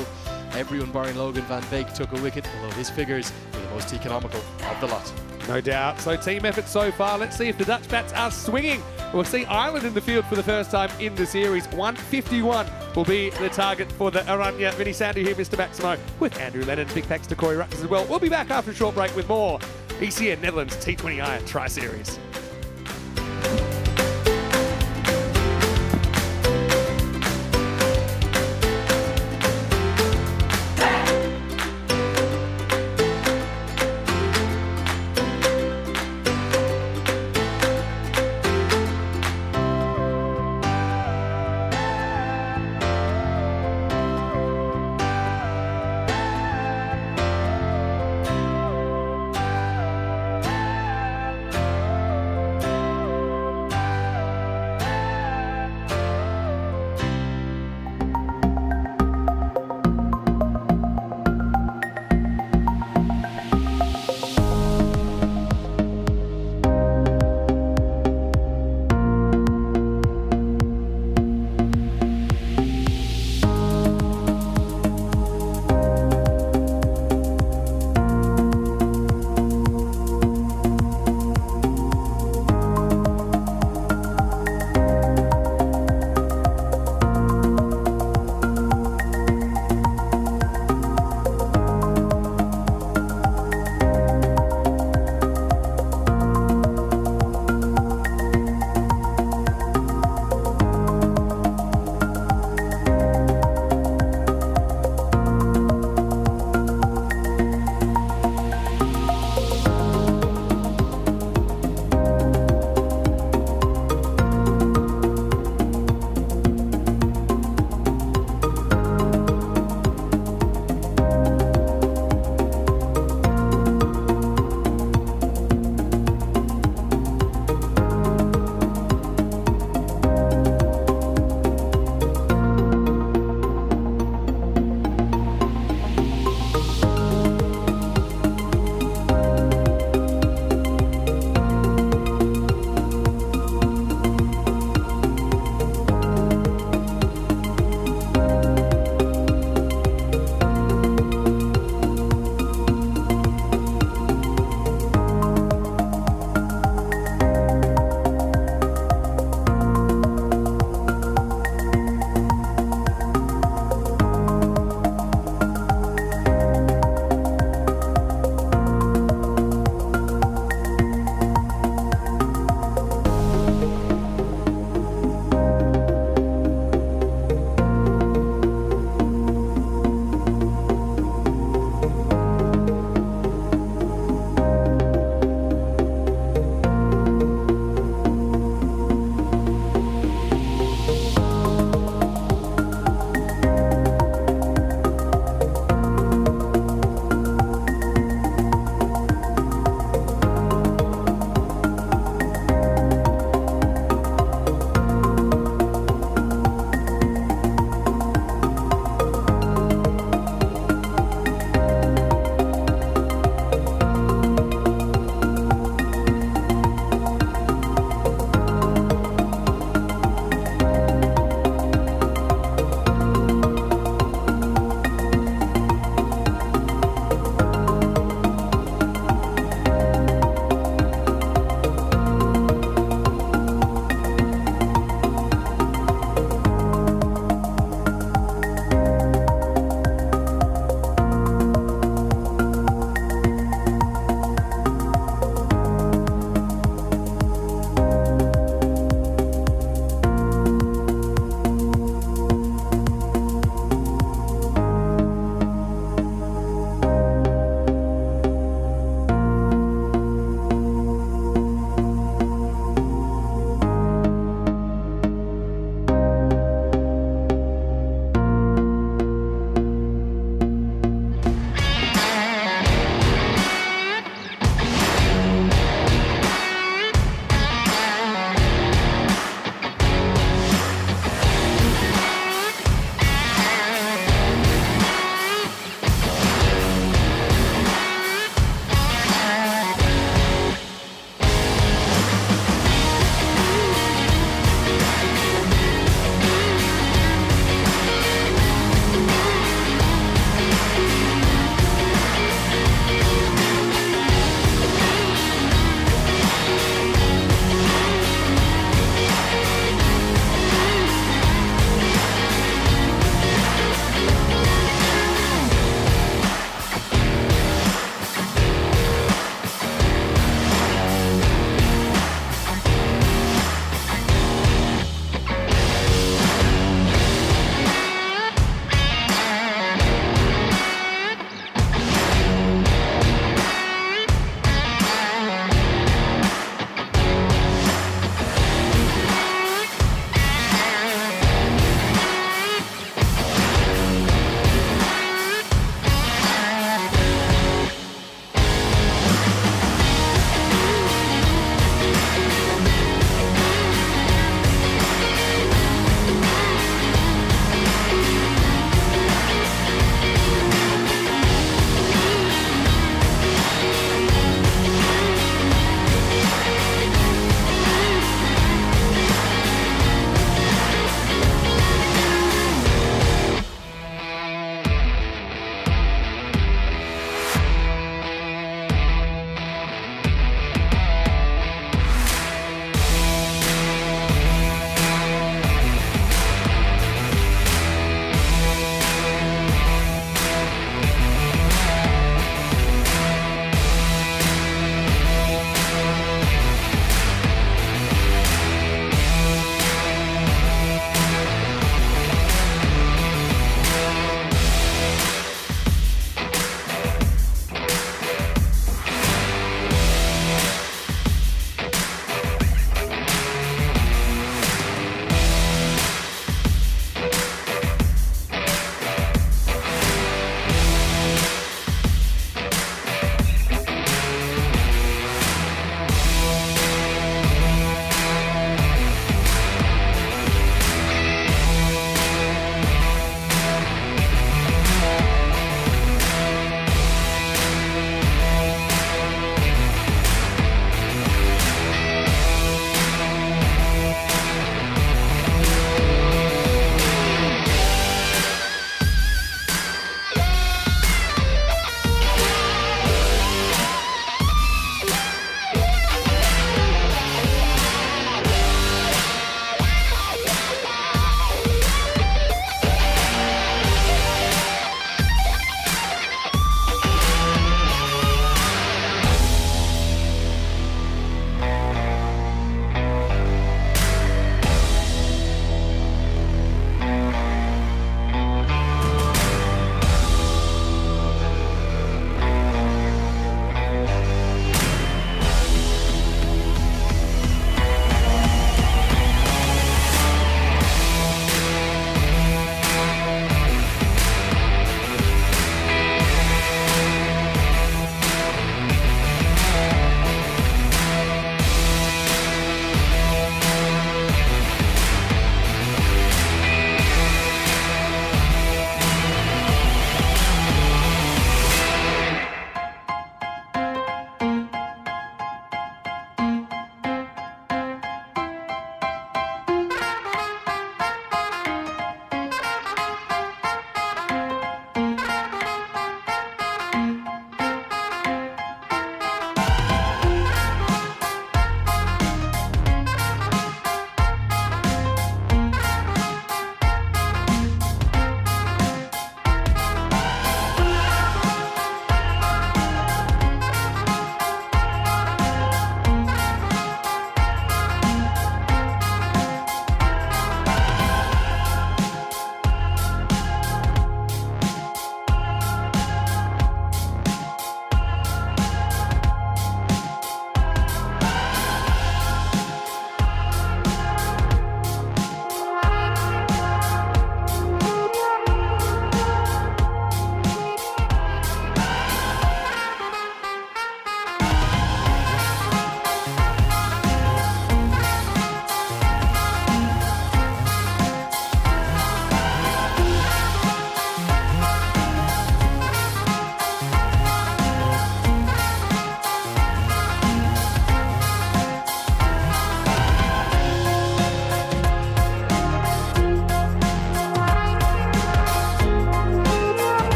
Everyone barring Logan van Beek took a wicket, although his figures were the most economical of the lot. No doubt. So team effort so far. Let's see if the Dutch bats are swinging. We'll see Ireland in the field for the first time in the series. 151 will be the target for the Aranya. Vinny Sandu here, Mr. Maximo, with Andrew Lennon. Big thanks to Corey Ruckers as well. We'll be back after a short break with more ECN Netherlands T20I Tri-Series.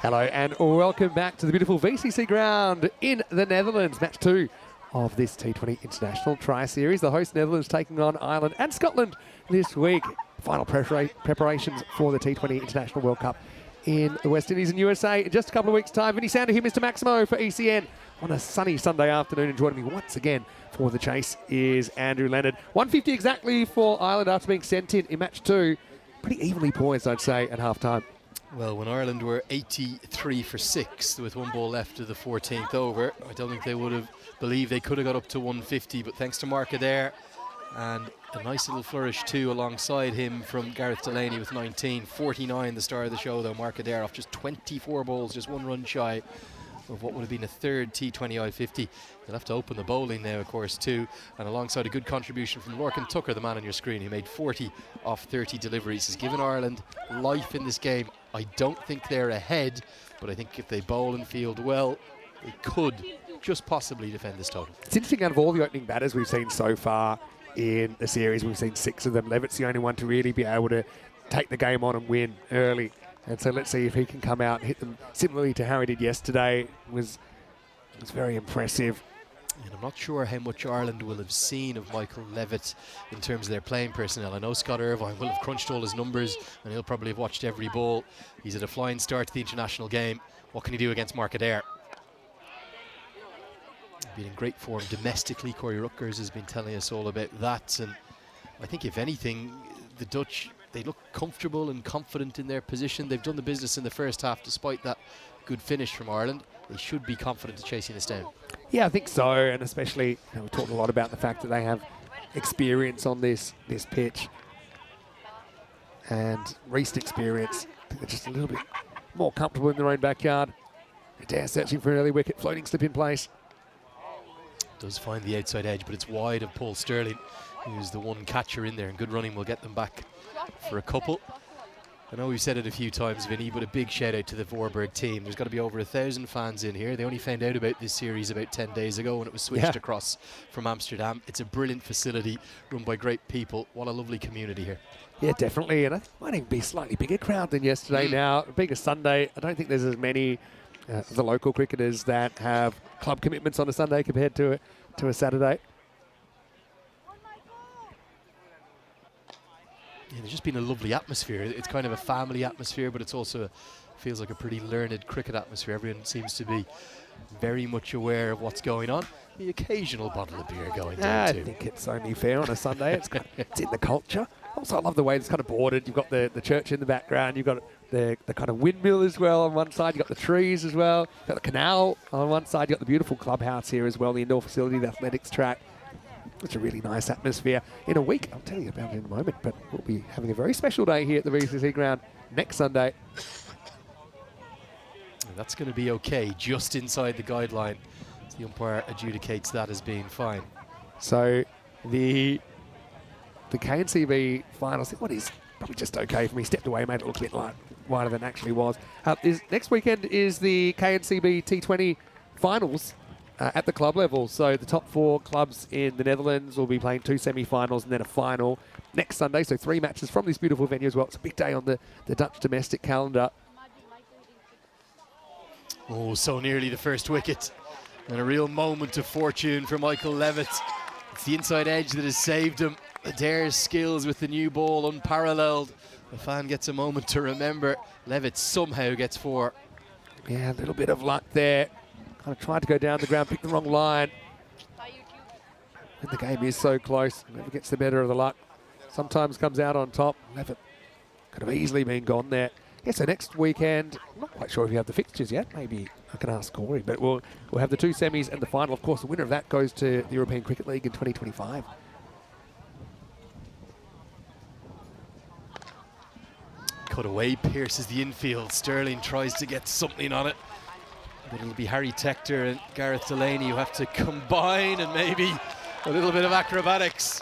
Hello and welcome back to the beautiful VCC ground in the Netherlands. Match 2 of this T20 International Tri-Series. The host Netherlands taking on Ireland and Scotland this week. Final preparations for the T20 International World Cup in the West Indies and USA. In just a couple of weeks' time, Vinny Sander here, Mr. Maximo for ECN on a sunny Sunday afternoon. And joining me once again for the chase is Andrew Leonard. 150 exactly for Ireland after being sent in match 2. Pretty evenly poised, I'd say, at half-time. Well, when Ireland were 83 for 6 with 1 ball left of the 14th over, I don't think they would have believed they could have got up to 150, but thanks to Mark Adair and a nice little flourish too alongside him from Gareth Delaney with 19. 49 the star of the show though, Mark Adair off just 24 balls, just 1 run shy of what would have been a third T20I 50. They'll have to open the bowling now, of course, too. And alongside a good contribution from Lorcan Tucker, the man on your screen, who made 40 off 30 deliveries. Has given Ireland life in this game. I don't think they're ahead, but I think if they bowl and field well, they could just possibly defend this total. It's interesting, out of all the opening batters we've seen so far in the series, we've seen 6 of them. Levitt's the only one to really be able to take the game on and win early. And so let's see if he can come out and hit them similarly to how he did yesterday. It was very impressive. And I'm not sure how much Ireland will have seen of Michael Levitt in terms of their playing personnel. I know Scott Irvine will have crunched all his numbers and he'll probably have watched every ball. He's at a flying start to the international game. What can he do against Mark Adair? Been in great form domestically. Corey Rutgers has been telling us all about that. And I think if anything, the Dutch, they look comfortable and confident in their position. They've done the business in the first half despite that good finish from Ireland. They should be confident of chasing this down. Yeah, I think so, and especially, we talked a lot about the fact that they have experience on this pitch and recent experience. I think they're just a little bit more comfortable in their own backyard. Adair searching for an early wicket, floating slip in place. Does find the outside edge, but it's wide of Paul Sterling, who's the one catcher in there, and good running will get them back for a couple. I know we've said it a few times, Vinny, but a big shout out to the Voorburg team. There's got to be over 1,000 fans in here. They only found out about this series about 10 days ago when it was switched across from Amsterdam. It's a brilliant facility run by great people. What a lovely community here. Yeah, definitely, and it might even be a slightly bigger crowd than yesterday now. Being a Sunday, I don't think there's as many of the local cricketers that have club commitments on a Sunday compared to a Saturday. Yeah, there's just been a lovely atmosphere. It's kind of a family atmosphere, but it's also feels like a pretty learned cricket atmosphere. Everyone seems to be very much aware of what's going on. The occasional bottle of beer going down too. I think it's only fair on a Sunday. It's in the culture. Also, I love the way it's kind of bordered. You've got the church in the background. You've got the kind of windmill as well on one side. You've got the trees as well. You've got the canal on one side. You've got the beautiful clubhouse here as well, the indoor facility, the athletics track. It's a really nice atmosphere. In a week, I'll tell you about it in a moment, but we'll be having a very special day here at the VCC ground next Sunday. And that's going to be okay, just inside the guideline. The umpire adjudicates that as being fine. So the KNCB finals, what is probably just okay for me. Stepped away, made it look a bit wider than it actually was. Next weekend is the KNCB T20 finals at the club level. So the top 4 clubs in the Netherlands will be playing 2 semi-finals and then a final next Sunday. So 3 matches from this beautiful venue as well. It's a big day on the Dutch domestic calendar. Oh, so nearly the first wicket. And a real moment of fortune for Michael Levitt. It's the inside edge that has saved him. Adair's skills with the new ball unparalleled. The fan gets a moment to remember. Levitt somehow gets 4. Yeah, a little bit of luck there. Kind of tried to go down the ground, picked the wrong line. And the game is so close. Never gets the better of the luck. Sometimes comes out on top. Levitt could have easily been gone there. Yeah, so next weekend, I'm not quite sure if you have the fixtures yet. Maybe I can ask Corey, but we'll have the 2 semis and the final. Of course, the winner of that goes to the European Cricket League in 2025. Cut away, pierces the infield. Sterling tries to get something on it. But it'll be Harry Tector and Gareth Delaney who have to combine, and maybe a little bit of acrobatics.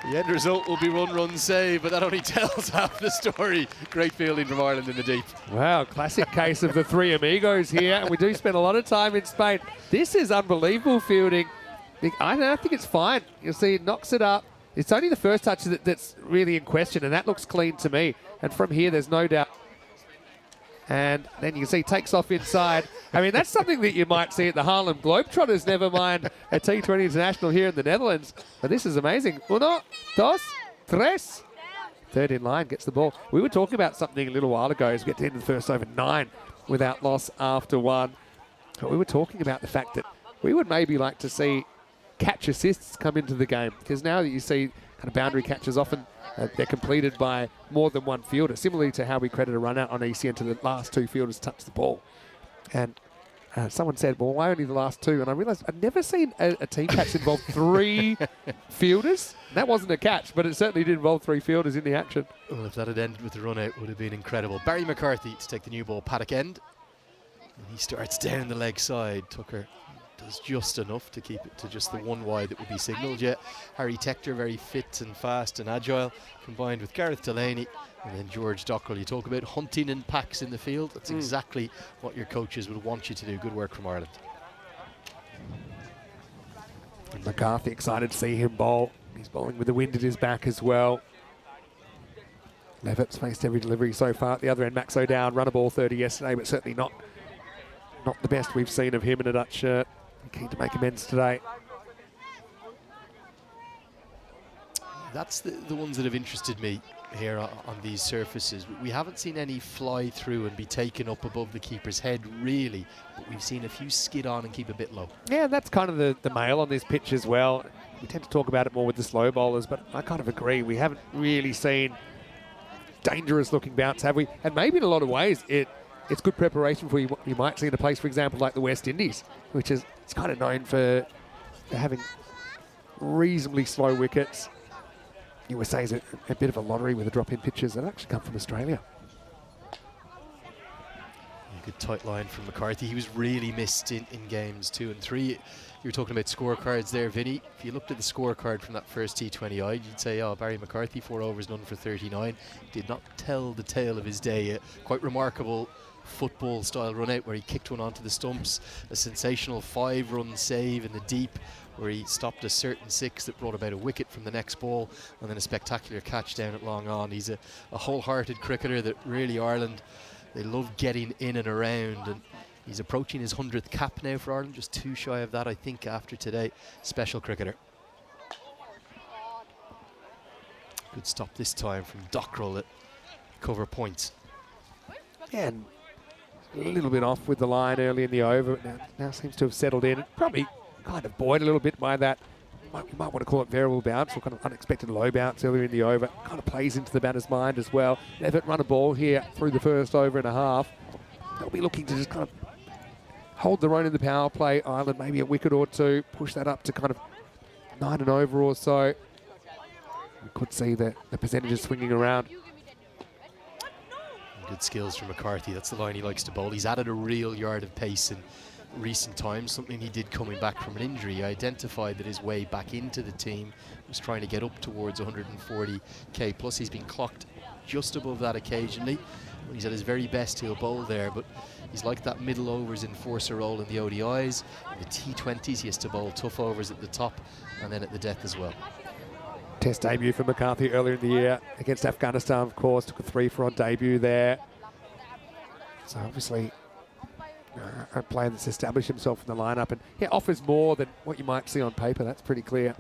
The end result will be run save, but that only tells half the story. Great fielding from Ireland in the deep. Wow, classic case of the 3 amigos here, and we do spend a lot of time in Spain. This is unbelievable fielding. I think it's fine. You'll see it knocks it up. It's only the first touch that's really in question, and that looks clean to me. And from here, there's no doubt. And then you can see takes off inside. I mean, that's something that you might see at the Harlem Globetrotters, never mind a T20 International here in the Netherlands. But this is amazing. Uno, dos, tres. Third in line gets the ball. We were talking about something a little while ago as we get to the end of the first over, 9 without loss after 1. But we were talking about the fact that we would maybe like to see catch assists come into the game, because now that you see kind of boundary catches, often they're completed by more than one fielder, similarly to how we credit a run out on ECN to the last 2 fielders touch the ball. And someone said, well, why only the last 2? And I realised I'd never seen a team catch involve 3 fielders. That wasn't a catch, but it certainly did involve 3 fielders in the action. Well, if that had ended with the run out, it would have been incredible. Barry McCarthy to take the new ball, paddock end. And he starts down the leg side. Tucker does just enough to keep it to just the 1 wide that would be signalled. Yet Harry Tector, very fit and fast and agile, combined with Gareth Delaney and then George Dockrell. You talk about hunting in packs in the field. That's exactly what your coaches would want you to do. Good work from Ireland. And McCarthy excited to see him bowl. He's bowling with the wind at his back as well. Levitt's faced every delivery so far. At the other end, Maxo down, run a ball 30 yesterday, but certainly not the best we've seen of him in a Dutch shirt. Keen to make amends today. That's the ones that have interested me here on these surfaces. We haven't seen any fly through and be taken up above the keeper's head, really, but we've seen a few skid on and keep a bit low. Yeah, that's kind of the mail on this pitch as well. We tend to talk about it more with the slow bowlers, but I kind of agree. We haven't really seen dangerous looking bounce, have we? And maybe in a lot of ways it's good preparation for what you might see in a place, for example, like the West Indies, which is it's kind of known for having reasonably slow wickets. USA is a bit of a lottery with the drop-in pitches that actually come from Australia. A good tight line from McCarthy. He was really missed in games 2 and 3. You were talking about scorecards there, Vinny. If you looked at the scorecard from that first T20I, you'd say, oh, Barry McCarthy, 4 overs, none for 39. Did not tell the tale of his day. Quite remarkable football style run out where he kicked one onto the stumps, a sensational 5-run save in the deep where he stopped a certain 6 that brought about a wicket from the next ball, and then a spectacular catch down at long on. He's a wholehearted cricketer that really Ireland, they love getting in and around, and he's approaching his 100th cap now for Ireland, just 2 shy of that I think after today. Special cricketer. Good stop this time from Dockrell at cover points. Yeah, and a little bit off with the line early in the over, but now seems to have settled in. Probably kind of buoyed a little bit by that, you might want to call it variable bounce or kind of unexpected low bounce earlier in the over. Kind of plays into the batter's mind as well. Levitt run a ball here through the first over and a half. They'll be looking to just kind of hold their own in the power play. Ireland maybe a wicket or 2, push that up to kind of 9 and over or so. We could see the percentages swinging around. Good skills from McCarthy. That's the line he likes to bowl. He's added a real yard of pace in recent times, something he did coming back from an injury. He identified that his way back into the team was trying to get up towards 140k plus. He's been clocked just above that occasionally. When he's at his very best, he'll bowl there, but he's like that middle overs enforcer role in the ODIs. In the T20s, he has to bowl tough overs at the top and then at the death as well. Test debut for McCarthy earlier in the year against Afghanistan, of course. Took a 3 for odd debut there. So obviously a player that's established himself in the lineup and offers more than what you might see on paper. That's pretty clear.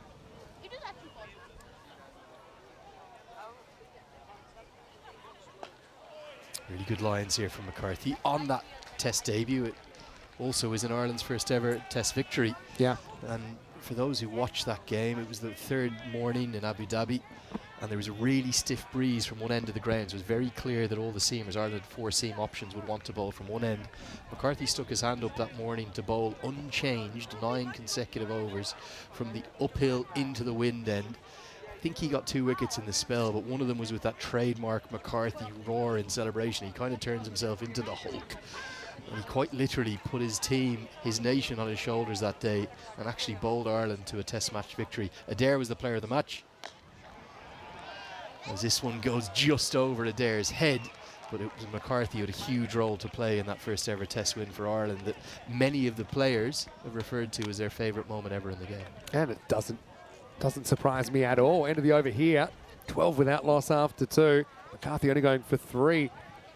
Really good lines here from McCarthy on that Test debut. It also is in Ireland's first ever Test victory. Yeah. And for those who watched that game, it was the 3rd morning in Abu Dhabi, and there was a really stiff breeze from one end of the grounds. It was very clear that all the seamers, Ireland 4 seam options, would want to bowl from one end. McCarthy stuck his hand up that morning to bowl unchanged 9 consecutive overs from the uphill into the wind end. I think he got 2 wickets in the spell, but one of them was with that trademark McCarthy roar in celebration. He kind of turns himself into the Hulk. And he quite literally put his team, his nation on his shoulders that day and actually bowled Ireland to a Test match victory. Adair was the player of the match, as this one goes just over Adair's head, but it was McCarthy who had a huge role to play in that first ever Test win for Ireland that many of the players have referred to as their favourite moment ever in the game. And it doesn't surprise me at all. End of the over here, 12 without loss after 2. McCarthy only going for 3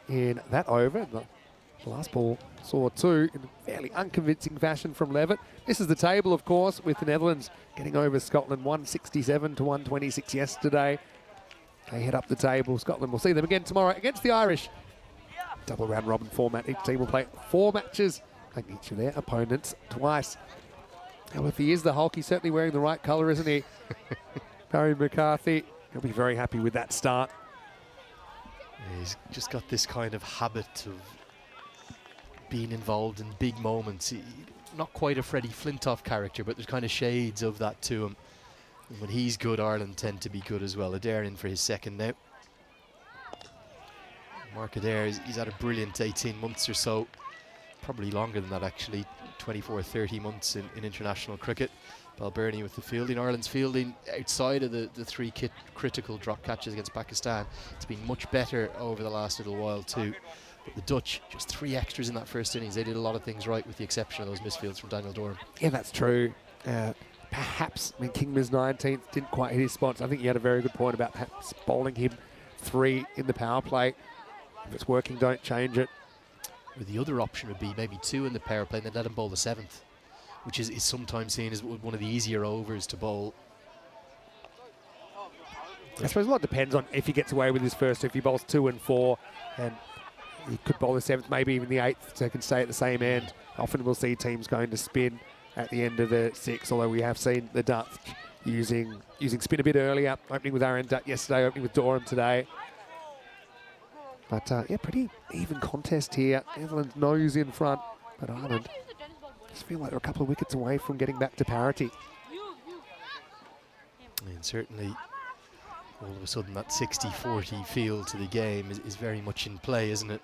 in that over. The last ball saw 2 in a fairly unconvincing fashion from Levitt. This is the table, of course, with the Netherlands getting over Scotland 167 to 126 yesterday. They head up the table. Scotland will see them again tomorrow against the Irish. Double round robin format. Each team will play 4 matches, playing each of their opponents twice. Now, if he is the Hulk, he's certainly wearing the right colour, isn't he? Barry McCarthy, he'll be very happy with that start. Yeah, he's just got this kind of habit of being involved in big moments. Not quite a Freddie Flintoff character, but there's kind of shades of that to him. And when he's good, Ireland tend to be good as well. Adair in for his second now. Mark Adair, he's had a brilliant 18 months or so. Probably longer than that, actually. 24, 30 months in international cricket. Balbirnie with the fielding. Ireland's fielding outside of the 3 critical drop catches against Pakistan. It's been much better over the last little while too. But the Dutch, just 3 extras in that first innings. They did a lot of things right with the exception of those misfields from Daniel Doran. Yeah, that's true. Perhaps, I mean, Kingman's 19th didn't quite hit his spots. I think you had a very good point about perhaps bowling him 3 in the power play. If it's working, don't change it. Or the other option would be maybe 2 in the power play and then let him bowl the 7th, which is sometimes seen as one of the easier overs to bowl. I suppose a lot depends on if he gets away with his first. If he bowls 2 and 4, and he could bowl the 7th, maybe even the 8th, so he can stay at the same end. Often we'll see teams going to spin at the end of the 6, although we have seen the Dutch using spin a bit earlier, opening with Aaron Dutt yesterday, opening with Doran today. But yeah, pretty even contest here. Netherlands nose in front, but Ireland just feel like they're a couple of wickets away from getting back to parity. And certainly, all of a sudden, that 60-40 feel to the game is very much in play, isn't it?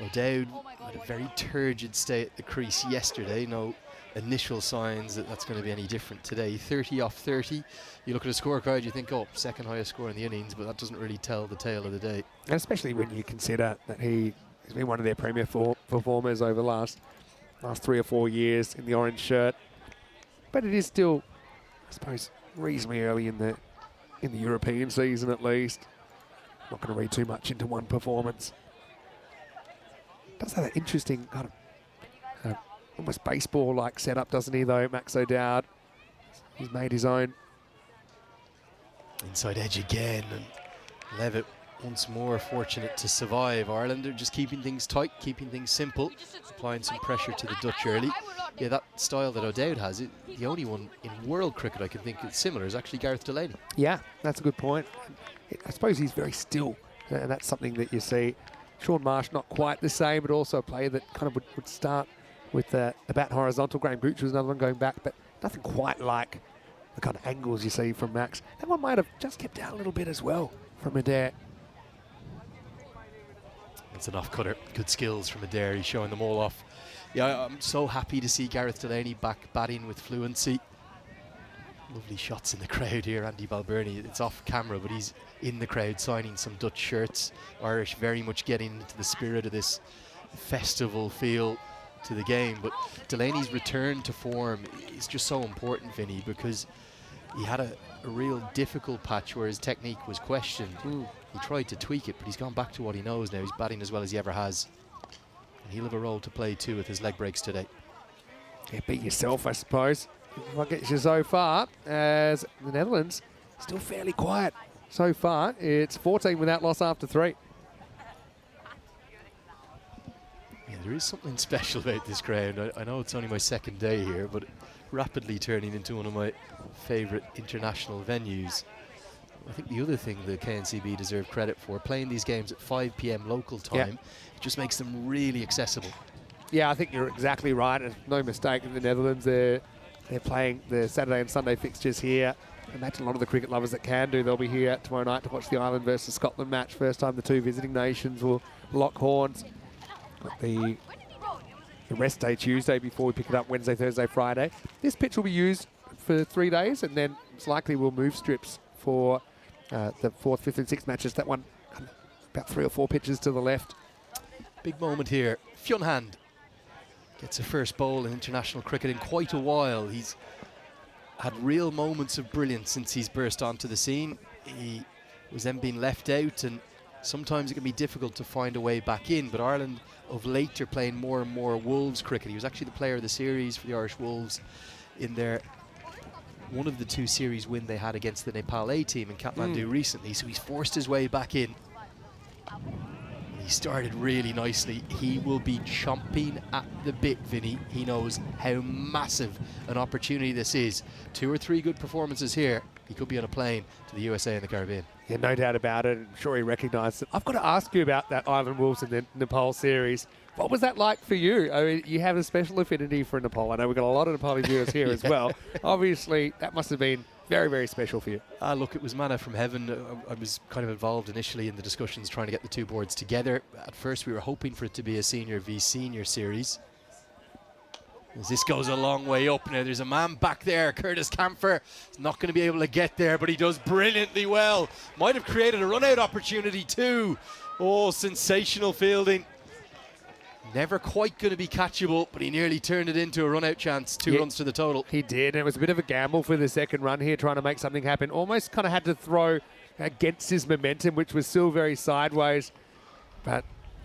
O'Dowd had a very turgid stay at the crease yesterday. No initial signs that that's going to be any different today. 30 off 30. You look at a scorecard, you think, oh, second highest score in the innings, but that doesn't really tell the tale of the day. And especially when you consider that he's been one of their premier performers over the last 3 or 4 years in the orange shirt. But it is still, I suppose, reasonably early in the European season at least. Not going to read too much into one performance. Does have that interesting kind of almost baseball-like setup, doesn't he, though, Max O'Dowd? He's made his own. Inside edge again, and Levitt once more fortunate to survive. Ireland are just keeping things tight, keeping things simple, applying some pressure to the Dutch early. Yeah, that style that O'Dowd has, the only one in world cricket I can think is similar is actually Gareth Delaney. Yeah, that's a good point. I suppose he's very still, and that's something that you see. Sean Marsh, not quite the same, but also a player that kind of would start with the bat horizontal. Graham Gooch was another one going back, but nothing quite like the kind of angles you see from Max. That one might have just kept out a little bit as well from Adair. It's an off-cutter. Good skills from Adair. He's showing them all off. Yeah, I'm so happy to see Gareth Delaney back batting with fluency. Lovely shots in the crowd here. Andy Balbirnie, it's off camera, but he's in the crowd signing some Dutch shirts. Irish very much getting into the spirit of this festival feel to the game. But Delaney's return to form is just so important, Vinny, because he had a real difficult patch where his technique was questioned. He tried to tweak it, but he's gone back to what he knows now. He's batting as well as he ever has. And he'll have a role to play too with his leg breaks today. Yeah, beat yourself, I suppose. What gets you so far, as the Netherlands still fairly quiet so far. It's 14 without loss after 3. Yeah, there is something special about this ground. I know it's only my second day here, but rapidly turning into one of my favourite international venues. I think the other thing the KNCB deserve credit for, playing these games at 5 p.m. local time, it just makes them really accessible. Yeah, I think you're exactly right. And no mistake in the Netherlands. They're playing the Saturday and Sunday fixtures here. I imagine a lot of the cricket lovers that can do, they'll be here tomorrow night to watch the Ireland versus Scotland match. First time the 2 visiting nations will lock horns. Got the rest day Tuesday before we pick it up Wednesday, Thursday, Friday. This pitch will be used for 3 days, and then it's likely we'll move strips for the 4th, 5th and 6th matches. That one about 3 or 4 pitches to the left. Big moment here. Fionn Hand gets a first bowl in international cricket in quite a while. He's had real moments of brilliance since he's burst onto the scene. He was then being left out and sometimes it can be difficult to find a way back in, but Ireland of late are playing more and more Wolves cricket. He was actually the player of the series for the Irish Wolves in their one of the 2 series win they had against the Nepal A team in Kathmandu recently, so he's forced his way back in. He started really nicely. He will be chomping at the bit, Vinny. He knows how massive an opportunity this is. 2 or 3 good performances here. He could be on a plane to the USA and the Caribbean. Yeah, no doubt about it. I'm sure he recognised it. I've got to ask you about that Ireland Wolves and the Nepal series. What was that like for you? I mean, you have a special affinity for Nepal. I know we've got a lot of Nepali viewers here as well. Obviously, that must have been very, very special for you. Look, it was manna from heaven. I was kind of involved initially in the discussions trying to get the 2 boards together. At first, we were hoping for it to be a senior v senior series. As this goes a long way up now, there's a man back there, Curtis Camphor. He's not going to be able to get there, but he does brilliantly well. Might have created a run-out opportunity too. Oh, sensational fielding. Never quite going to be catchable, but he nearly turned it into a run-out chance. 2 runs to the total. He did, and it was a bit of a gamble for the second run here, trying to make something happen. Almost kind of had to throw against his momentum, which was still very sideways. But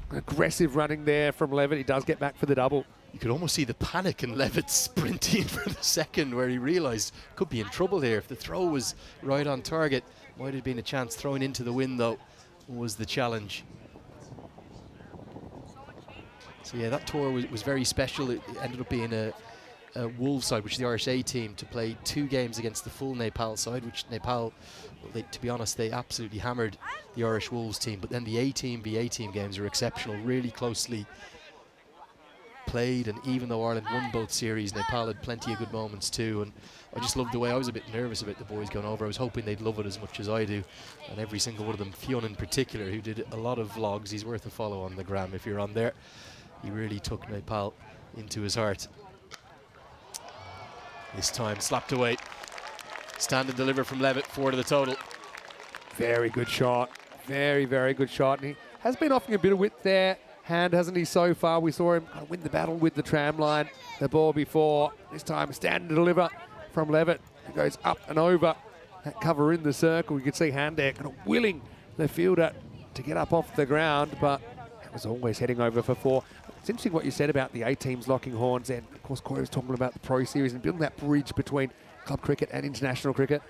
aggressive running there from Levitt. He does get back for the double. You could almost see the panic in Levitt sprinting for the second, where he realised could be in trouble here. If the throw was right on target, might have been a chance. Throwing into the wind, though, was the challenge. So yeah, that tour was very special. It ended up being a Wolves side, which is the Irish A team, to play 2 games against the full Nepal side, which Nepal, well, to be honest, they absolutely hammered the Irish Wolves team. But then the A team v A team games were exceptional, really closely played, and even though Ireland won both series, Nepal had plenty of good moments too. And I just loved the way. I was a bit nervous about the boys going over. I was hoping they'd love it as much as I do, and every single one of them, Fionn in particular, who did a lot of vlogs. He's worth a follow on the gram if you're on there. He really took Nepal into his heart. This time slapped away. Stand and deliver from Levitt, 4 to the total. Very good shot. Very, very good shot. And he has been offering a bit of width there, Hand, hasn't he, so far? We saw him kind of win the battle with the tram line, the ball before. This time stand and deliver from Levitt. It goes up and over that cover in the circle. You can see Hand there kind of willing the fielder to get up off the ground, but it was always heading over for 4. It's interesting what you said about the A teams locking horns, and of course Corey was talking about the Pro Series and building that bridge between club cricket and international cricket.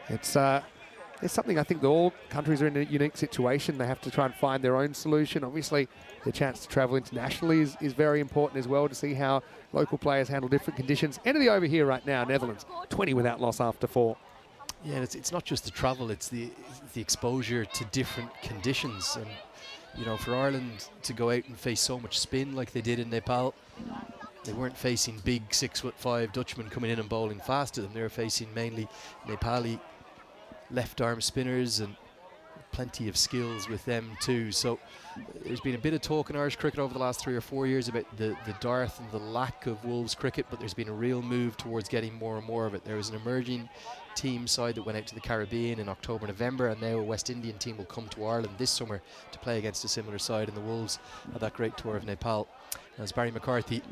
It's something I think that all countries are in a unique situation. They have to try and find their own solution. Obviously, the chance to travel internationally is very important as well, to see how local players handle different conditions. End of the over here right now, Netherlands, 20 without loss after 4. Yeah, and it's not just the travel, it's the exposure to different conditions. And you know, for Ireland to go out and face so much spin like they did in Nepal, they weren't facing big 6'5" Dutchmen coming in and bowling fast to them. They were facing mainly Nepali left arm spinners, and plenty of skills with them too. So there's been a bit of talk in Irish cricket over the last 3 or 4 years about the dearth and the lack of Wolves cricket, but there's been a real move towards getting more and more of it. There was an emerging team side that went out to the Caribbean in October, November, and now a West Indian team will come to Ireland this summer to play against a similar side, and the Wolves had that great tour of Nepal, as Barry McCarthy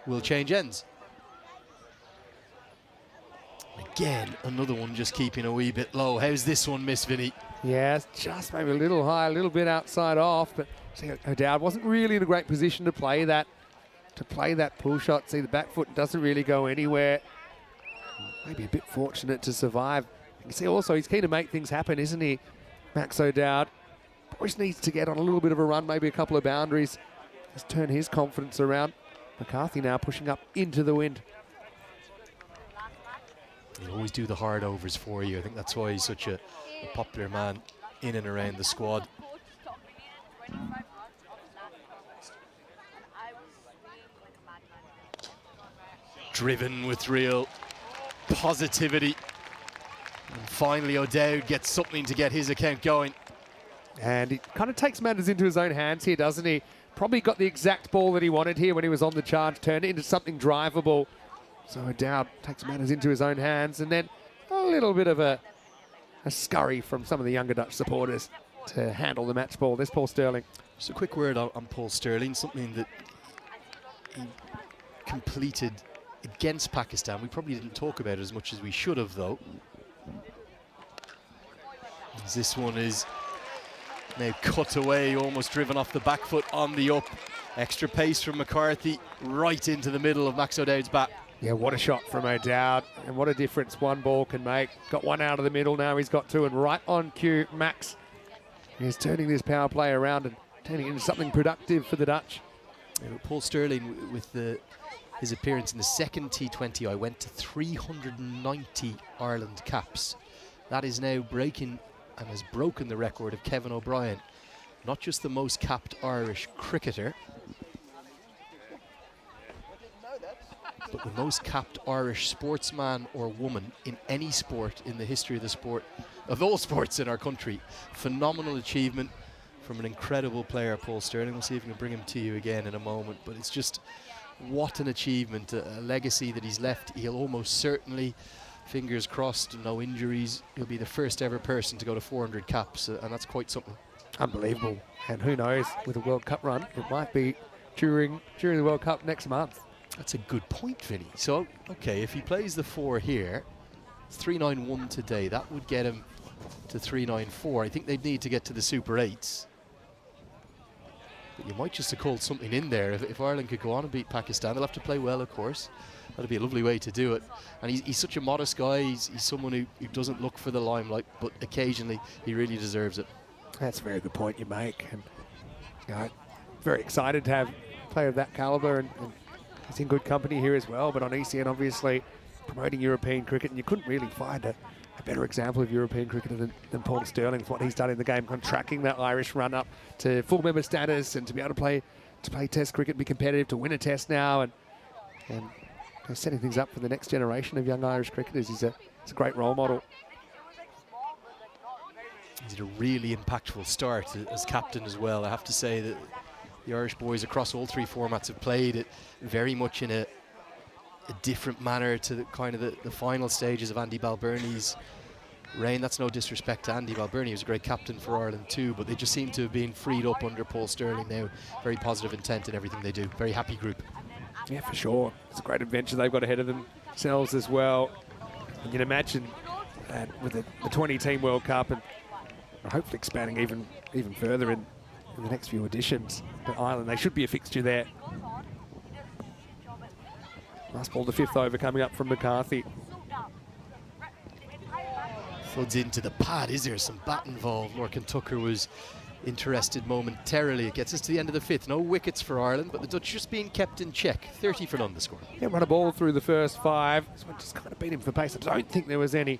will change ends. Again, another one just keeping a wee bit low. How's this one miss, Vinny? Yeah, it's just maybe a little high, a little bit outside off, but see, O'Dowd wasn't really in a great position to play that pull shot. See, the back foot doesn't really go anywhere. Maybe a bit fortunate to survive. You can see also he's keen to make things happen, isn't he, Max O'Dowd? Always needs to get on a little bit of a run, maybe a couple of boundaries. Just turn his confidence around. McCarthy now pushing up into the wind. He'll always do the hard overs for you. I think that's why he's such a popular man in and around the squad. Driven with real positivity. And finally O'Dowd gets something to get his account going. And he kind of takes matters into his own hands here, doesn't he? Probably got the exact ball that he wanted here when he was on the charge, turned it into something drivable. So O'Dowd takes matters into his own hands, and then a little bit of a scurry from some of the younger Dutch supporters to handle the match ball. There's Paul Stirling. Just a quick word on Paul Stirling, something that he completed against Pakistan. We probably didn't talk about it as much as we should have, though. As this one is Now cut away, almost driven off the back foot on the up. Extra pace from McCarthy right into the middle of Max O'Dowd's bat. Yeah, what a shot from O'Dowd, and what a difference one ball can make. Got one out of the middle, now he's got two, and right on cue, Max is turning this power play around and turning it into something productive for the Dutch. Yeah, Paul Sterling, with his appearance in the second T20I, went to 390 Ireland caps. That is now breaking and has broken the record of Kevin O'Brien. Not just the most capped Irish cricketer, but the most capped Irish sportsman or woman in any sport in the history of the sport, of all sports in our country. Phenomenal achievement from an incredible player, Paul Sterling. We'll see if we can bring him to you again in a moment, but it's just what an achievement, a legacy that he's left. He'll almost certainly, fingers crossed, no injuries, he'll be the first ever person to go to 400 caps, and that's quite something. Unbelievable. And who knows, with a World Cup run, it might be during the World Cup next month. That's a good point, Vinny. So, okay, if he plays the 4 here, it's 391 today. That would get him to 394. I think they'd need to get to the Super 8s. But you might just have called something in there. If Ireland could go on and beat Pakistan, they'll have to play well, of course. That'd be a lovely way to do it. And he's such a modest guy. He's someone who doesn't look for the limelight, but occasionally he really deserves it. That's a very good point you make. And you know, very excited to have a player of that calibre, and he's in good company here as well. But on ECN, obviously, promoting European cricket, and you couldn't really find a better example of European cricketer than Paul Sterling for what he's done in the game, tracking that Irish run up to full member status and to be able to play Test cricket, be competitive, to win a Test now, and setting things up for the next generation of young Irish cricketers. He's a great role model. He's had a really impactful start as captain as well. I have to say that the Irish boys across all 3 formats have played it very much in a different manner to the final stages of Andy Balbirnie's reign. That's no disrespect to Andy Balbirnie, he was a great captain for Ireland too, but they just seem to have been freed up under Paul Sterling now. Very positive intent in everything they do. Very happy group. Yeah, for sure. It's a great adventure they've got ahead of themselves as well. You can imagine with the 20-team World Cup, and hopefully expanding even further in the next few editions to Ireland. They should be a fixture there. Last ball, the 5th over coming up from McCarthy. Floods into the pad. Is there some bat involved? Lorcan Tucker was interested momentarily. It gets us to the end of the 5th. No wickets for Ireland, but the Dutch just being kept in check. 30 for none the score. Yeah, run a ball through the first 5. This one just kind of beat him for pace. I don't think there was any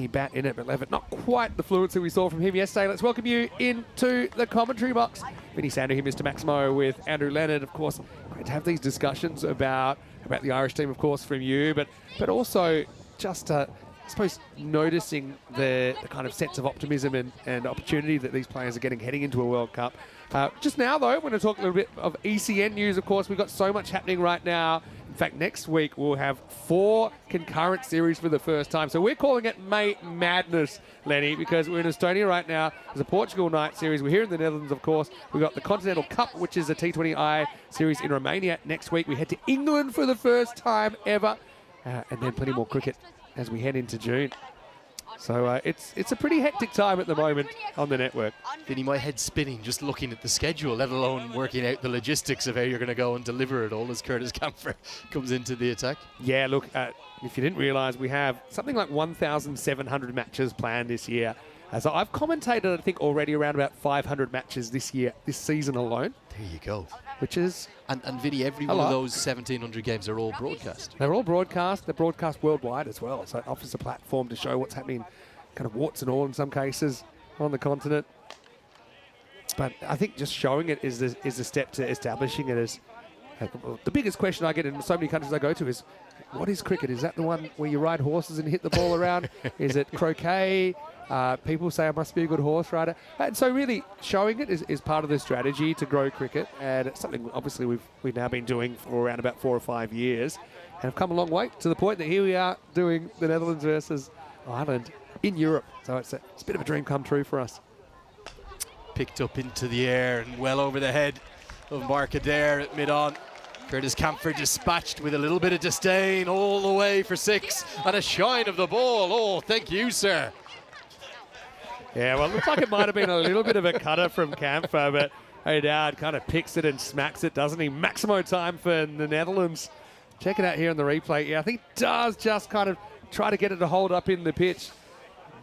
bat in it, but Levitt, not quite the fluency we saw from him yesterday. Let's welcome you into the commentary box. Vinny Sander here, Mr. Maximo with Andrew Leonard. Of course, great to have these discussions about the Irish team, of course, from you, but also just, I suppose, noticing the kind of sense of optimism and opportunity that these players are getting heading into a World Cup. Just now, though, we're going to talk a little bit of ECN news, of course. We've got so much happening right now. In fact, next week we'll have 4 concurrent series for the first time. So we're calling it May Madness, Lenny, because we're in Estonia right now. There's a Portugal night series. We're here in the Netherlands, of course. We've got the Continental Cup, which is a T20I series in Romania next week. We head to England for the first time ever. And then plenty more cricket as we head into June. So it's a pretty hectic time at the moment on the network. Vinny, my head's spinning just looking at the schedule, let alone working out the logistics of how you're going to go and deliver it all as Curtis Camphor comes into the attack. Yeah, look, if you didn't realise, we have something like 1,700 matches planned this year. So I've commentated, I think, already around about 500 matches this season alone. There you go. Which is... And Vinny, every one of those 1,700 games are all broadcast. They're all broadcast. They're broadcast worldwide as well. So it offers a platform to show what's happening, kind of warts and all in some cases, on the continent. But I think just showing it is a step to establishing it as... the biggest question I get in so many countries I go to is, what is cricket? Is that the one where you ride horses and hit the ball around? Is it croquet? People say I must be a good horse rider. And so really showing it is part of the strategy to grow cricket. And it's something obviously we've now been doing for around about 4 or 5 years. And have come a long way to the point that here we are doing the Netherlands versus Ireland in Europe. So it's a bit of a dream come true for us. Picked up into the air and well over the head of Mark Adair at mid-on. Curtis Camphor dispatched with a little bit of disdain all the way for 6 and a shine of the ball. Oh, thank you, sir. Yeah, well, it looks like it might have been a little bit of a cutter from Camphor, but O'Dowd kind of picks it and smacks it, doesn't he? Maximo time for the Netherlands. Check it out here on the replay. Yeah, I think he does just kind of try to get it to hold up in the pitch.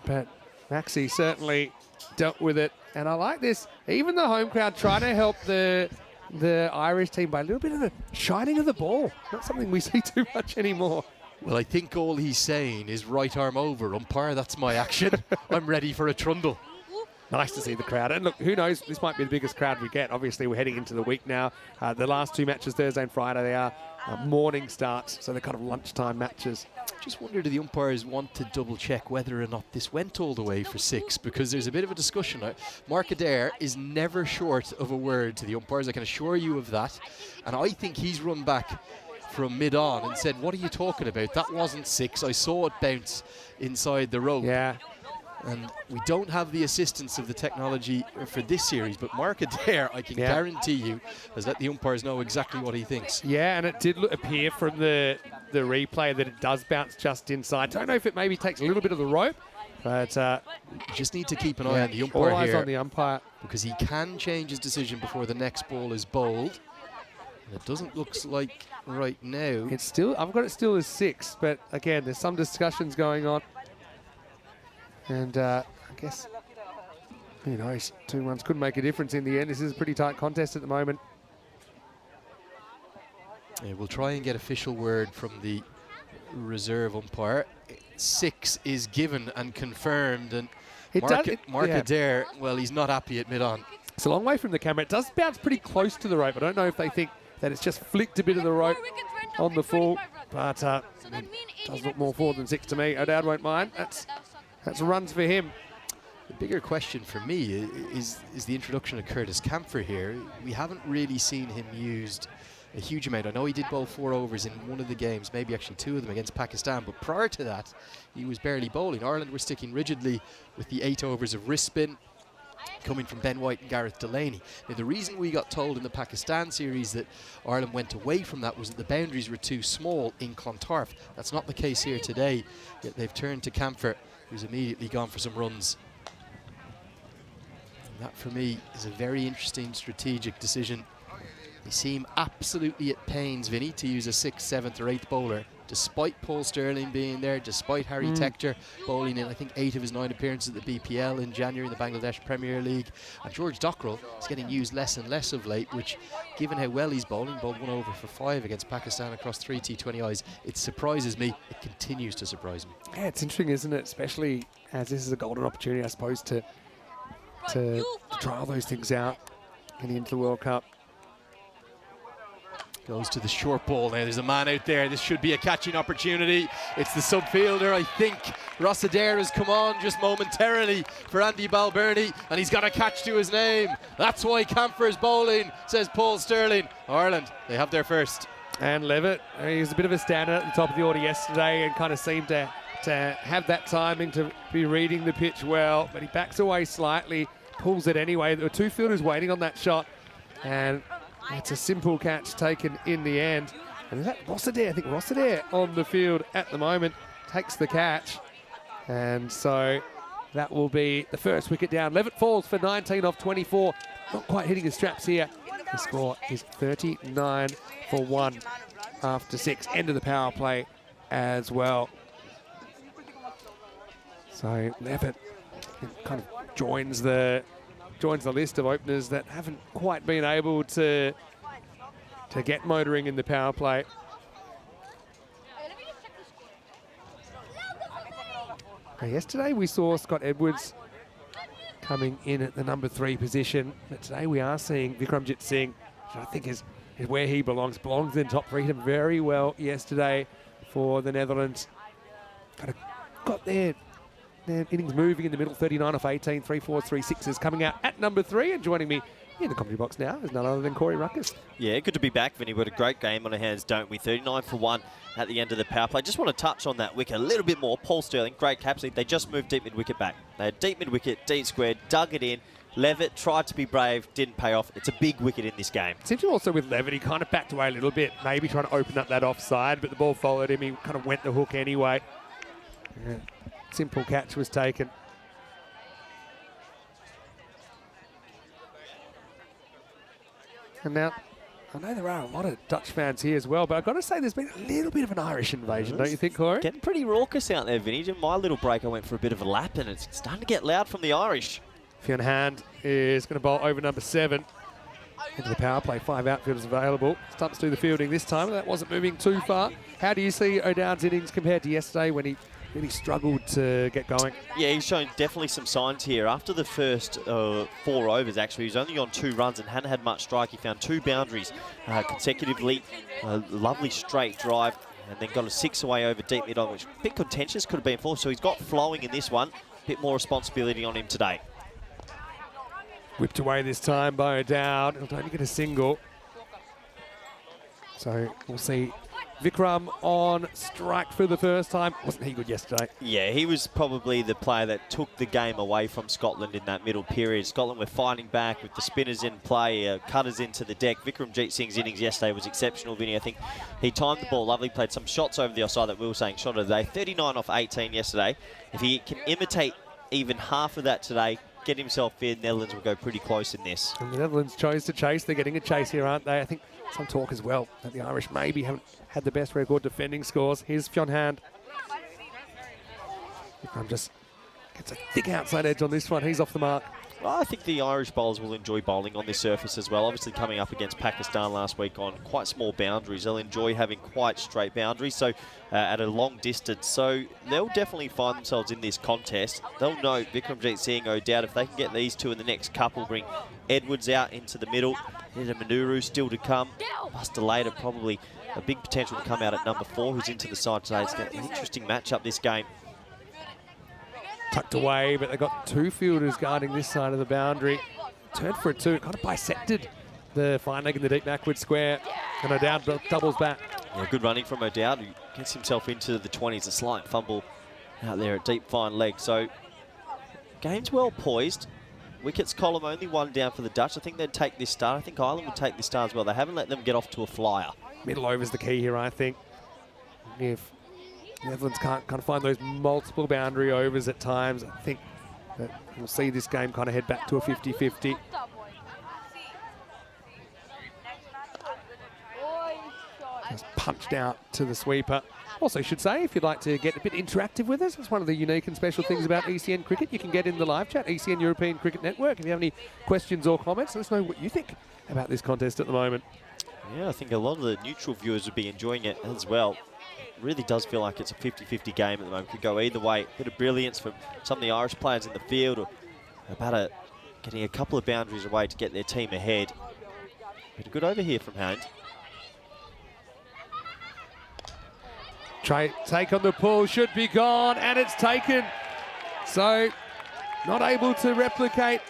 But Maxi certainly dealt with it. And I like this. Even the home crowd trying to help the Irish team by a little bit of the shining of the ball. Not something we see too much anymore. Well, I think all he's saying is right arm over, umpire, that's my action. I'm ready for a trundle. Nice to see the crowd. And look, who knows, this might be the biggest crowd we get. Obviously, we're heading into the week now. The last two matches, Thursday and Friday, they are morning starts, so they're kind of lunchtime matches. Just wonder, do the umpires want to double check whether or not this went all the way for 6? Because there's a bit of a discussion. Mark Adair is never short of a word to the umpires, I can assure you of that. And I think he's run back from mid-on and said, what are you talking about? That wasn't 6. I saw it bounce inside the rope. Yeah. And we don't have the assistance of the technology for this series, but Mark Adair, I can guarantee you, has let the umpires know exactly what he thinks. Yeah, and it did appear from the replay that it does bounce just inside. Don't know if it maybe takes a little bit of the rope, but just need to keep an eye on the umpire all eyes here, on the umpire, because he can change his decision before the next ball is bowled. And it doesn't look like right now. It's still, I've got it still as 6, but again, there's some discussions going on. And I guess, who knows, 2 runs could make a difference in the end. This is a pretty tight contest at the moment. Yeah, we'll try and get official word from the reserve umpire. 6 is given and confirmed, and Mark Adair, well, he's not happy at mid-on. It's a long way from the camera. It does bounce pretty close to the rope. I don't know if they think that it's just flicked a bit of the rope on the full, but it does look more 4 than 6 to me. O'Dowd won't mind. That's runs for him. The bigger question for me is the introduction of Curtis Camphor here. We haven't really seen him used a huge amount. I know he did bowl 4 overs in one of the games, maybe actually 2 of them against Pakistan, but prior to that, he was barely bowling. Ireland were sticking rigidly with the 8 overs of wrist spin coming from Ben White and Gareth Delaney. Now, the reason we got told in the Pakistan series that Ireland went away from that was that the boundaries were too small in Clontarf. That's not the case here today, yet they've turned to Camphor, who's immediately gone for some runs. And that, for me, is a very interesting strategic decision. They seem absolutely at pains, Vinny, to use a 6th, 7th or 8th bowler, despite Paul Sterling being there, despite Harry Tector bowling in, I think, 8 of his 9 appearances at the BPL in January in the Bangladesh Premier League. And George Dockrell is getting used less and less of late, which, given how well he's bowling, bowled 1 over for 5 against Pakistan across 3 T20Is, it surprises me. It continues to surprise me. Yeah, it's interesting, isn't it? Especially as this is a golden opportunity, I suppose, to trial those things out getting into the World Cup. Goes to the short ball. Now there's a man out there. This should be a catching opportunity. It's the subfielder, I think. Ross Adair has come on just momentarily for Andy Balbirnie, and he's got a catch to his name. That's why Camphor is bowling, says Paul Sterling. Ireland, they have their first. And Levitt, he was a bit of a standout at the top of the order yesterday and kind of seemed to have that timing, to be reading the pitch well, but he backs away slightly, pulls it anyway. There were 2 fielders waiting on that shot, and it's a simple catch taken in the end. And is that Ross Adair? I think Ross Adair on the field at the moment takes the catch. And so that will be the first wicket down. Levitt falls for 19 off 24. Not quite hitting his straps here. The score is 39 for 1 after 6. End of the power play as well. So Levitt kind of joins the list of openers that haven't quite been able to get motoring in the power play. Now, yesterday we saw Scott Edwards coming in at the number 3 position, but today we are seeing Vikramjit Singh, which I think is where he belongs in the top 3. He did very well yesterday for the Netherlands. Got their innings moving in the middle, 39 off 18, 3 4s, 3 6s, coming out at number 3, and joining me in the commentary box now is none other than Corey Ruckus. Yeah, good to be back, Vinny. We've got a great game on our hands, don't we? 39 for 1 at the end of the power play. Just want to touch on that wicket a little bit more. Paul Sterling, great captain. They just moved deep mid-wicket back. They had deep mid-wicket, deep squared, dug it in. Levitt tried to be brave, didn't pay off. It's a big wicket in this game. Seems to also with Levitt, he kind of backed away a little bit, maybe trying to open up that offside, but the ball followed him. He kind of went the hook anyway. Yeah. Simple catch was taken. And now, I know there are a lot of Dutch fans here as well, but I've got to say there's been a little bit of an Irish invasion, don't you think, Corey? Getting pretty raucous out there, Vinny. In my little break, I went for a bit of a lap, and it's starting to get loud from the Irish. Fionn Hand is going to bowl over number 7. Into the power play, 5 outfielders available. Stumps do the fielding this time, and that wasn't moving too far. How do you see O'Dowd's innings compared to yesterday when he really struggled to get going? Yeah, he's shown definitely some signs here. After the first 4 overs, actually, he was only on 2 runs and hadn't had much strike. He found 2 boundaries consecutively. A lovely straight drive, and then got a 6 away over deep mid-on, which a bit contentious could have been 4. So he's got flowing in this one. A bit more responsibility on him today. Whipped away this time by O'Dowd. He'll only get a single. So we'll see Vikram on strike for the first time. Wasn't he good yesterday? Yeah, he was probably the player that took the game away from Scotland in that middle period. Scotland were fighting back with the spinners in play, cutters into the deck. Vikramjit Singh's innings yesterday was exceptional, Vinny. I think he timed the ball lovely, played some shots over the offside that we were saying shot of the day. 39 off 18 yesterday. If he can imitate even half of that today, get himself in, Netherlands will go pretty close in this. And the Netherlands chose to chase. They're getting a chase here, aren't they? I think some talk as well that the Irish maybe haven't had the best record defending scores. Here's Fionn Hand. Vikram just gets a thick outside edge on this one. He's off the mark. Well, I think the Irish bowlers will enjoy bowling on this surface as well. Obviously coming up against Pakistan last week on quite small boundaries. They'll enjoy having quite straight boundaries, so at a long distance. So they'll definitely find themselves in this contest. They'll know Vikramjit Singh, O'Dowd, if they can get these two in the next couple, bring Edwards out into the middle. There's a Manuru still to come. Buster later, probably a big potential to come out at number 4, who's into the side today. It's an interesting matchup this game. Tucked away, but they've got 2 fielders guarding this side of the boundary. Turned for a 2, kind of bisected the fine leg in the deep backward square, and O'Dowd doubles back. Yeah, good running from O'Dowd, who gets himself into the 20s. A slight fumble out there at deep fine leg. So, game's well poised. Wickets column only 1 down for the Dutch. I think they'd take this start. I think Ireland would take this start as well. They haven't let them get off to a flyer. Middle over's the key here, I think. If Netherlands can't kind of find those multiple boundary overs at times, I think that we'll see this game kind of head back to a 50-50. Just punched out to the sweeper. Also, should say, if you'd like to get a bit interactive with us, it's one of the unique and special things about ECN Cricket. You can get in the live chat, ECN European Cricket Network. If you have any questions or comments, let us know what you think about this contest at the moment. Yeah, I think a lot of the neutral viewers would be enjoying it as well. It really does feel like it's a 50-50 game at the moment. Could go either way. A bit of brilliance from some of the Irish players in the field, or about getting a couple of boundaries away to get their team ahead. But a good over here from Hand. Take on the pull, should be gone, and it's taken. So, not able to replicate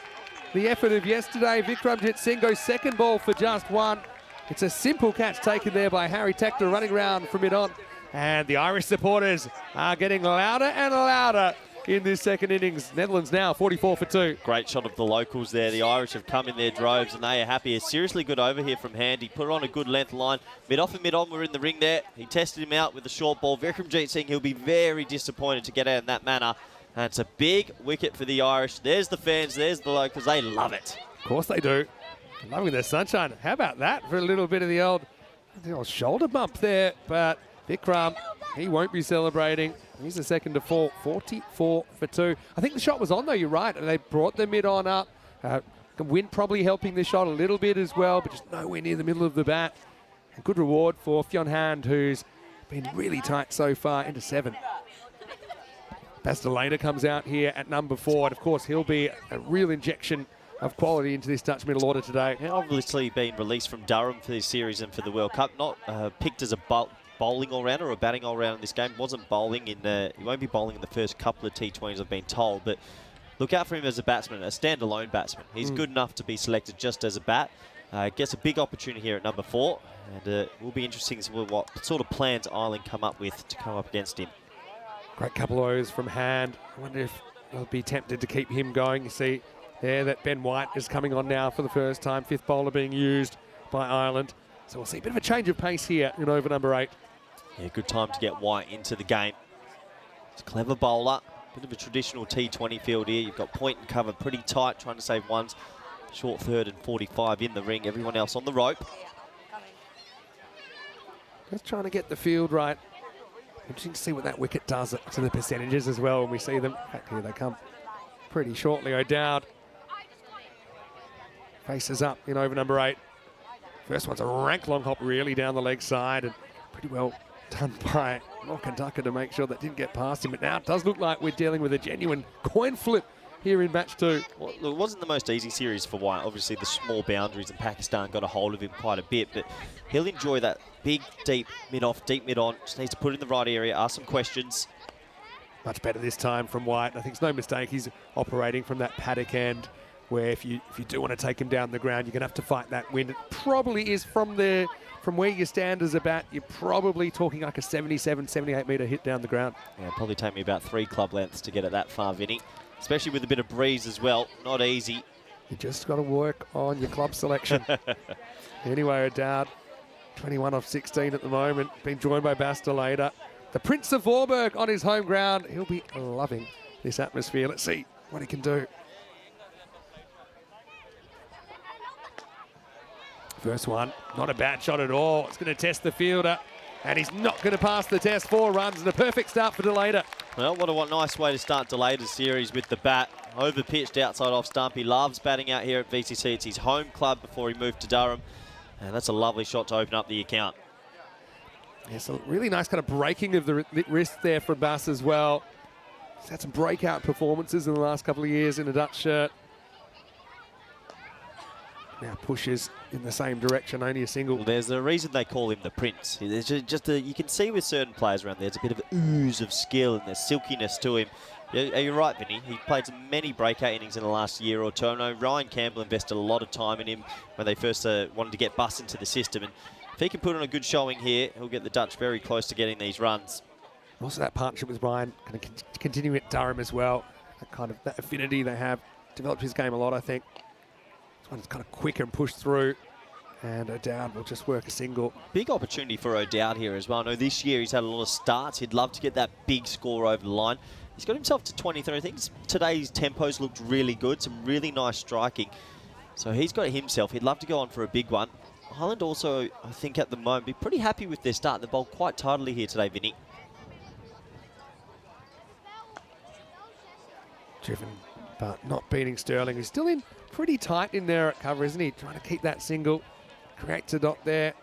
the effort of yesterday. Vikramjit Singh goes second ball for just 1. It's a simple catch taken there by Harry Tector, running around from mid-on. And the Irish supporters are getting louder and louder in this second innings. Netherlands now 44 for 2. Great shot of the locals there. The Irish have come in their droves and they are happy. A seriously good over here from Hand. He put on a good length line. Mid-off and mid-on were in the ring there. He tested him out with a short ball. Vikramjit Singh, he'll be very disappointed to get out in that manner. And it's a big wicket for the Irish. There's the fans, there's the locals. They love it. Of course they do. Loving the sunshine. How about that for a little bit of the old shoulder bump there? But Vikram, he won't be celebrating. He's the second to fall, 44 for 2. I think the shot was on though, you're right. And they brought the mid-on up. Wind probably helping the shot a little bit as well, but just nowhere near the middle of the bat. And good reward for Fionn Hand, who's been really tight so far, into 7. Bastelater comes out here at number 4. And of course, he'll be a real injection of quality into this Dutch middle order today. Yeah, obviously been released from Durham for this series and for the World Cup. Not picked as a bowling all-rounder or a batting all-rounder in this game. Wasn't bowling in, he won't be bowling in the first couple of T20s, I've been told. But look out for him as a batsman, a standalone batsman. He's good enough to be selected just as a bat. Gets a big opportunity here at number 4. And it will be interesting to see what sort of plans Ireland come up with to come up against him. Great couple of O's from Hand. I wonder if they'll be tempted to keep him going. You see there that Ben White is coming on now for the first time. 5th bowler being used by Ireland. So we'll see a bit of a change of pace here in over number 8. Yeah, good time to get White into the game. It's a clever bowler. Bit of a traditional T20 field here. You've got point and cover pretty tight, trying to save ones. Short third and 45 in the ring. Everyone else on the rope. Just trying to get the field right. Interesting to see what that wicket does to the percentages as well when we see them. In fact, here they come pretty shortly. O'Dowd faces up in over number 8. First one's a rank long hop really down the leg side, and pretty well done by Ducker to make sure that didn't get past him. But now it does look like we're dealing with a genuine coin flip here in match 2. Well, look, it wasn't the most easy series for White. Obviously, the small boundaries in Pakistan got a hold of him quite a bit, but he'll enjoy that big, deep mid-off, deep mid-on. Just needs to put it in the right area, ask some questions. Much better this time from White. I think it's no mistake he's operating from that paddock end, where if you do want to take him down the ground, you're going to have to fight that wind. It probably is from where you stand as a bat, you're probably talking like a 77, 78 metre hit down the ground. Yeah, it'll probably take me about 3 club lengths to get it that far, Vinny. Especially with a bit of breeze as well. Not easy. You just got to work on your club selection. Anyway, O'Dowd, 21 off 16 at the moment, being joined by Bastelader. The Prince of Vorburg on his home ground. He'll be loving this atmosphere. Let's see what he can do. First one, not a bad shot at all. It's going to test the fielder, and he's not going to pass the test. 4 runs and a perfect start for Delader. Well, what a nice way to start Delader's series with the bat. Over-pitched outside off stump. He loves batting out here at VCC. It's his home club before he moved to Durham. And that's a lovely shot to open up the account. It's a really nice kind of breaking of the wrist there from Bass as well. He's had some breakout performances in the last couple of years in a Dutch shirt. Now pushes in the same direction, only a single. Well, there's a reason they call him the Prince. There's just you can see with certain players around there's a bit of ooze of skill and there's silkiness to him. You're right, Vinny. He played some many breakout innings in the last year or two. I know Ryan Campbell invested a lot of time in him when they first wanted to get Buss into the system. And if he can put on a good showing here, he'll get the Dutch very close to getting these runs. Also that partnership with Ryan, going to continue at Durham as well. That affinity they have developed his game a lot, I think. This one's kind of quick and pushed through, and O'Dowd will just work a single. Big opportunity for O'Dowd here as well. I know this year he's had a lot of starts. He'd love to get that big score over the line. He's got himself to 23. I think today's tempos looked really good. Some really nice striking. So he's got himself. He'd love to go on for a big one. Highland also, I think at the moment, be pretty happy with their start. They bowled quite tidily here today, Vinny. Driven, but not beating Sterling. He's still in pretty tight in there at cover, isn't he? Trying to keep that single. Creates a dot there.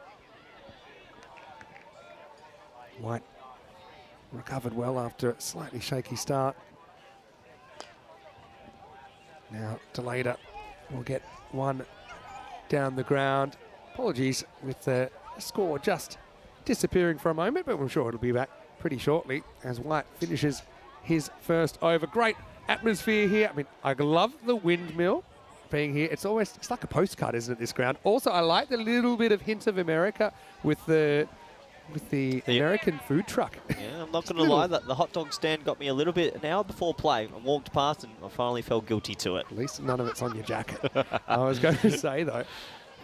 White recovered well after a slightly shaky start. Now Delader will get one down the ground. Apologies with the score just disappearing for a moment, but I'm sure it'll be back pretty shortly as White finishes his first over. Great atmosphere here. I mean, I love the windmill being here. It's like a postcard, isn't it, this ground? Also, I like the little bit of hint of America with the American food truck. Yeah, I'm not going to lie, that the hot dog stand got me a little bit an hour before play. I walked past and I finally felt guilty to it. At least none of it's on your jacket. I was going to say, though,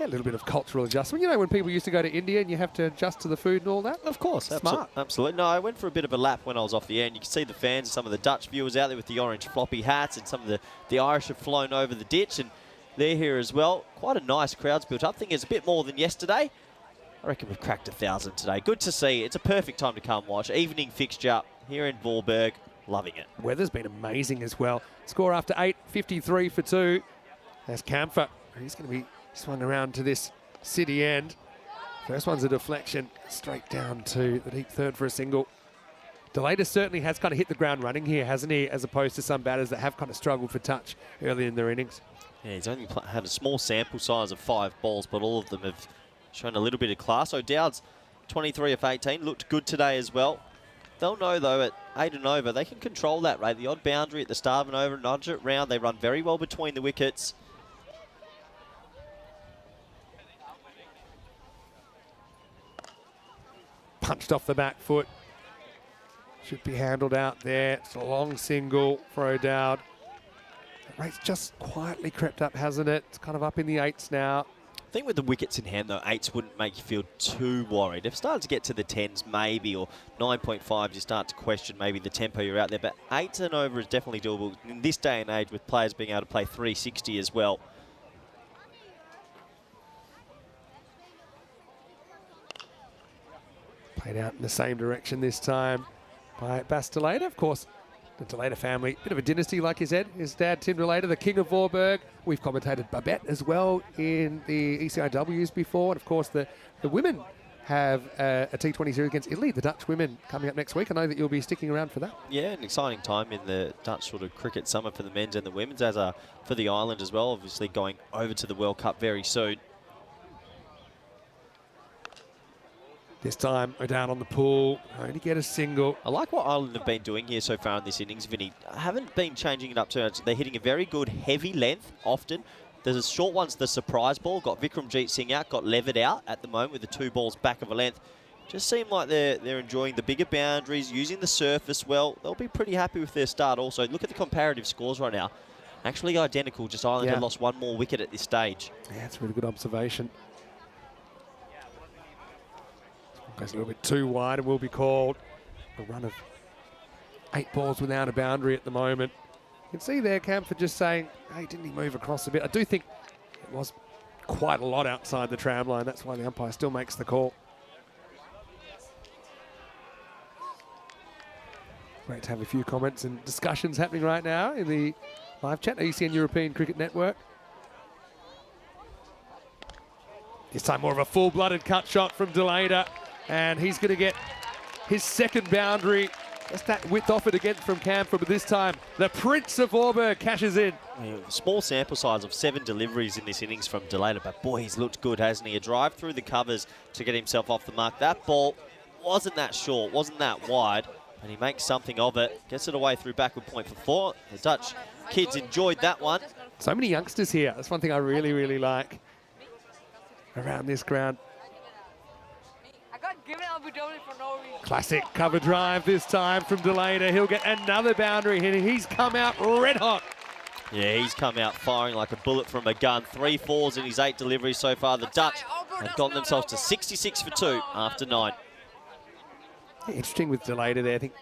yeah, a little bit of cultural adjustment. You know, when people used to go to India and you have to adjust to the food and all that? Of course. Smart. Absolutely. No, I went for a bit of a lap when I was off the air, and you can see the fans, some of the Dutch viewers out there with the orange floppy hats, and some of the Irish have flown over the ditch, and they're here as well. Quite a nice crowd's built up. I think it's a bit more than yesterday. I reckon we've cracked 1,000 today. Good to see. It's a perfect time to come watch. Evening fixture here in Vorburg. Loving it. Weather's been amazing as well. Score after 8, 53 for 2. There's Camphor. He's going to be swung around to this city end. First one's a deflection straight down to the deep third for a single. Delader certainly has kind of hit the ground running here, hasn't he, as opposed to some batters that have kind of struggled for touch early in their innings. Yeah, he's only had a small sample size of 5 balls, but all of them have shown a little bit of class. O'Dowd's 23 of 18, looked good today as well. They'll know, though, at 8 and over, they can control that rate. The odd boundary at the start of an over, nudge it round. They run very well between the wickets. Punched off the back foot. Should be handled out there. It's a long single for O'Dowd. The rate's just quietly crept up, hasn't it? It's kind of up in the 8s now. I think with the wickets in hand, though, 8s wouldn't make you feel too worried. If it started to get to the 10s, maybe, or 9.5s, you start to question maybe the tempo you're out there. But 8 and over is definitely doable in this day and age with players being able to play 360 as well. Played out in the same direction this time by Bas de Leede. Of course, the de Leede family, bit of a dynasty, like you said. His dad, Tim de Leede, the king of Voorburg. We've commentated Babette as well in the ECIWs before. And of course, the women have a T20 series against Italy, the Dutch women, coming up next week. I know that you'll be sticking around for that. Yeah, an exciting time in the Dutch sort of cricket summer for the men's and the women's, as for the island as well, obviously going over to the World Cup very soon. This time, we're down on the pool, only get a single. I like what Ireland have been doing here so far in this innings, Vinny. I haven't been changing it up too much. They're hitting a very good heavy length often. There's a short one's the surprise ball. Got Vikramjit Singh out, got Levitt out at the moment with the 2 balls back of a length. Just seem like they're enjoying the bigger boundaries, using the surface well. They'll be pretty happy with their start also. Look at the comparative scores right now. Actually identical, just Ireland have lost 1 more wicket at this stage. Yeah, that's a really good observation. Goes a little bit too wide and will be called a run of 8 balls without a boundary at the moment. You can see there Camphor just saying, hey, didn't he move across a bit? I do think it was quite a lot outside the tram line. That's why the umpire still makes the call. Great to have a few comments and discussions happening right now in the live chat, ECN European Cricket Network. This time more of a full-blooded cut shot from de Leede, and he's going to get his 2nd boundary. Just that width offered again from Camphor, but this time the Prince of Voorburg cashes in. Yeah, small sample size of 7 deliveries in this innings from de Leede, but boy, he's looked good, hasn't he? A drive through the covers to get himself off the mark. That ball wasn't that short, wasn't that wide, and he makes something of it. Gets it away through backward point for 4. The Dutch kids enjoyed that one. So many youngsters here. That's one thing I really, really like around this ground. Classic cover drive this time from de Leede. He'll get another boundary and he's come out red hot. Yeah, he's come out firing like a bullet from a gun. 3 4s in his 8 deliveries so far. The Dutch have gotten themselves to 66 for 2 after 9. Yeah, interesting with de Leede there. I think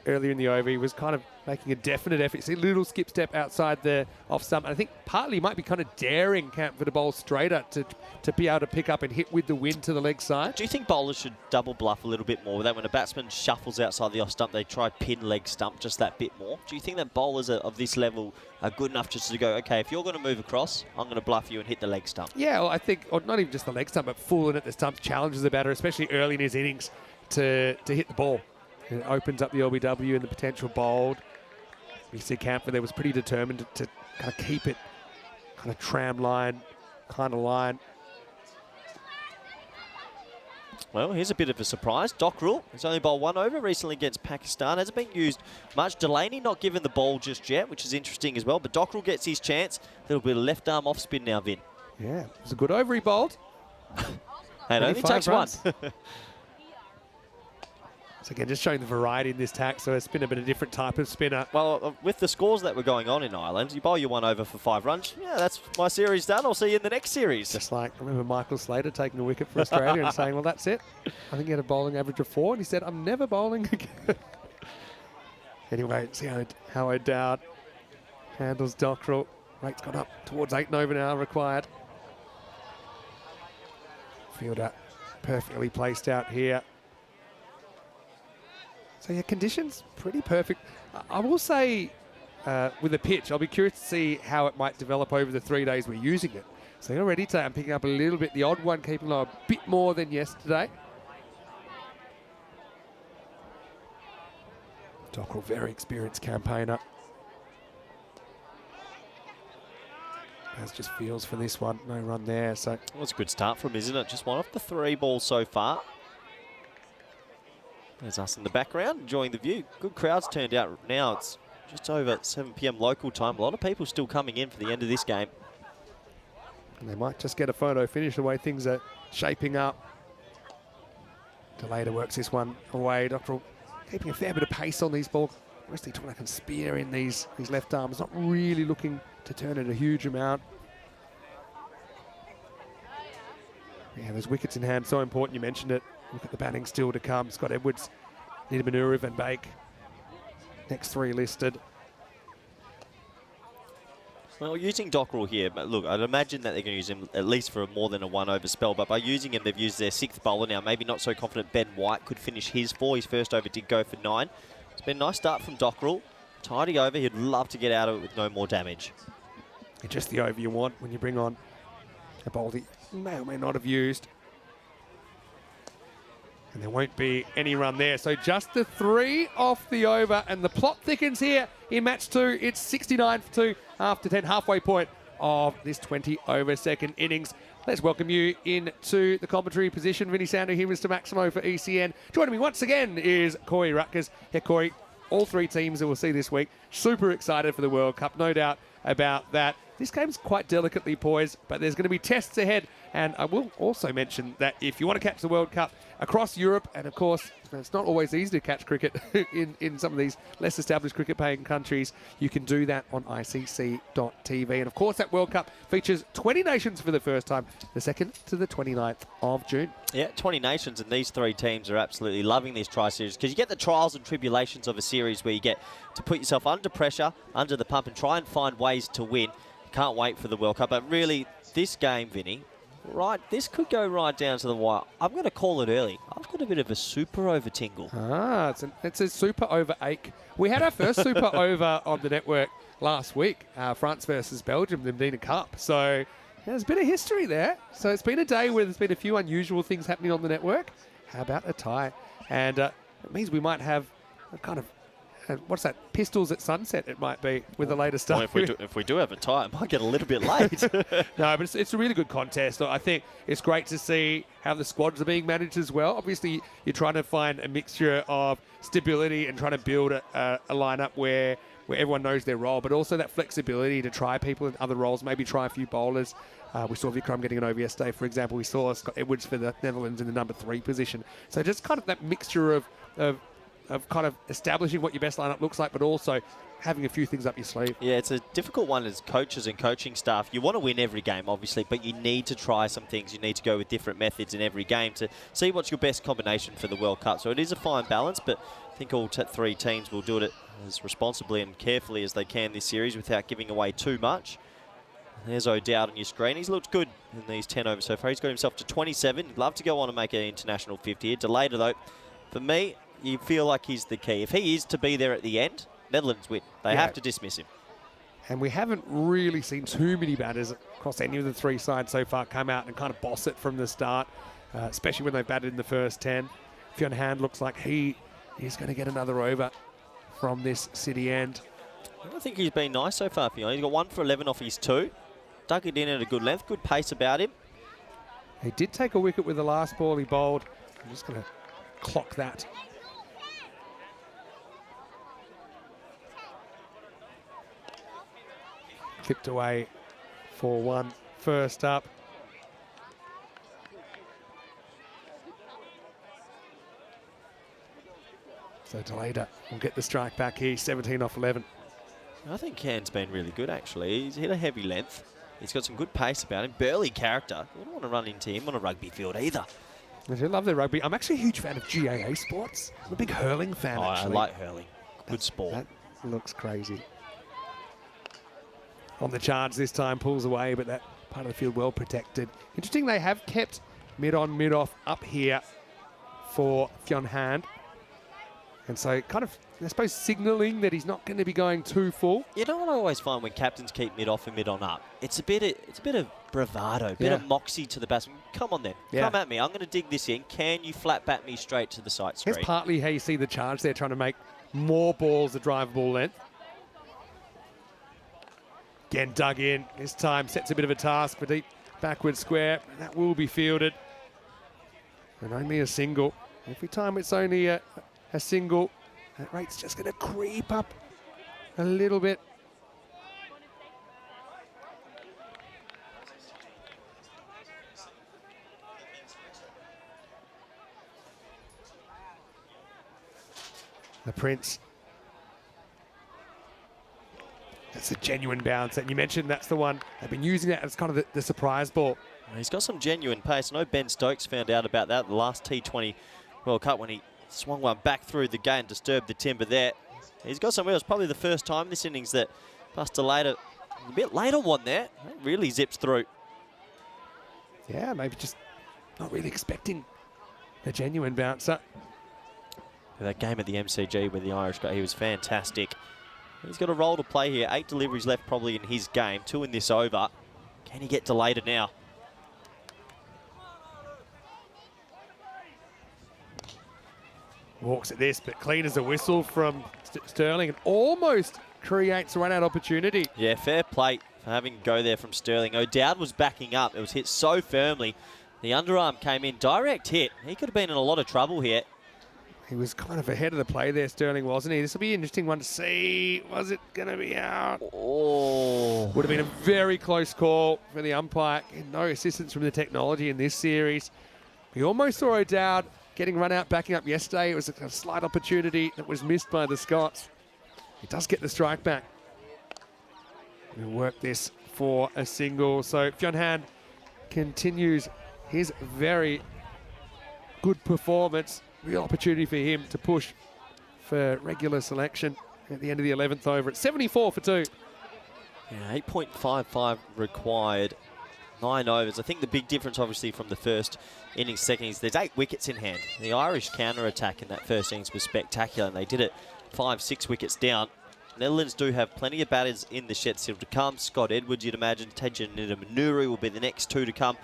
earlier in the over he was kind of making a definite effort. See a little skip step outside the off stump. And I think partly he might be kind of daring Camphor to bowl straighter to be able to pick up and hit with the wind to the leg side. Do you think bowlers should double bluff a little bit more with that? When a batsman shuffles outside the off stump, they try pin leg stump just that bit more. Do you think that bowlers of this level are good enough just to go, okay, if you're going to move across, I'm going to bluff you and hit the leg stump? Yeah, well, I think, or not even just the leg stump, but fooling at the stump challenges the batter, especially early in his innings, to hit the ball. It opens up the LBW and the potential bowled. You see Camphor there was pretty determined to kind of keep it kind of tram line, kind of line. Well, here's a bit of a surprise. Dockrell has only bowled 1 over recently against Pakistan. Hasn't been used much. Delaney not given the ball just yet, which is interesting as well. But Dockrell gets his chance. Little bit of left arm off spin now, Vin. Yeah, it was a good over he bowled. And only takes runs. 1. So again, just showing the variety in this tack. So a spinner, but a different type of spinner. Well, with the scores that were going on in Ireland, you bowl your 1 over for 5 runs. Yeah, that's my series done. I'll see you in the next series. Just like, I remember Michael Slater taking a wicket for Australia and saying, well, that's it. I think he had a bowling average of 4. And he said, I'm never bowling again. Anyway, see how O'Dowd handles Dockrell. Rate's gone up towards 8 over now required. Fielder perfectly placed out here. So yeah, conditions pretty perfect. I will say with the pitch, I'll be curious to see how it might develop over the 3 days we're using it. So already today I'm picking up a little bit, the odd one keeping low a bit more than yesterday. Dockrell, very experienced campaigner. As just feels for this one, no run there. So well, it's a good start from him, isn't it? Just 1 off the 3 balls so far. There's us in the background, enjoying the view. Good crowds turned out now. It's just over 7 p.m. local time. A lot of people still coming in for the end of this game. And they might just get a photo finish the way things are shaping up. De Leede works this one away. Dockrell keeping a fair bit of pace on these balls. Wesley Twiner can spear in these left arms. Not really looking to turn it a huge amount. Yeah, those wickets in hand, so important. You mentioned it. Look at the batting still to come. Scott Edwards, Nida Manuru, Van Beek. Next 3 listed. Well, using Dockrell here, but look, I'd imagine that they're going to use him at least for more than a one-over spell, but by using him, they've used their 6th bowler now. Maybe not so confident Ben White could finish his 4. His first over did go for 9. It's been a nice start from Dockrell. Tidy over, he'd love to get out of it with no more damage. It's just the over you want when you bring on a bowler that you may or may not have used. And there won't be any run there. So just the 3 off the over, and the plot thickens here in match 2. It's 69 for 2 after 10, halfway point of this 20-over second innings. Let's welcome you into the commentary position. Vinny Sandu here, Mr. Maximo for ECN. Joining me once again is Corey Rutgers. Yeah, Corey, all 3 teams that we'll see this week, super excited for the World Cup, no doubt about that. This game's quite delicately poised, but there's going to be tests ahead. And I will also mention that if you want to catch the World Cup across Europe, and of course, it's not always easy to catch cricket in some of these less established cricket-paying countries, you can do that on icc.tv. And of course, that World Cup features 20 nations for the first time, the 2nd to the 29th of June. Yeah, 20 nations, and these 3 teams are absolutely loving this tri-series because you get the trials and tribulations of a series where you get to put yourself under pressure, under the pump, and try and find ways to win. Can't wait for the World Cup. But really, this game, Vinny, right, this could go right down to the wire. I'm going to call it early. I've got a bit of a super over tingle. Ah, it's a super over ache. We had our first super over on the network last week, France versus Belgium, the Medina Cup. So yeah, there's a bit of history there. So it's been a day where there's been a few unusual things happening on the network. How about a tie? And it means we might have a kind of, what's that? Pistols at sunset, it might be, with the latest stuff. Well, if we do have a tie, it might get a little bit late. No, but it's a really good contest. I think it's great to see how the squads are being managed as well. Obviously, you're trying to find a mixture of stability and trying to build a lineup where everyone knows their role, but also that flexibility to try people in other roles, maybe try a few bowlers. We saw Vikram getting an over yesterday, for example. We saw Scott Edwards for the Netherlands in the number 3 position. So just kind of that mixture of kind of establishing what your best lineup looks like, but also having a few things up your sleeve. Yeah, it's a difficult one as coaches and coaching staff. You want to win every game, obviously, but you need to try some things. You need to go with different methods in every game to see what's your best combination for the World Cup. So it is a fine balance, but I think all 3 teams will do it as responsibly and carefully as they can this series without giving away too much. There's O'Dowd on your screen. He's looked good in these 10 overs so far. He's got himself to 27. He'd love to go on and make an international 50 here. Delayed it, though. For me, you feel like he's the key. If he is to be there at the end, Netherlands win. They have to dismiss him. And we haven't really seen too many batters across any of the 3 sides so far come out and kind of boss it from the start, especially when they batted in the first 10. Fionn Hand looks like he is going to get another over from this City end. I think he's been nice so far, Fionn. He's got 1 for 11 off his 2. Dug it in at a good length. Good pace about him. He did take a wicket with the last ball he bowled. I'm just going to clock that. Clipped away for 1 first up. So Deleda will get the strike back here, 17 off 11. I think Hand's been really good, actually. He's hit a heavy length. He's got some good pace about him. Burly character. You don't want to run into him on a rugby field either. I do love their rugby. I'm actually a huge fan of GAA sports. I'm a big hurling fan, actually. I like hurling. Good sport. That looks crazy. On the charge this time, pulls away, but that part of the field well protected. Interesting, they have kept mid-on, mid-off up here for Fionn Hand. And so kind of, I suppose, signalling that he's not going to be going too full. You know what I always find when captains keep mid-off and mid-on up? It's a bit of bravado, a bit of moxie to the batsman. Come on then, come at me. I'm going to dig this in. Can you flat bat me straight to the side straight? That's partly how you see the charge there, trying to make more balls a drivable length. Again, dug in. This time sets a bit of a task for deep backward square. That will be fielded. And only a single. Every time it's only a single, that rate's just going to creep up a little bit. The Prince. That's a genuine bounce. And you mentioned that's the one. They've been using that as kind of the surprise ball. He's got some genuine pace. I know Ben Stokes found out about that the last T20 World Cup when he swung one back through the gate and disturbed the timber there. He's got some wheels. Probably the first time this innings that Buster Later A bit late on one there. That really zips through. Yeah, maybe just not really expecting a genuine bouncer. That game at the MCG where the Irish got, he was fantastic. He's got a role to play here. 8 deliveries left probably in his game. 2 in this over. Can he get delayed now? Walks at this, but clean as a whistle from Sterling and almost creates a run-out opportunity. Yeah, fair play for having to go there from Sterling. O'Dowd was backing up. It was hit so firmly. The underarm came in. Direct hit. He could have been in a lot of trouble here. He was kind of ahead of the play there, Sterling, wasn't he? This will be an interesting one to see. Was it going to be out? Oh. Would have been a very close call for the umpire. And no assistance from the technology in this series. We almost saw O'Dowd getting run out, backing up yesterday. It was a slight opportunity that was missed by the Scots. He does get the strike back. We'll work this for a single. So Fionn Hand continues his very good performance. Real opportunity for him to push for regular selection at the end of the 11th over at 74 for 2. Yeah, 8.55 required. 9 overs. I think the big difference, obviously, from the first innings, second innings, there's 8 wickets in hand. The Irish counter-attack in that first innings was spectacular, and they did it 5-6 wickets down. Netherlands do have plenty of batters in the shed still to come. Scott Edwards, you'd imagine. Tajan Manuri will be the next 2 to come.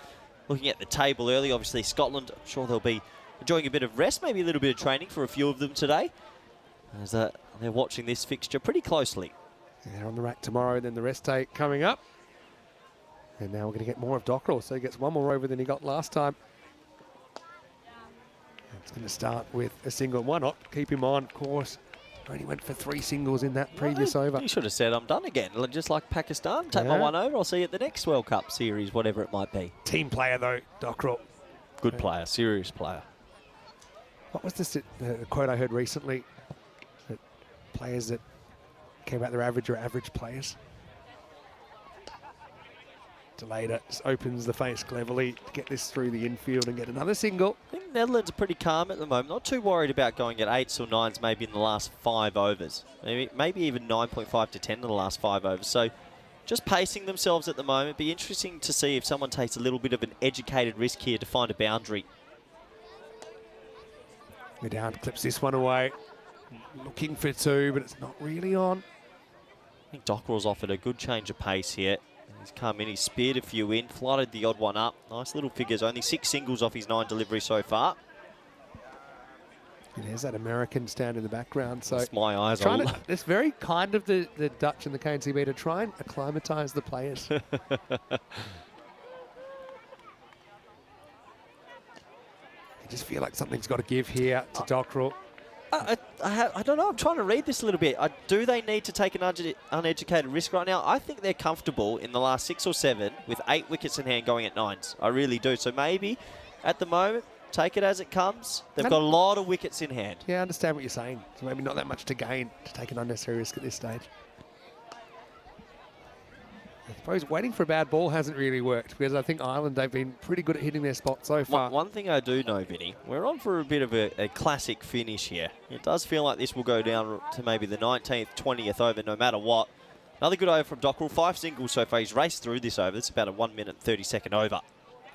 Looking at the table early, obviously, Scotland, I'm sure they'll be enjoying a bit of rest, maybe a little bit of training for a few of them today, as they're watching this fixture pretty closely. They're on the rack tomorrow, then the rest day coming up. And now we're going to get more of Dockrell, so he gets 1 more over than he got last time. It's going to start with a single. Why not keep him on, of course. Only went for 3 singles in that previous over. You should have said, I'm done again. Just like Pakistan, take my 1 over. I'll see you at the next World Cup series, whatever it might be. Team player, though, Dockrell. Good player, serious player. What was this the quote I heard recently? That players that came out their average are average players. Delayed it, just opens the face cleverly to get this through the infield and get another single. I think Netherlands are pretty calm at the moment. Not too worried about going at 8s or 9s maybe in the last 5 overs. Maybe even 9.5 to 10 in the last 5 overs. So just pacing themselves at the moment. Be interesting to see if someone takes a little bit of an educated risk here to find a boundary. O'Dowd clips this one away. Looking for 2, but it's not really on. I think Dockrell's offered a good change of pace here. He's come in, he's speared a few in, flooded the odd one up. Nice little figures, only 6 singles off his 9 deliveries so far. And there's that American stand in the background. So it's my eyes. It's very kind of the Dutch and the KNCB to try and acclimatise the players. I just feel like something's got to give here to Dockrell. I don't know. I'm trying to read this a little bit. Do they need to take an uneducated risk right now? I think they're comfortable in the last 6 or 7 with 8 wickets in hand going at 9s. I really do. So maybe at the moment, take it as it comes. They've got a lot of wickets in hand. Yeah, I understand what you're saying. So maybe not that much to gain to take an unnecessary risk at this stage. I suppose waiting for a bad ball hasn't really worked because I think Ireland, they've been pretty good at hitting their spot so far. One thing I do know, Vinny, we're on for a bit of a classic finish here. It does feel like this will go down to maybe the 19th, 20th over no matter what. Another good over from Dockrell. 5 singles so far. He's raced through this over. It's about a 1 minute 30-second over.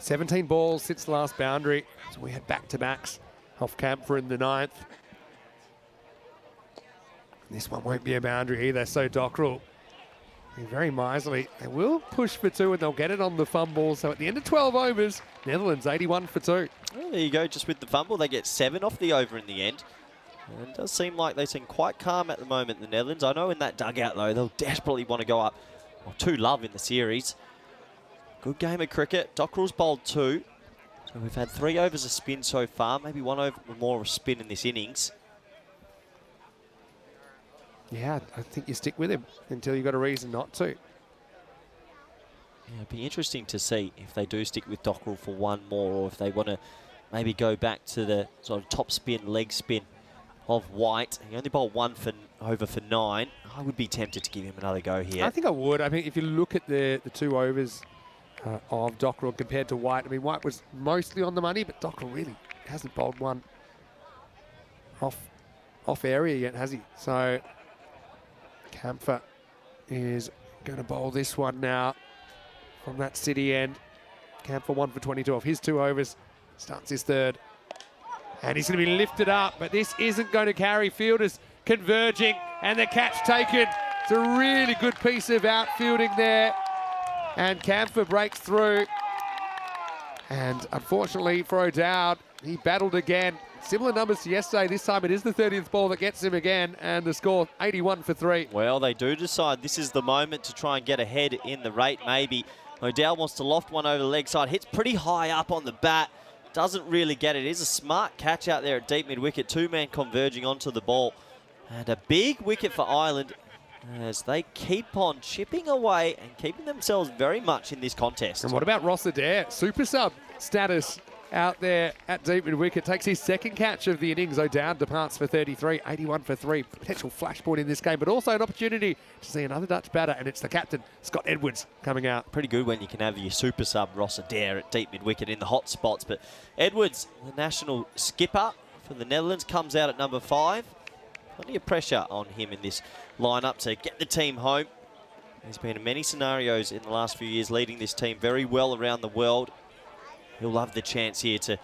17 balls since the last boundary. So we had back-to-backs off Camphor in the 9th. This one won't be a boundary either, so Dockrell very miserly. They will push for 2 and they'll get it on the fumble. So at the end of 12 overs, Netherlands 81 for 2. Well, there you go, just with the fumble. They get 7 off the over in the end. And it does seem like they seem quite calm at the moment, the Netherlands. I know in that dugout, though, they'll desperately want to go up. Well, 2 love in the series. Good game of cricket. Dockrell's bowled 2. So we've had 3 overs of spin so far. Maybe 1 over more of spin in this innings. Yeah, I think you stick with him until you've got a reason not to. Yeah, it'd be interesting to see if they do stick with Dockrell for 1 more or if they want to maybe go back to the sort of top spin, leg spin of White. He only bowled 1 over for 9. I would be tempted to give him another go here. I think I would. I mean, if you look at the 2 overs of Dockrell compared to White, I mean, White was mostly on the money, but Dockrell really hasn't bowled 1 off area yet, has he? So Camphor is Going to bowl this one now from that city end. Camp for 1 for 22 off his 2 overs. Starts his third. And he's going to be lifted up, but this isn't going to carry. Fielders converging and the catch taken. It's a really good piece of outfielding there. And Camphor breaks through. And unfortunately for O'Dowd, he battled again. Similar numbers to yesterday. This time it is the 30th ball that gets him again. And the score, 81 for 3. Well, they do decide this is the moment to try and get ahead in the rate, maybe. O'Dowd wants to loft one over the leg side. Hits pretty high up on the bat. Doesn't really get it. It is a smart catch out there at deep mid-wicket. 2-man converging onto the ball. And a big wicket for Ireland as they keep on chipping away and keeping themselves very much in this contest. And what about Ross Adair? Super sub status out there at deep mid-wicket. Takes his second catch of the innings. O'Dowd departs for 33, 81 for 3. Potential flashpoint in this game, but also an opportunity to see another Dutch batter, and it's the captain, Scott Edwards, coming out. Pretty good when you can have your super sub Ross Adair at deep mid-wicket in the hot spots, but Edwards, the national skipper for the Netherlands, comes out at number 5. Plenty of pressure on him in this lineup to get the team home. He's been in many scenarios in the last few years, leading this team very well around the world. He'll love the chance here to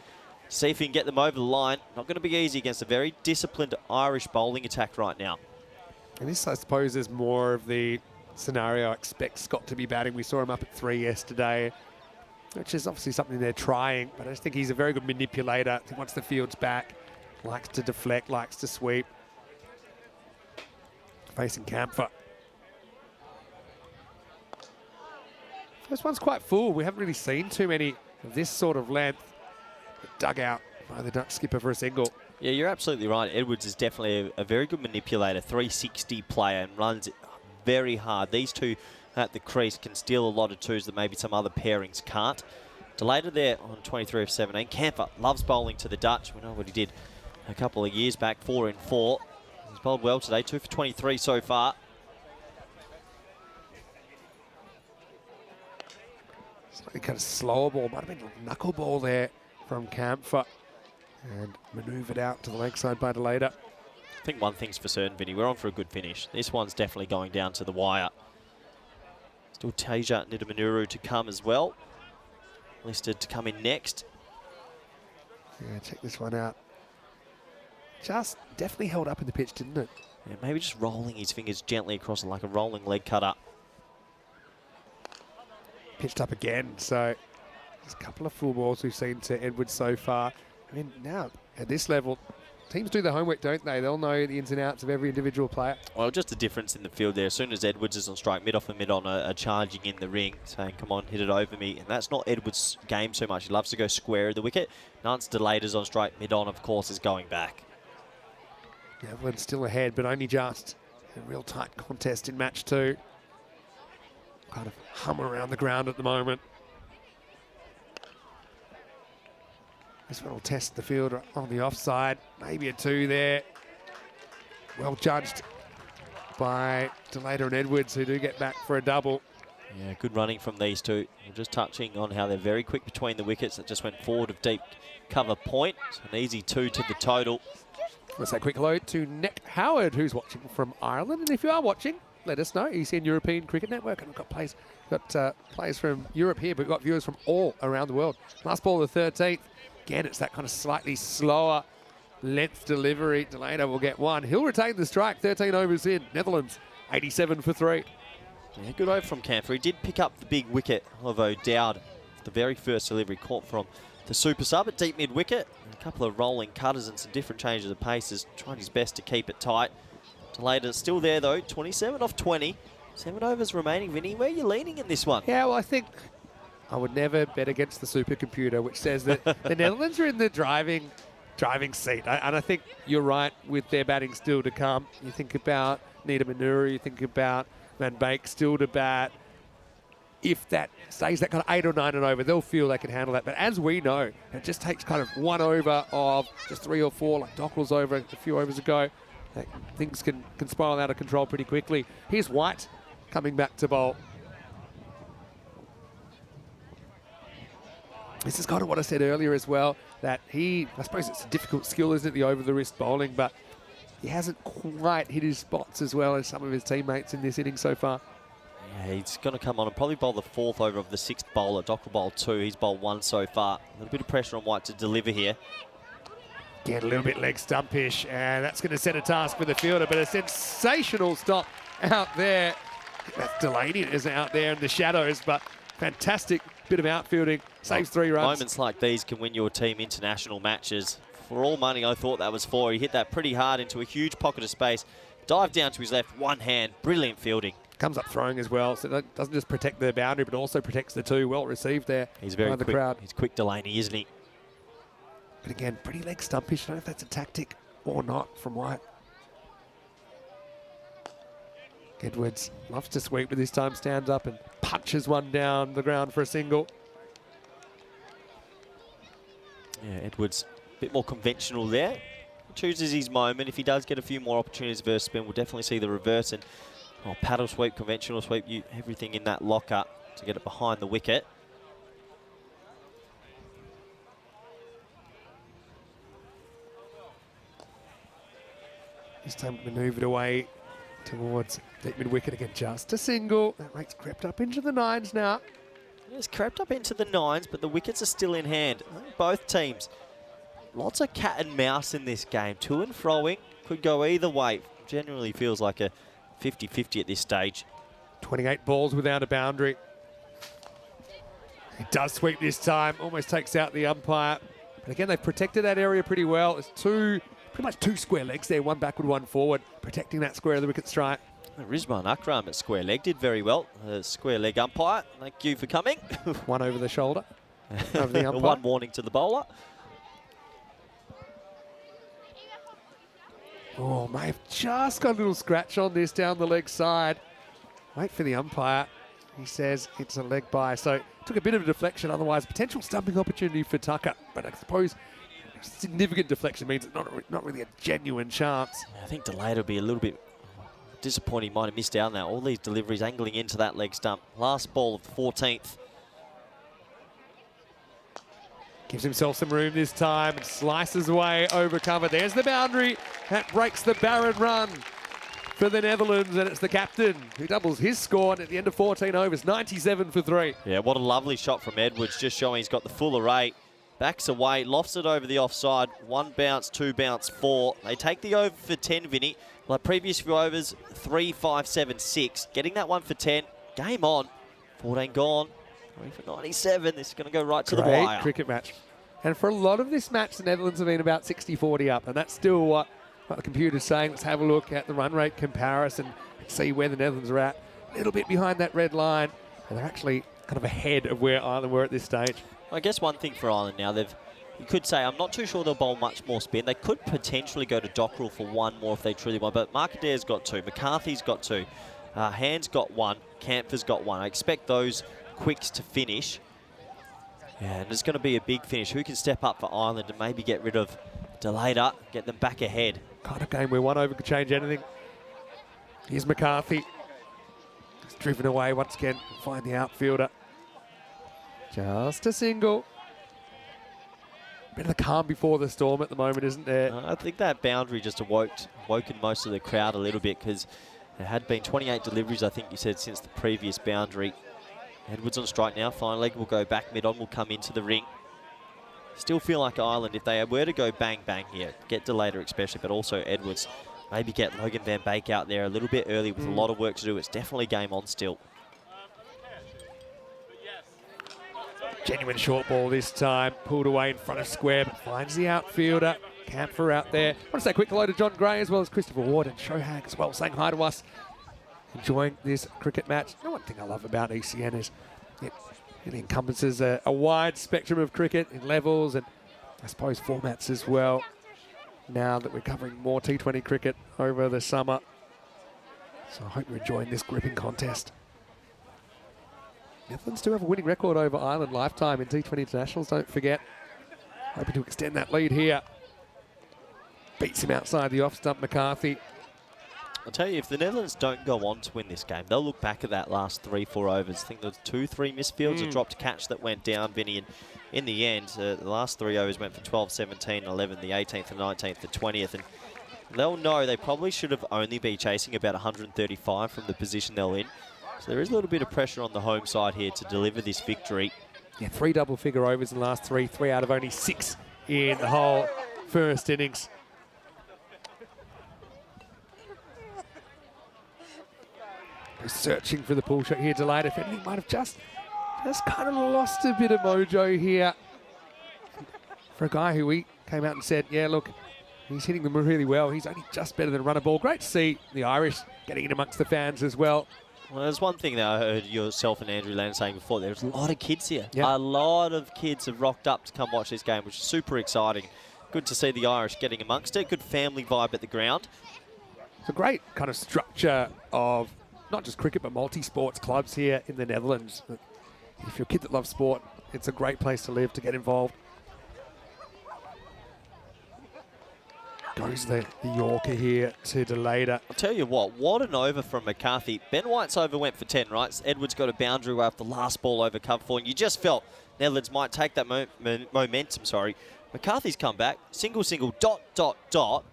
see if he can get them over the line. Not going to be easy against a very disciplined Irish bowling attack right now. And this, I suppose, is more of the scenario I expect Scott to be batting. We saw him up at 3 yesterday, which is obviously something they're trying, but I just think he's a very good manipulator. He wants the fields back, likes to deflect, likes to sweep. Facing Camphor. This one's quite full. We haven't really seen too many of this sort of length. Dug out by the Dutch skipper for a single. Yeah, you're absolutely right. Edwards is definitely a very good manipulator, 360 player, and runs it very hard. These two at the crease can steal a lot of twos that maybe some other pairings can't. Delator there on 23 of 17. Camphor loves bowling to the Dutch. We know what he did a couple of years back, 4 in 4. He's bowled well today, 2 for 23 so far. Slightly kind of slower ball, might have been a knuckle ball there from Camphor. And manoeuvred out to the leg side by Delator. I think one thing's for certain, Vinny, we're on for a good finish. This one's definitely going down to the wire. Still Tasia Nidamanuru to come as well. Listed to come in next. Yeah, check this one out. Just definitely held up in the pitch, didn't it? Yeah, maybe just rolling his fingers gently across it like a rolling leg cutter. Pitched up again, so there's a couple of full balls we've seen to Edwards so far. I mean, now, at this level, teams do their homework, don't they? They'll know the ins and outs of every individual player. Well, just the difference in the field there. As soon as Edwards is on strike, mid-off and mid-on are charging in the ring, saying, come on, hit it over me. And that's not Edwards' game so much. He loves to go square of the wicket. Nance Delator's on strike, mid-on, of course, is going back. Netherlands still ahead, but only just. A real tight contest in match 2. Kind of hum around the ground at the moment. This one will test the fielder on the offside. Maybe a 2 there. Well judged by Delator and Edwards, who do get back for a double. Yeah, good running from these two. We're just touching on how they're very quick between the wickets. That just went forward of deep cover point. It's an easy 2 to the total. Let's say a quick hello to Nick Howard, who's watching from Ireland. And if you are watching, let us know. ECN European Cricket Network. And we've got players from Europe here, but we've got viewers from all around the world. Last ball of the 13th. Again, it's that kind of slightly slower length delivery. Delator will get 1. He'll retain the strike. 13 overs in. Netherlands, 87 for 3. Yeah, good over from Camphor. He did pick up the big wicket of O'Dowd. The very first delivery caught from the super sub at deep mid-wicket. A couple of rolling cutters and some different changes of paces. Tried his best to keep it tight. Delator's still there, though. 27 off 20. 7 overs remaining. Vinny, where are you leaning in this one? Yeah, well, I think I would never bet against the supercomputer, which says that the Netherlands are in the driving seat. And I think you're right with their batting still to come. You think about Nidamanuru, you think about Van Beek still to bat. If that stays that kind of 8 or 9 and over, they'll feel they can handle that. But as we know, it just takes kind of 1 over of just 3 or 4, like Dockwell's over a few overs ago. Things can spiral out of control pretty quickly. Here's White coming back to bowl. This is kind of what I said earlier as well, that I suppose it's a difficult skill, isn't it, the over-the-wrist bowling, but he hasn't quite hit his spots as well as some of his teammates in this inning so far. Yeah, he's going to come on and probably bowl the 4th over of the 6th bowler. Dockrell bowled 2. He's bowled 1 so far. A little bit of pressure on White to deliver here. Get a little bit leg stumpish, and that's going to set a task for the fielder, but a sensational stop out there. That's Delaney is out there in the shadows, but fantastic bit of outfielding. Saves 3 runs. Moments like these can win your team international matches. For all money, I thought that was 4. He hit that pretty hard into a huge pocket of space. Dived down to his left, one hand. Brilliant fielding. Comes up throwing as well, so that doesn't just protect the boundary, but also protects the 2. Well received there. He's very by the quick. crowd. He's quick, Delaney, isn't he? But again, pretty leg stumpish. I don't know if that's a tactic or not from White. Edwards loves to sweep, but this time stands up and punches one down the ground for a single. Yeah, Edwards a bit more conventional there. Chooses his moment. If he does get a few more opportunities versus spin, we'll definitely see the reverse. And paddle sweep, conventional sweep, everything in that locker to get it behind the wicket. This time manoeuvred away towards the mid-wicket again. Just a single. That rate's crept up into the 9s now. It's crept up into the 9s, but the wickets are still in hand. I think both teams. Lots of cat and mouse in this game. To and froing. Could go either way. Generally feels like a 50-50 at this stage. 28 balls without a boundary. He does sweep this time. Almost takes out the umpire. But again, they've protected that area pretty well. There's pretty much 2 square legs there. 1 backward, 1 forward. Protecting that square of the wicket strike. Rizman Akram at square leg did very well. Square leg umpire, thank you for coming. 1 over the shoulder. Over the umpire. 1 warning to the bowler. Oh, may have just got a little scratch on this down the leg side. Wait for the umpire. He says it's a leg by. So took a bit of a deflection, otherwise potential stumping opportunity for Tucker. But I suppose significant deflection means it's not really a genuine chance. I think delayed will be a little bit disappointing. He might have missed out now. All these deliveries angling into that leg stump. Last ball of the 14th. Gives himself some room this time and slices away over cover. There's the boundary. That breaks the barren run for the Netherlands, and it's the captain who doubles his score at the end of 14 overs, 97 for 3. Yeah, what a lovely shot from Edwards, just showing he's got the full array. Backs away, lofts it over the offside. 1 bounce, 2 bounce, 4. They take the over for 10, Vinny. Like previous few overs, 3, 5, 7, 6. Getting that one for 10. Game on. 14 gone. 3 for 97. This is going to go right to the wire. Great cricket match. And for a lot of this match, the Netherlands have been about 60-40 up. And that's still what the computer's saying. Let's have a look at the run rate comparison and see where the Netherlands are at. A little bit behind that red line. And they're actually kind of ahead of where Ireland were at this stage. I guess one thing for Ireland now, you could say, I'm not too sure they'll bowl much more spin. They could potentially go to Dockrell for 1 more if they truly want. But Markadaire's got 2. McCarthy's got 2. Hand's got 1. Campher's got 1. I expect those quicks to finish. Yeah, and it's going to be a big finish. Who can step up for Ireland and maybe get rid of Delader, get them back ahead? Kind of game where 1 over could change anything. Here's McCarthy. He's driven away once again. Find the outfielder. Just a single. Bit of the calm before the storm at the moment, isn't there? I think that boundary just woken most of the crowd a little bit, because there had been 28 deliveries, I think you said, since the previous boundary. Edwards on strike now. Final leg will go back. Mid-on will come into the ring. Still feel like Ireland, if they were to go bang-bang here, get Delader especially, but also Edwards, maybe get Logan van Beek out there a little bit early with a lot of work to do. It's definitely game on still. Genuine short ball this time. Pulled away in front of square, but finds the outfielder. Campher out there. I want to say a quick hello to John Gray as well as Christopher Ward and Shohag as well, saying hi to us. Enjoying this cricket match. The one thing I love about ECN is it encompasses a wide spectrum of cricket in levels and I suppose formats as well. Now that we're covering more T20 cricket over the summer. So I hope you're enjoying this gripping contest. Netherlands do have a winning record over Ireland lifetime in T20 internationals, don't forget. Hoping to extend that lead here. Beats him outside the off stump, McCarthy. I'll tell you, if the Netherlands don't go on to win this game, they'll look back at that last 3-4 overs. I think there was 2-3 missed fields, a dropped catch that went down, Vinny, and in the end, the last 3 overs went for 12, 17, 11, the 18th, the 19th, the 20th, and they'll know they probably should have only been chasing about 135 from the position they're in. So there is a little bit of pressure on the home side here to deliver this victory. Yeah, 3 double-figure overs in the last 3 out of only 6 in the whole first innings. Searching for the pull shot here, delayed. If anything, might have just kind of lost a bit of mojo here. For a guy who we came out and said, yeah, look, he's hitting them really well. He's only just better than run a ball. Great to see the Irish getting in amongst the fans as well. Well, there's one thing that I heard yourself and Andrew Land saying before. There's a lot of kids here. Yep. A lot of kids have rocked up to come watch this game, which is super exciting. Good to see the Irish getting amongst it. Good family vibe at the ground. It's a great kind of structure of not just cricket, but multi-sports clubs here in the Netherlands. If you're a kid that loves sport, it's a great place to live, to get involved. Goes the Yorker here to Delata. I'll tell you what an over from McCarthy. Ben White's over went for 10, right? Edwards got a boundary away off the last ball over cover 4, and you just felt Netherlands might take that momentum, sorry. McCarthy's come back, single, dot.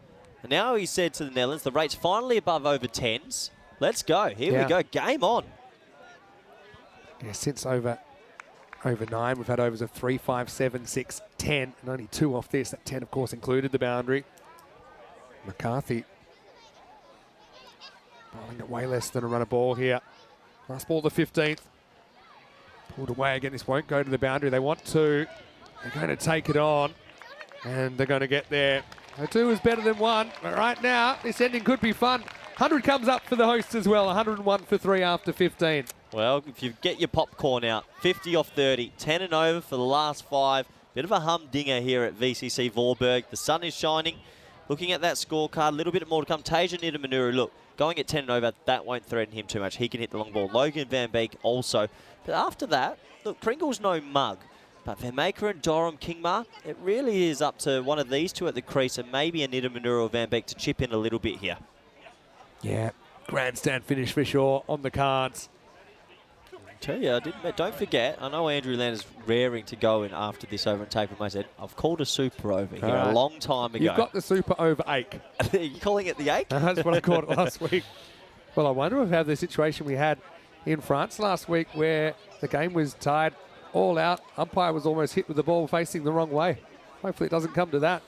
And now he said to the Netherlands, the rate's finally above over 10s. Let's go. Here we go. Game on. Yeah, since over 9, we've had overs of 3, 5, 7, 6, 10, and only 2 off this. That 10, of course, included the boundary. McCarthy bowling at way less than a run of ball here. Last ball, the 15th. Pulled away again. This won't go to the boundary. They want to. They're going to take it on, and they're going to get there. A 2 is better than 1, but right now, this ending could be fun. 100 comes up for the hosts as well. 101 for 3 after 15. Well, if you get your popcorn out, 50 off 30, 10 and over for the last 5. Bit of a humdinger here at VCC Voorburg. The sun is shining. Looking at that scorecard, a little bit more to come. Tasia Nidamanuru, look, going at 10 and over, that won't threaten him too much. He can hit the long ball. Logan Van Beek also. But after that, look, Pringle's no mug. But Vermaker and Durham Kingma, it really is up to one of these two at the crease and maybe a Nidamanuru or Van Beek to chip in a little bit here. Yeah, grandstand finish for sure on the cards. Tell you, don't forget, I know Andrew Land is raring to go in after this over and take from my said, I've called a super over here a long time ago. You've got the super over ache. Are you calling it the ache? That's what I called it last week. Well, I wonder if we have the situation we had in France last week where the game was tied all out. Umpire was almost hit with the ball facing the wrong way. Hopefully it doesn't come to that.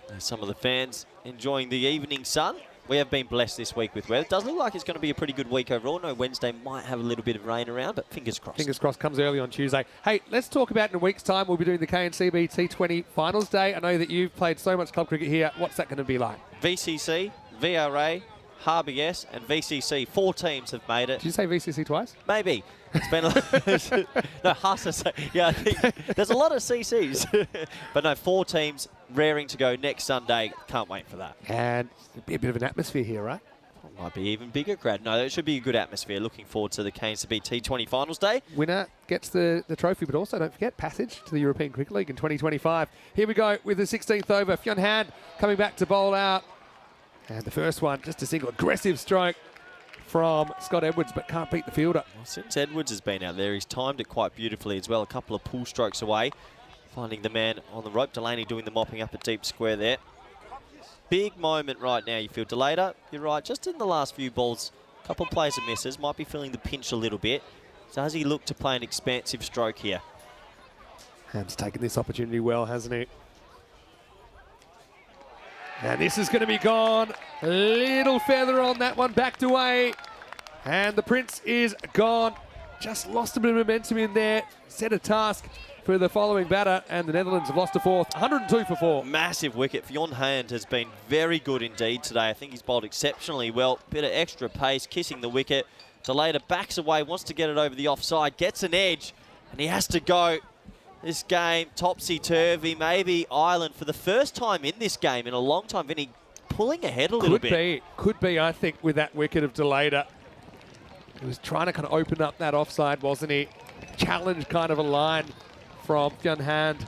There's some of the fans enjoying the evening sun. We have been blessed this week with weather. It does look like it's going to be a pretty good week overall. No, Wednesday might have a little bit of rain around, but fingers crossed. Fingers crossed, comes early on Tuesday. Hey, let's talk about in a week's time. We'll be doing the KNCB T20 Finals Day. I know that you've played so much club cricket here. What's that going to be like? VCC, VRA, HRBS and VCC. 4 teams have made it. Did you say VCC twice? Maybe. It's been no, yeah, I think there's a lot of CCs. But no, 4 teams raring to go next Sunday. Can't wait for that. And it'll be a bit of an atmosphere here, right? Might be even bigger crowd. No, it should be a good atmosphere. Looking forward to the KNCB T20 Finals Day. Winner gets the trophy, but also don't forget passage to the European Cricket League in 2025. Here we go with the 16th over. Fionn Hand coming back to bowl out. And the first one, just a single aggressive stroke from Scott Edwards, but can't beat the fielder. Well, since Edwards has been out there, he's timed it quite beautifully as well. A couple of pull strokes away, finding the man on the rope. Delaney doing the mopping up at deep square there. Big moment right now, you feel. Delata, you're right, just in the last few balls, a couple of plays and misses, might be feeling the pinch a little bit. So does he look to play an expansive stroke here? Hand's taken this opportunity well, hasn't he? And this is going to be gone. A little feather on that one, backed away. And the Prince is gone. Just lost a bit of momentum in there. Set a task for the following batter, and the Netherlands have lost a 4th. 102 for 4. Massive wicket. Fionn Hand has been very good indeed today. I think he's bowled exceptionally well. Bit of extra pace, kissing the wicket. Delata backs away, wants to get it over the offside, gets an edge, and he has to go. This game, topsy-turvy, maybe Ireland for the first time in this game in a long time. Vinny pulling ahead a little bit. Could be, I think, with that wicket of Delata. He was trying to kind of open up that offside, wasn't he? Challenge kind of a line from Fionn Hand.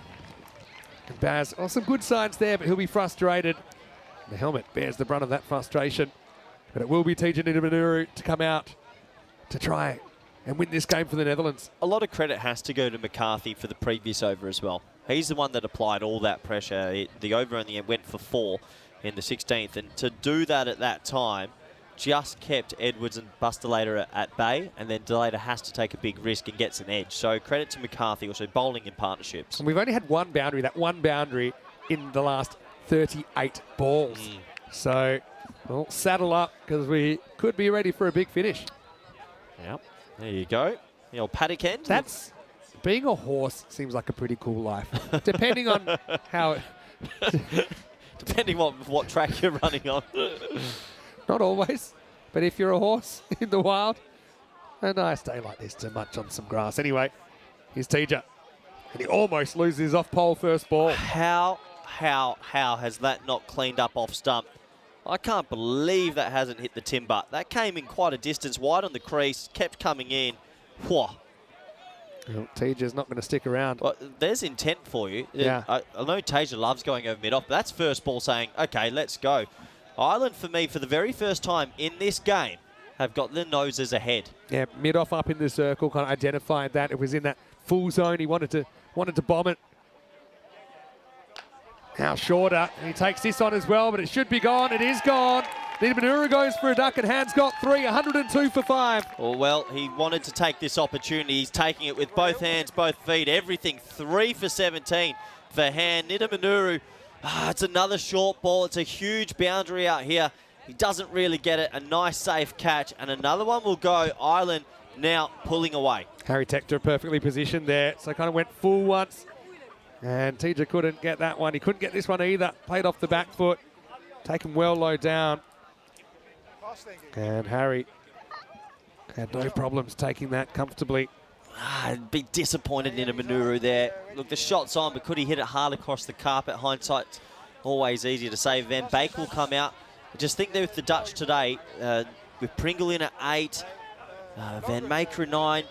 And Baz, some good signs there, but he'll be frustrated. The helmet bears the brunt of that frustration. But it will be Tasia Nidamanuru to come out to try and win this game for the Netherlands. A lot of credit has to go to McCarthy for the previous over as well. He's the one that applied all that pressure. The over in the end went for 4 in the 16th. And to do that at that time, just kept Edwards and Bustelator at bay, and then Delator has to take a big risk and gets an edge. So credit to McCarthy, also bowling in partnerships. And we've only had one boundary, that one boundary in the last 38 balls. So, well, saddle up because we could be ready for a big finish. Yep, there you go. The old paddock end. That's, being a horse seems like a pretty cool life, depending on how it... Depending on what track you're running on. Not always, but if you're a horse in the wild, a nice day like this to munch on some grass. Anyway, here's Teja, and he almost loses his off-pole first ball. How has that not cleaned up off stump? I can't believe that hasn't hit the timber. That came in quite a distance wide on the crease, kept coming in. Whoa. Well, Teja's not going to stick around. Well, there's intent for you. Yeah. I know Teja loves going over mid-off, but that's first ball saying, okay, let's go. Ireland, for me, for the very first time in this game, have got their noses ahead. Yeah, mid-off up in the circle, kind of identified that. It was in that full zone. He wanted to bomb it. Now shorter. He takes this on as well, but it should be gone. It is gone. Manura goes for a duck, and Hand's got 3, 102 for 5. Oh, well, he wanted to take this opportunity. He's taking it with both hands, both feet, everything. 3 for 17 for Hand. Manura, it's another short ball. It's a huge boundary out here. He doesn't really get it. A nice, safe catch, and another one will go. Ireland now pulling away. Harry Tector perfectly positioned there, so kind of went full once. And Teja couldn't get that one. He couldn't get this one either. Played off the back foot. Taken well low down. And Harry had no problems taking that comfortably. Be disappointed in a Manuru there. Look, the shot's on, but could he hit it hard across the carpet? Hindsight's always easy to say. Van Beek will come out. I just think that with the Dutch today, with Pringle in at 8, Van Maker 9,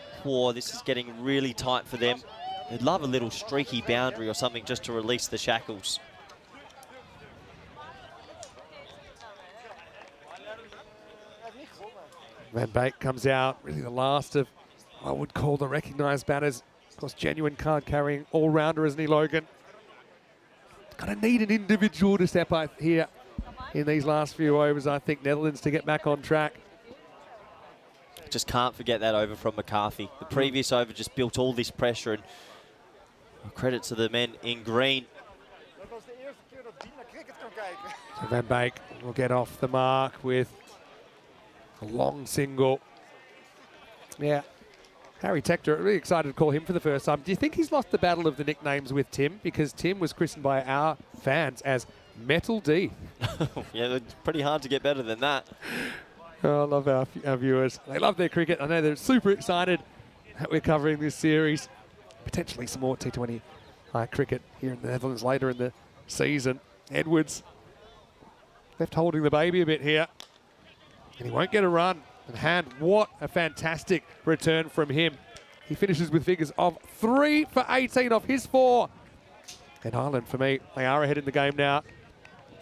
this is getting really tight for them. They'd love a little streaky boundary or something just to release the shackles. Van Beek comes out, really the last of, I would call the recognised batters. Of course, genuine card-carrying all-rounder, isn't he, Logan? Going to need an individual to step up here in these last few overs, I think, Netherlands, to get back on track. Just can't forget that over from McCarthy. The previous over just built all this pressure, and credit to the men in green. So Van Beek will get off the mark with a long single. Yeah, Harry Tector, really excited to call him for the first time. Do you think he's lost the battle of the nicknames with Tim? Because Tim was christened by our fans as Metal D. Yeah, it's pretty hard to get better than that. Oh, I love our viewers. They love their cricket. I know they're super excited that we're covering this series. Potentially some more T20 cricket here in the Netherlands later in the season. Edwards left holding the baby a bit here. And he won't get a run. And Hand, what a fantastic return from him. He finishes with figures of 3 for 18 off his 4. And Ireland, for me, they are ahead in the game now.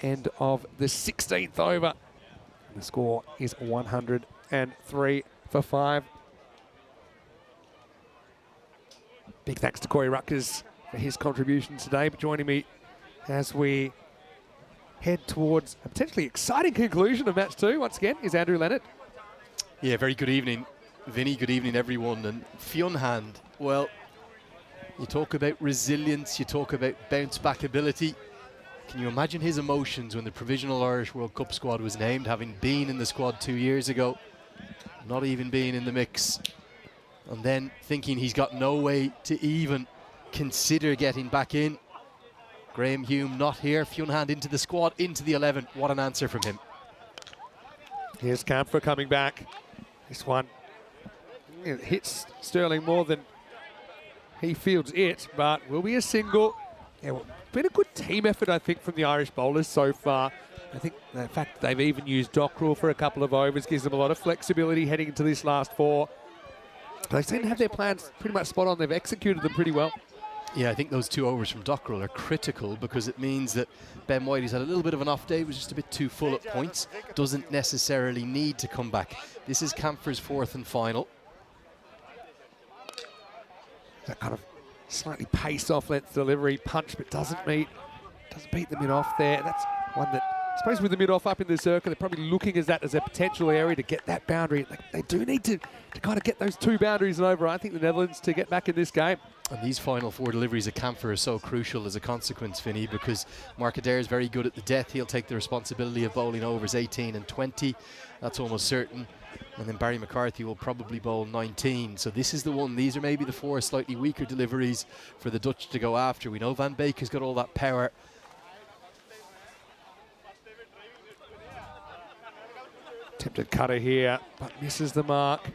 End of the 16th over. The score is 103 for 5. Big thanks to Corey Ruckers for his contribution today. But joining me as we head towards a potentially exciting conclusion of match 2 once again is Andrew Leonard. Yeah, very good evening, Vinny. Good evening, everyone. And Fionn Hand, well, you talk about resilience, you talk about bounce back ability. Can you imagine his emotions when the Provisional Irish World Cup squad was named, having been in the squad 2 years ago, not even being in the mix, and then thinking he's got no way to even consider getting back in? Graham Hume not here, Fionn Hand into the squad, into the 11. What an answer from him. Here's Camphor coming back. This one hits Sterling more than he fields it, but will be a single. Yeah, well, been a good team effort, I think, from the Irish bowlers so far. I think the fact they've even used Dockrell for a couple of overs gives them a lot of flexibility heading into this last 4. They seem to have their plans pretty much spot on. They've executed them pretty well. Yeah, I think those 2 overs from Dockrell are critical because it means that Ben Whitey's had a little bit of an off day, was just a bit too full at points, doesn't necessarily need to come back. This is Camphor's 4th and final. That kind of slightly paced off length delivery punch, but doesn't beat the mid off there. That's one that suppose with the mid-off up in the circle, they're probably looking as that as a potential area to get that boundary. They do need to kind of get those 2 boundaries over, I think, the Netherlands to get back in this game. And these final 4 deliveries at Camphor are so crucial as a consequence, Vinny, because Mark Adair is very good at the death. He'll take the responsibility of bowling overs 18 and 20. That's almost certain. And then Barry McCarthy will probably bowl 19. So this is the one. These are maybe the 4 slightly weaker deliveries for the Dutch to go after. We know Van Beek has got all that power. Attempted cutter here, but misses the mark.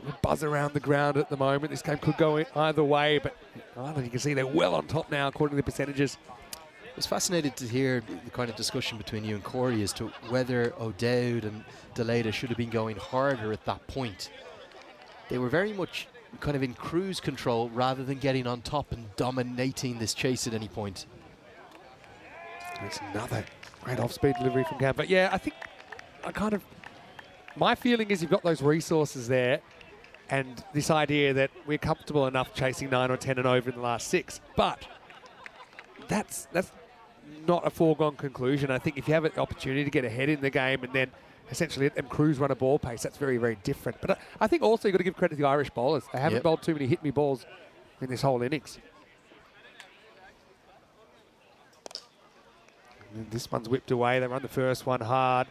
A buzz around the ground at the moment. This game could go either way, but Ireland, you can see they're well on top now according to the percentages. I was fascinated to hear the kind of discussion between you and Corey as to whether O'Dowd and Deleda should have been going harder at that point. They were very much kind of in cruise control rather than getting on top and dominating this chase at any point. It's another great off-speed delivery from Cam. But yeah, I think my feeling is you've got those resources there and this idea that we're comfortable enough chasing 9 or 10 and over in the last 6. But that's not a foregone conclusion. I think if you have an opportunity to get ahead in the game and then essentially let them cruise run a ball pace, that's very, very different. But I think also you've got to give credit to the Irish bowlers. They haven't bowled too many hit-me balls in this whole innings. And this one's whipped away. They run the first one hard,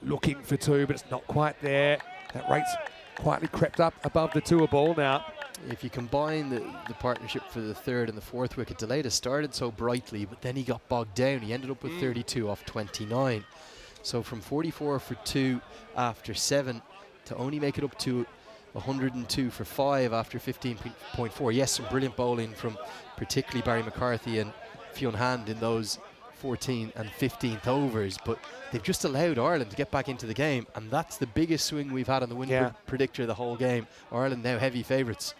looking for 2, but it's not quite there. That rate's quietly crept up above the 2 a ball now. If you combine the partnership for the 3rd and the 4th wicket, Deleda started so brightly, but then he got bogged down. He ended up with 32 off 29. So from 44 for 2 after 7 to only make it up to 102 for 5 after 15.4. Yes, some brilliant bowling from particularly Barry McCarthy and Fionn Hand in those 14th and 15th overs, but they've just allowed Ireland to get back into the game, and that's the biggest swing we've had on the win predictor the whole game. Ireland now heavy favourites.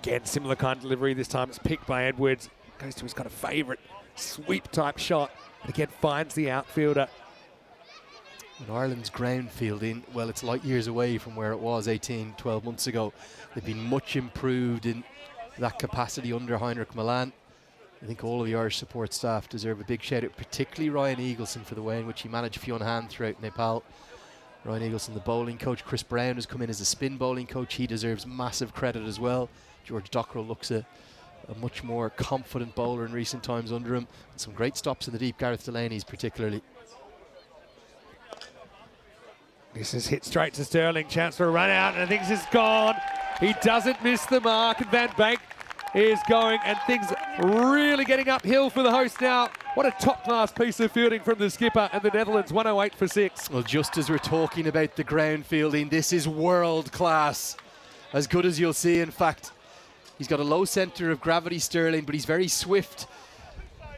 Again, similar kind of delivery. This time it's picked by Edwards. Goes to his kind of favourite sweep type shot. And again, finds the outfielder. And Ireland's ground fielding, well, it's light years away from where it was 12 months ago. They've been much improved in that capacity under Heinrich Milan. I think all of the Irish support staff deserve a big shout out, particularly Ryan Eagleson for the way in which he managed Fionn Hand throughout Nepal. Ryan Eagleson, the bowling coach. Chris Brown has come in as a spin bowling coach. He deserves massive credit as well. George Dockrell looks a much more confident bowler in recent times under him. And some great stops in the deep, Gareth Delaney's particularly. This is hit straight to Sterling. Chance for a run out, and I think this is gone. He doesn't miss the mark, and Van Beek is going, and things really getting uphill for the host now. What a top-class piece of fielding from the skipper, and the Netherlands 108 for 6. Well, just as we're talking about the ground fielding, this is world class. As good as you'll see, in fact. He's got a low centre of gravity, Sterling, but he's very swift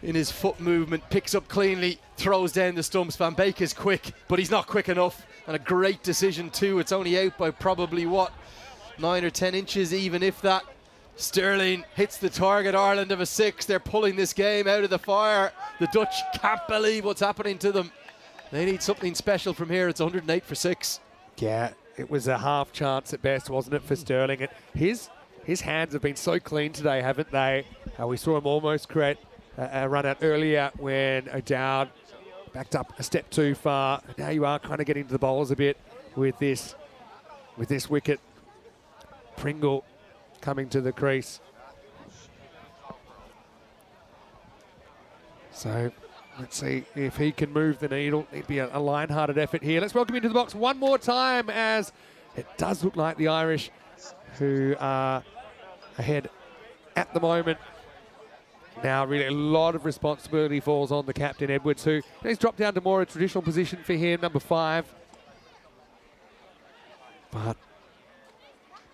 in his foot movement, picks up cleanly, throws down the stumps. Van Beek is quick, but he's not quick enough, and a great decision too. It's only out by probably, 9 or 10 inches, even if that. Sterling hits the target. Ireland of a 6. They're pulling this game out of the fire. The Dutch can't believe what's happening to them. They need something special from here. It's 108 for 6. Yeah, it was a half chance at best, wasn't it, for Sterling? And his hands have been so clean today, haven't they? We saw him almost create a run out earlier when O'Dowd backed up a step too far. Now you are kind of getting to the bowlers a bit with this wicket. Pringle coming to the crease. So let's see if he can move the needle. It'd be a line-hearted effort here. Let's welcome into the box one more time, as it does look like the Irish, who are ahead at the moment. Now really a lot of responsibility falls on the captain, Edwards, who he's dropped down to more a traditional position for him, number 5. But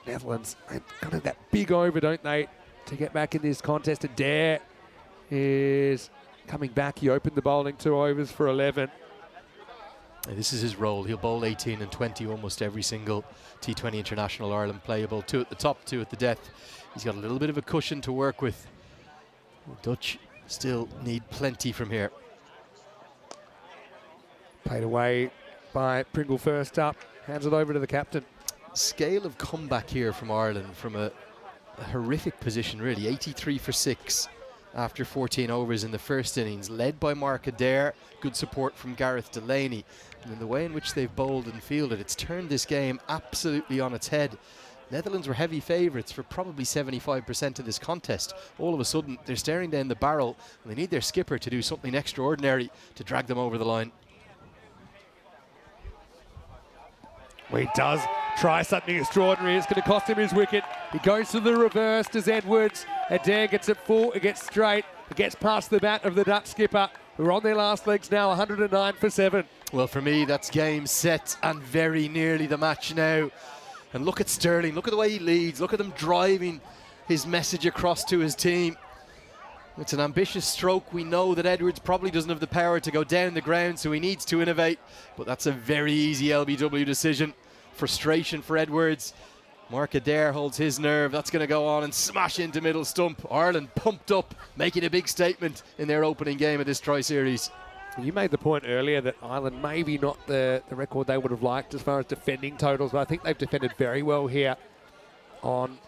Netherlands, they've got that big over, don't they, to get back in this contest. Adair is coming back. He opened the bowling 2 overs for 11. This is his role. He'll bowl 18 and 20 almost every single T20 International Ireland playable. 2 at the top, 2 at the death. He's got a little bit of a cushion to work with. The Dutch still need plenty from here. Played away by Pringle first up. Hands it over to the captain. Scale of comeback here from Ireland from a horrific position, really. 83 for 6. after 14 overs in the first innings, led by Mark Adair, good support from Gareth Delaney. And in the way in which they've bowled and fielded, it's turned this game absolutely on its head. Netherlands were heavy favourites for probably 75% of this contest. All of a sudden, they're staring down the barrel, and they need their skipper to do something extraordinary to drag them over the line. Well, he does try something extraordinary. It's going to cost him his wicket. He goes to the reverse, does Edwards. Adair gets it full, it gets straight. It gets past the bat of the Dutch skipper, who are on their last legs now, 109 for 7. Well, for me, that's game, set, and very nearly the match now. And look at Sterling, look at the way he leads, look at him driving his message across to his team. It's an ambitious stroke. We know that Edwards probably doesn't have the power to go down the ground, so he needs to innovate. But that's a very easy LBW decision. Frustration for Edwards. Mark Adair holds his nerve. That's going to go on and smash into middle stump. Ireland pumped up, making a big statement in their opening game of this tri-series. You made the point earlier that Ireland maybe not the record they would have liked as far as defending totals, but I think they've defended very well here on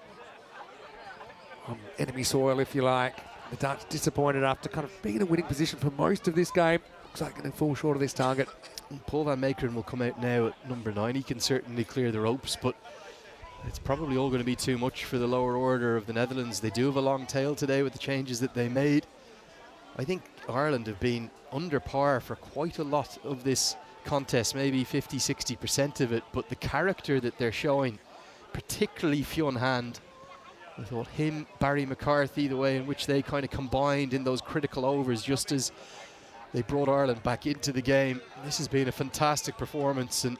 enemy soil, if you like. The Dutch disappointed after kind of being in a winning position for most of this game. Looks like going to fall short of this target. And Paul van Meekeren will come out now at number 9. He can certainly clear the ropes, but it's probably all going to be too much for the lower order of the Netherlands. They do have a long tail today with the changes that they made. I think Ireland have been under par for quite a lot of this contest, maybe 50-60% of it, but the character that they're showing, particularly Fionn Hand, I thought him, Barry McCarthy, the way in which they kind of combined in those critical overs just as they brought Ireland back into the game. This has been a fantastic performance, and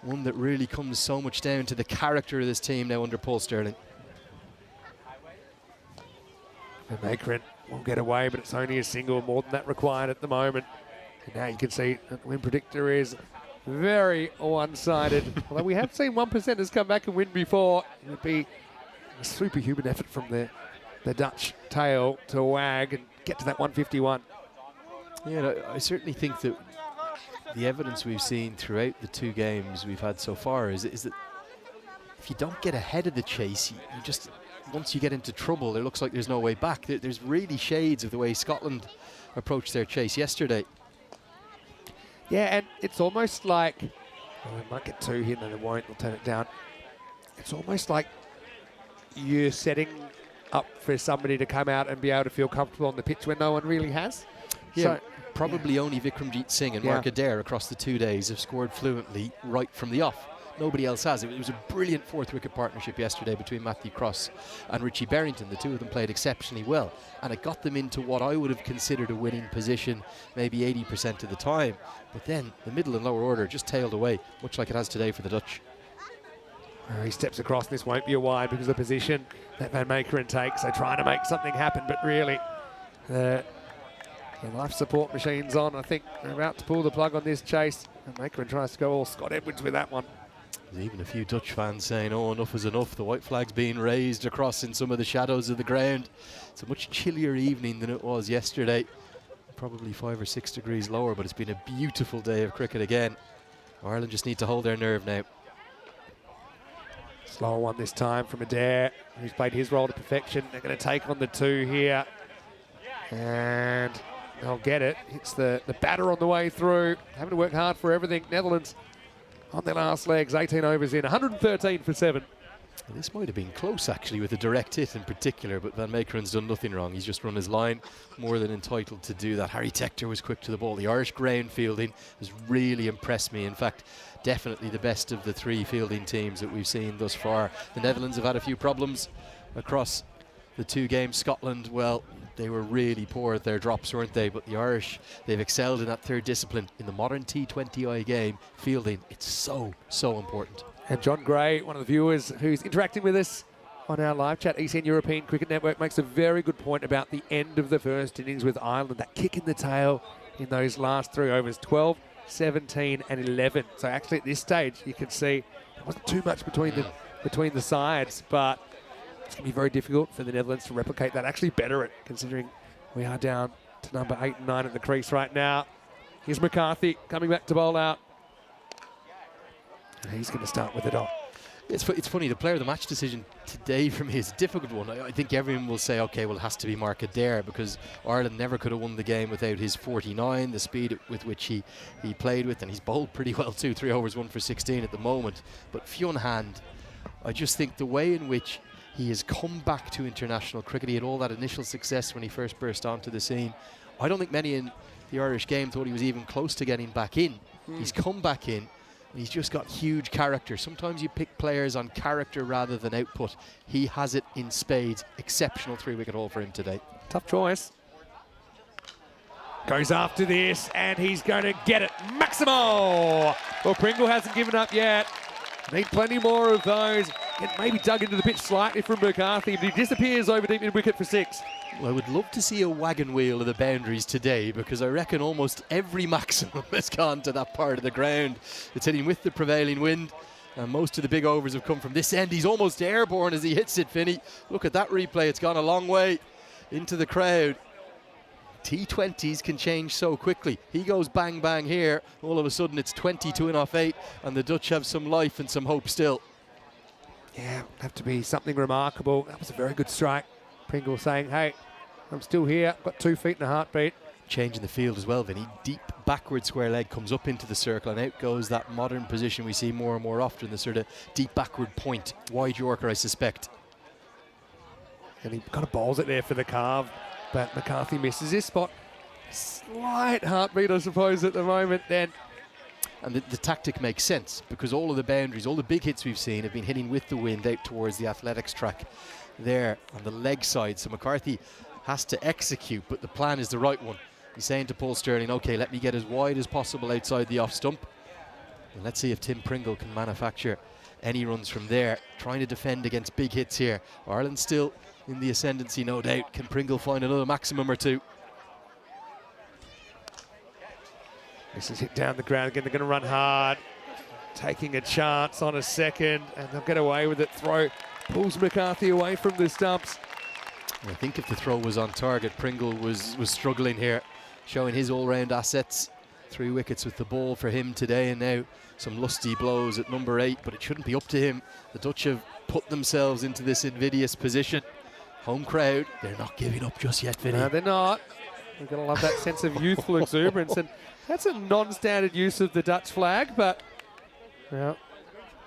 one that really comes so much down to the character of this team now under Paul Sterling. Van Meekeren will get away, but it's only a single, more than that required at the moment. And now you can see that the win predictor is very one-sided. Although we have seen 1%ers come back and win before. It would be a superhuman effort from the Dutch tail to wag and get to that 151. Yeah, no, I certainly think that the evidence we've seen throughout the two games we've had so far is that if you don't get ahead of the chase, you just, once you get into trouble, it looks like there's no way back. There's really shades of the way Scotland approached their chase yesterday. Yeah, and it's almost like, well, we might get 2 here, and it won't, we'll turn it down. It's almost like you're setting up for somebody to come out and be able to feel comfortable on the pitch when no one really has. Yeah, so, probably only Vikramjit Singh and Mark Adair across the 2 days have scored fluently right from the off. Nobody else has. It was a brilliant fourth wicket partnership yesterday between Matthew Cross and Richie Berrington. The two of them played exceptionally well, and it got them into what I would have considered a winning position maybe 80% of the time. But then the middle and lower order just tailed away, much like it has today for the Dutch. He steps across, this won't be a wide because of the position that Van Meekeren takes. They're trying to make something happen, but really the life support machine's on. I think they're about to pull the plug on this chase. Van Meekeren tries to go all Scott Edwards with that one. There's even a few Dutch fans saying, oh, enough is enough. The white flag's being raised across in some of the shadows of the ground. It's a much chillier evening than it was yesterday. Probably 5 or 6 degrees lower, but it's been a beautiful day of cricket again. Ireland just need to hold their nerve now. Slower one this time from Adair, who's played his role to perfection. They're going to take on the 2 here. And they'll get it. Hits the batter on the way through. Having to work hard for everything. Netherlands on their last legs, 18 overs in, 113 for 7. This might have been close actually with a direct hit in particular, but Van Meekeren's done nothing wrong. He's just run his line, more than entitled to do that. Harry Tector was quick to the ball. The Irish ground fielding has really impressed me. In fact, definitely the best of the 3 fielding teams that we've seen thus far. The Netherlands have had a few problems across the 2 games. Scotland, well, they were really poor at their drops, weren't they? But the Irish, they've excelled in that third discipline. In the modern T20I game, fielding, it's so, so important. And John Gray, one of the viewers who's interacting with us on our live chat, ECN European Cricket Network, makes a very good point about the end of the first innings with Ireland, that kick in the tail in those last 3 overs, 12, 17 and 11. So actually at this stage, you can see there wasn't too much between the sides, but it's going to be very difficult for the Netherlands to replicate that, actually better it, considering we are down to number 8 and 9 at the crease right now. Here's McCarthy coming back to bowl out. And he's going to start with it on. It's funny, the player of the match decision today for me is a difficult one. I think everyone will say, okay, well, it has to be Mark Adair, because Ireland never could have won the game without his 49, the speed with which he played with, and he's bowled pretty well too, 3 overs, 1 for 16 at the moment. But Fionn Hand, I just think the way in which he has come back to international cricket, he had all that initial success when he first burst onto the scene. I don't think many in the Irish game thought he was even close to getting back in. He's come back in. He's just got huge character. Sometimes you pick players on character rather than output. He has it in spades. Exceptional 3-wicket haul for him today. Tough choice. Goes after this, and he's going to get it. Maximo! Well, Pringle hasn't given up yet. Need plenty more of those. It maybe dug into the pitch slightly from McCarthy, but he disappears over deep mid-wicket for 6. Well, I would love to see a wagon wheel of the boundaries today, because I reckon almost every maximum has gone to that part of the ground. It's hitting with the prevailing wind, and most of the big overs have come from this end. He's almost airborne as he hits it, Finney. Look at that replay. It's gone a long way into the crowd. T20s can change so quickly. He goes bang, bang here. All of a sudden, it's 22 and off 8, and the Dutch have some life and some hope still. Yeah, have to be something remarkable. That was a very good strike. Pringle saying, hey, I'm still here, got 2 feet and a heartbeat. Change in the field as well, Vinny. Deep backward square leg comes up into the circle, and out goes that modern position we see more and more often, the sort of deep backward point. Wide Yorker, I suspect. And he kind of bowls it there for the carve, but McCarthy misses his spot. Slight heartbeat, I suppose, at the moment then. And the tactic makes sense, because all of the boundaries, all the big hits we've seen have been hitting with the wind out towards the athletics track there on the leg side. So McCarthy has to execute, but the plan is the right one. He's saying to Paul Stirling, okay, let me get as wide as possible outside the off stump. And let's see if Tim Pringle can manufacture any runs from there, trying to defend against big hits here. Ireland still in the ascendancy, no doubt. Can Pringle find another maximum or 2? This is hit down the ground again. They're going to run hard, taking a chance on a second, and they'll get away with it. Throw pulls McCarthy away from the stumps. I think if the throw was on target, Pringle was struggling here, showing his all-round assets. 3 wickets with the ball for him today, and now some lusty blows at number 8, but it shouldn't be up to him. The Dutch have put themselves into this invidious position. Home crowd, they're not giving up just yet, Vinny. No, they're not. We're going to love that sense of youthful exuberance, and that's a non-standard use of the Dutch flag, but well,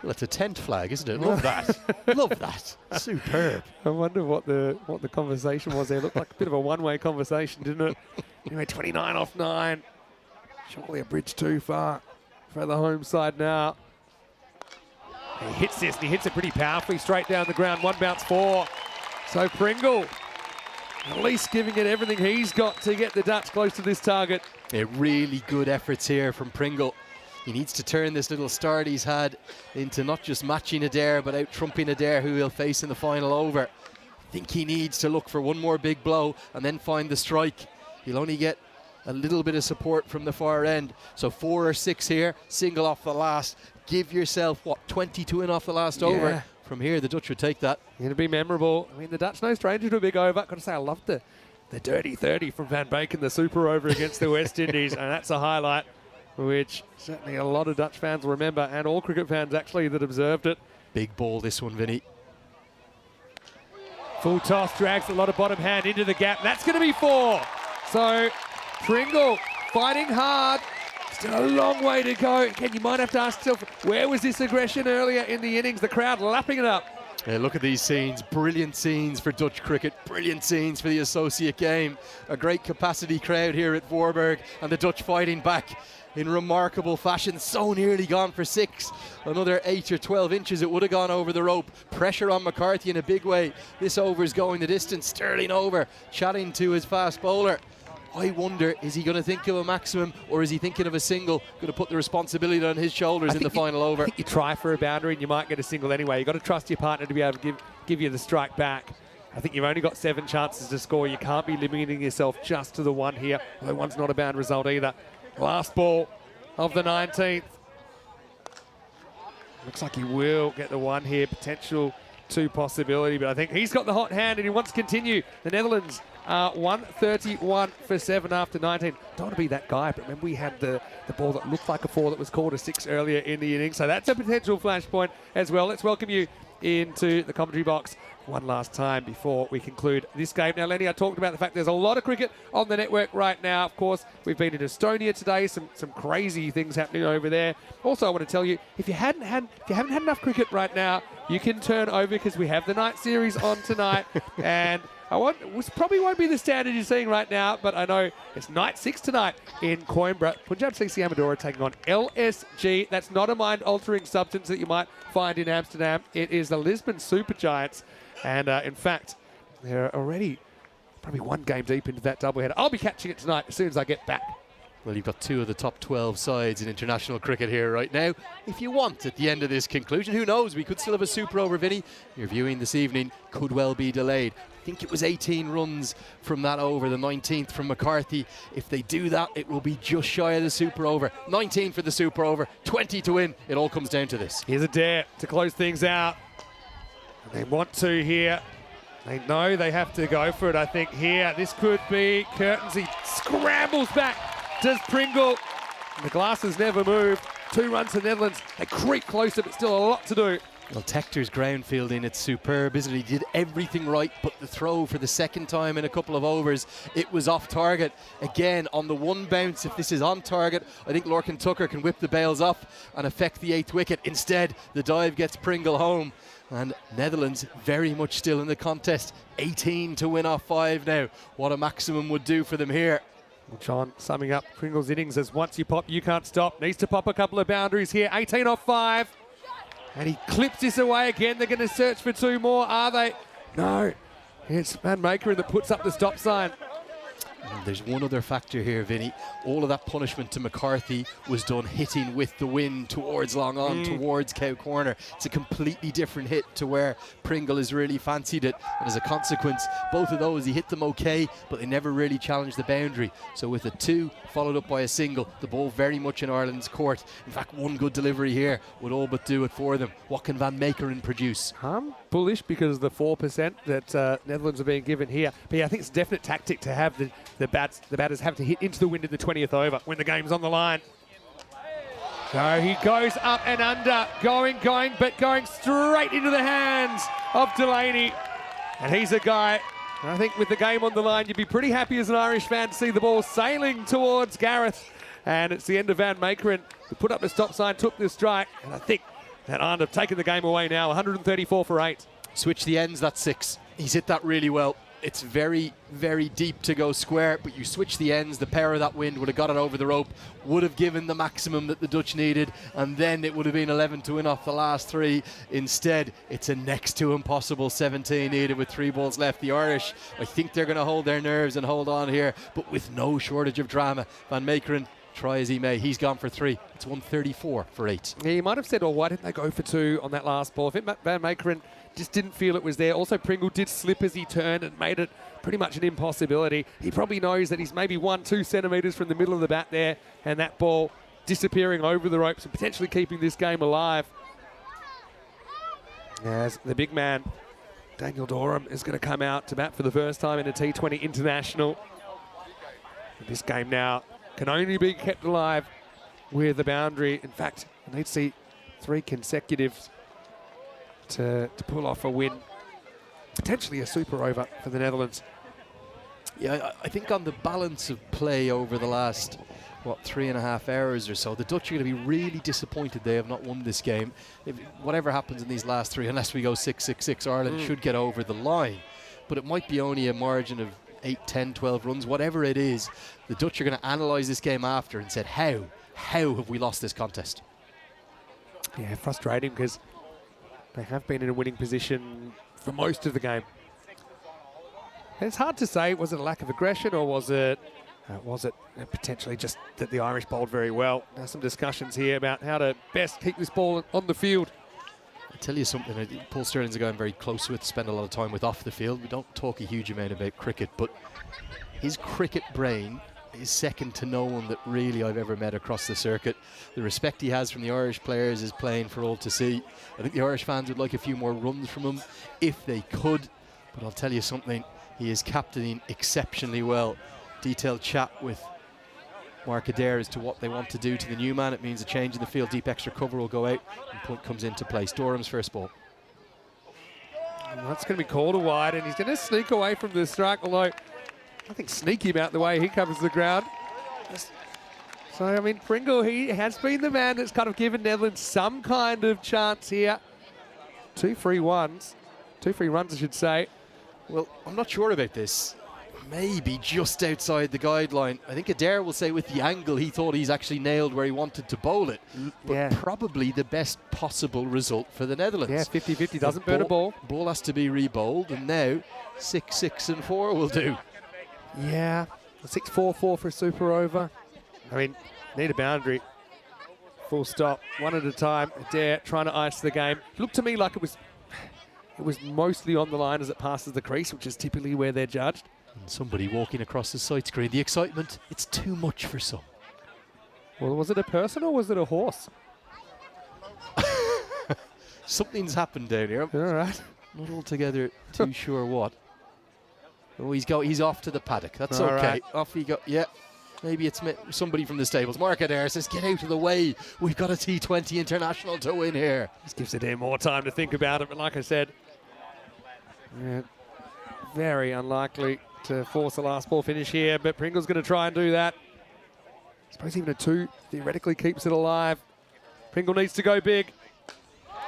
it's a tent flag, isn't it? Love that. Love that. Superb. I wonder what the conversation was there. Looked like a bit of a one-way conversation, didn't it? Anyway, 29 off 9. Surely a bridge too far for the home side now. He hits this, and he hits it pretty powerfully straight down the ground. 1 bounce 4. So Pringle at least giving it everything he's got to get the Dutch close to this target. Yeah, really good efforts here from Pringle. He needs to turn this little start he's had into not just matching Adair, but out-trumping Adair, who he'll face in the final over. I think he needs to look for one more big blow and then find the strike. He'll only get a little bit of support from the far end. So 4 or 6 here, single off the last. Give yourself, 22 in off the last over. From here, the Dutch would take that. It'll be memorable. I mean, the Dutch no stranger to a big over. Got to say, I loved the dirty 30 from Van Bacon, the super over against the West Indies, and that's a highlight, which certainly a lot of Dutch fans will remember, and all cricket fans actually that observed it. Big ball, this one, Vinny. Full toss, drags a lot of bottom hand into the gap. That's going to be 4. So Pringle fighting hard. Still a long way to go. Again, you might have to ask yourself, where was this aggression earlier in the innings? The crowd lapping it up. Yeah, look at these scenes. Brilliant scenes for Dutch cricket. Brilliant scenes for the associate game. A great capacity crowd here at Voorburg, and the Dutch fighting back in remarkable fashion. So nearly gone for 6. Another 8 or 12 inches, it would have gone over the rope. Pressure on McCarthy in a big way. This over's going the distance. Stirling over, chatting to his fast bowler. I wonder, is he going to think of a maximum, or is he thinking of a single? Going to put the responsibility on his shoulders in the final over. I think you try for a boundary and you might get a single anyway. You've got to trust your partner to be able to give you the strike back. I think you've only got 7 chances to score. You can't be limiting yourself just to the 1 here. Although 1's not a bad result either. Last ball of the 19th. Looks like he will get the 1 here. Potential 2 possibility, but I think he's got the hot hand and he wants to continue. The Netherlands 131 for 7 after 19. Don't want to be that guy, but remember we had the ball that looked like a 4 that was called a 6 earlier in the inning. So that's a potential flashpoint as well. Let's welcome you into the commentary box one last time before we conclude this game. Now, Lenny, I talked about the fact there's a lot of cricket on the network right now. Of course, we've been in Estonia today, some crazy things happening over there. Also, I want to tell you, if you haven't had enough cricket right now, you can turn over because we have the night series on tonight. And this probably won't be the standard you're seeing right now, but I know it's night 6 tonight in Coimbra. Punjab CC Amadora taking on LSG. That's not a mind-altering substance that you might find in Amsterdam. It is the Lisbon Supergiants. And in fact, they're already probably 1 game deep into that doubleheader. I'll be catching it tonight as soon as I get back. Well, you've got 2 of the top 12 sides in international cricket here right now. If you want, at the end of this conclusion, who knows, we could still have a super over, Vinny. Your viewing this evening could well be delayed. I think it was 18 runs from that over, the 19th from McCarthy. If they do that, it will be just shy of the super over. 19 for the super over, 20 to win. It all comes down to this. Here's a dare to close things out. They want to here. They know they have to go for it, I think, here. This could be curtains. He scrambles back. Does Pringle. And the glasses never moved. 2 runs to Netherlands. They creep closer, but still a lot to do. Well, Tector's ground fielding, it's superb, isn't it? He did everything right, but the throw for the second time in a couple of overs, it was off target. Again, on the 1 bounce, if this is on target, I think Lorcan Tucker can whip the bails off and affect the 8th wicket. Instead, the dive gets Pringle home. And Netherlands very much still in the contest. 18 to win off 5 now. What a maximum would do for them here. Well, John, summing up Pringle's innings as once you pop, you can't stop. Needs to pop a couple of boundaries here. 18 off 5. And he clips this away again. They're going to search for 2 more, are they? No. It's Van Makeren that puts up the stop sign. And there's one other factor here, Vinny. All of that punishment to McCarthy was done hitting with the wind towards long on, towards Cow Corner. It's a completely different hit to where Pringle has really fancied it. And as a consequence, both of those, he hit them okay, but they never really challenged the boundary. So with a 2 followed up by a single, the ball very much in Ireland's court. In fact, 1 good delivery here would all but do it for them. What can Van Makeren produce? I'm bullish because of the 4% that Netherlands are being given here. But yeah, I think it's a definite tactic to have the batters have to hit into the wind in the 20th over when the game's on the line. So he goes up and under, going, but going straight into the hands of Delaney. And he's a guy, I think with the game on the line, you'd be pretty happy as an Irish fan to see the ball sailing towards Gareth. And it's the end of Van Makeren, who put up the stop sign, took the strike. And I think that Ireland have taken the game away now, 134 for 8. Switch the ends, that's 6. He's hit that really well. It's very, very deep to go square, but you switch the ends, the power of that wind would have got it over the rope, would have given the maximum that the Dutch needed, and then it would have been 11 to win off the last 3. Instead, it's a next to impossible 17 needed with 3 balls left. The Irish, I think they're going to hold their nerves and hold on here, but with no shortage of drama. Van Makeren, try as he may, he's gone for 3. It's 134 for 8. Yeah, you might have said, well, why didn't they go for 2 on that last ball? I think Van Makeren just didn't feel it was there. Also, Pringle did slip as he turned and made it pretty much an impossibility. He probably knows that he's maybe 1-2 centimetres from the middle of the bat there, and that ball disappearing over the ropes and potentially keeping this game alive. As the big man, Daniel Dorham, is going to come out to bat for the first time in a T20 international. And this game now can only be kept alive with the boundary. In fact, I need to see 3 consecutives to pull off a win. Potentially a super over for the Netherlands. Yeah, I think on the balance of play over the last, 3.5 hours or so, the Dutch are going to be really disappointed they have not won this game. Whatever happens in these last 3, unless we go 6-6-6, Ireland should get over the line. But it might be only a margin of 8, 10, 12 runs, whatever it is. The Dutch are going to analyse this game after and said, how have we lost this contest? Yeah, frustrating because they have been in a winning position for most of the game. And it's hard to say, was it a lack of aggression or was it potentially just that the Irish bowled very well? There's some discussions here about how to best keep this ball on the field. I'll tell you something, Paul Stirling's a guy I'm very close with, spend a lot of time with off the field. We don't talk a huge amount about cricket, but his cricket brain is second to no one that really I've ever met across the circuit. The respect he has from the Irish players is plain for all to see. I think the Irish fans would like a few more runs from him if they could, but I'll tell you something, He is captaining exceptionally well. Detailed chat with Mark Adair as to what they want to do to the new man. It means a change in the field. Deep extra cover will go out and point comes into place. Durham's first ball. And that's going to be called a wide, and he's going to sneak away from the strike, although I think sneak him out the way he covers the ground. So, I mean, Pringle, he has been the man that's kind of given Netherlands some kind of chance here. 2 free runs, I should say. Well, I'm not sure about this. Maybe just outside the guideline. I think Adair will say with the angle he thought he's actually nailed where he wanted to bowl it. But probably the best possible result for the Netherlands. Yeah, 50-50, doesn't burn a ball. Ball has to be re-bowled, and now 6-6-4 will do. Yeah, 6-4-4 for a super over. I mean, need a boundary. Full stop, one at a time. Adair trying to ice the game. Looked to me like it was mostly on the line as it passes the crease, which is typically where they're judged. And somebody walking across the sight screen. The excitement, it's too much for some. Well, was it a person or was it a horse? Something's happened down here. All right. Not altogether too sure what. Oh, he's off to the paddock. That's All okay. right. Off he go. Yeah. Maybe it's somebody from the stables. Mark Adair says, get out of the way. We've got a T20 international to win here. This gives Adair more time to think about it, but like I said, very unlikely to force a last ball finish here, but Pringle's going to try and do that. I suppose even a 2 theoretically keeps it alive. Pringle needs to go big,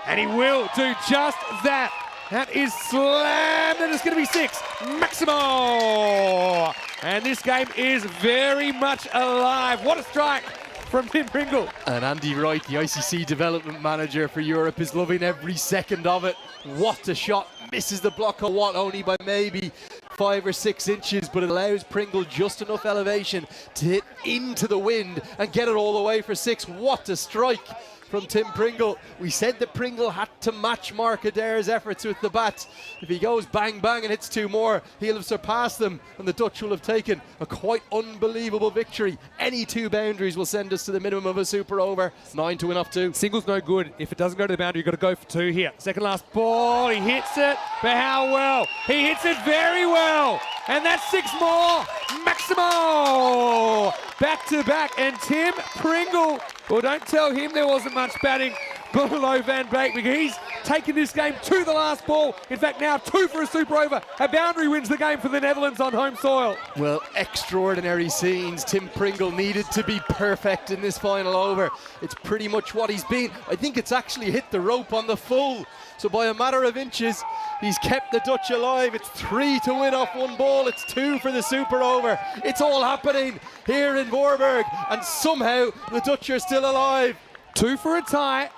and he will do just that. That is slammed, and it's going to be 6. Maximo! And this game is very much alive. What a strike from Tim Pringle. And Andy Wright, the ICC development manager for Europe, is loving every second of it. What a shot. Misses the blocker, only by maybe 5 or 6 inches, but it allows Pringle just enough elevation to hit into the wind and get it all the way for 6. What a strike from Tim Pringle. We said that Pringle had to match Mark Adair's efforts with the bat. If he goes bang bang and hits 2 more, he'll have surpassed them, and the Dutch will have taken a quite unbelievable victory. Any 2 boundaries will send us to the minimum of a super over. 9 to win off 2. Single's no good. If it doesn't go to the boundary, you've got to go for 2 here. Second last ball, he hits it, but how well? He hits it very well, and that's 6 more. Maximo! Back to back, and Tim Pringle, well, don't tell him there wasn't much batting below Van Beek, because he's taken this game to the last ball. In fact, now 2 for a super over. A boundary wins the game for the Netherlands on home soil. Well, extraordinary scenes. Tim Pringle needed to be perfect in this final over. It's pretty much what he's been. I think it's actually hit the rope on the full. So by a matter of inches, he's kept the Dutch alive. It's 3 to win off 1 ball. It's 2 for the super over. It's all happening here in Voorburg, and somehow the Dutch are still alive. 2 for a tie,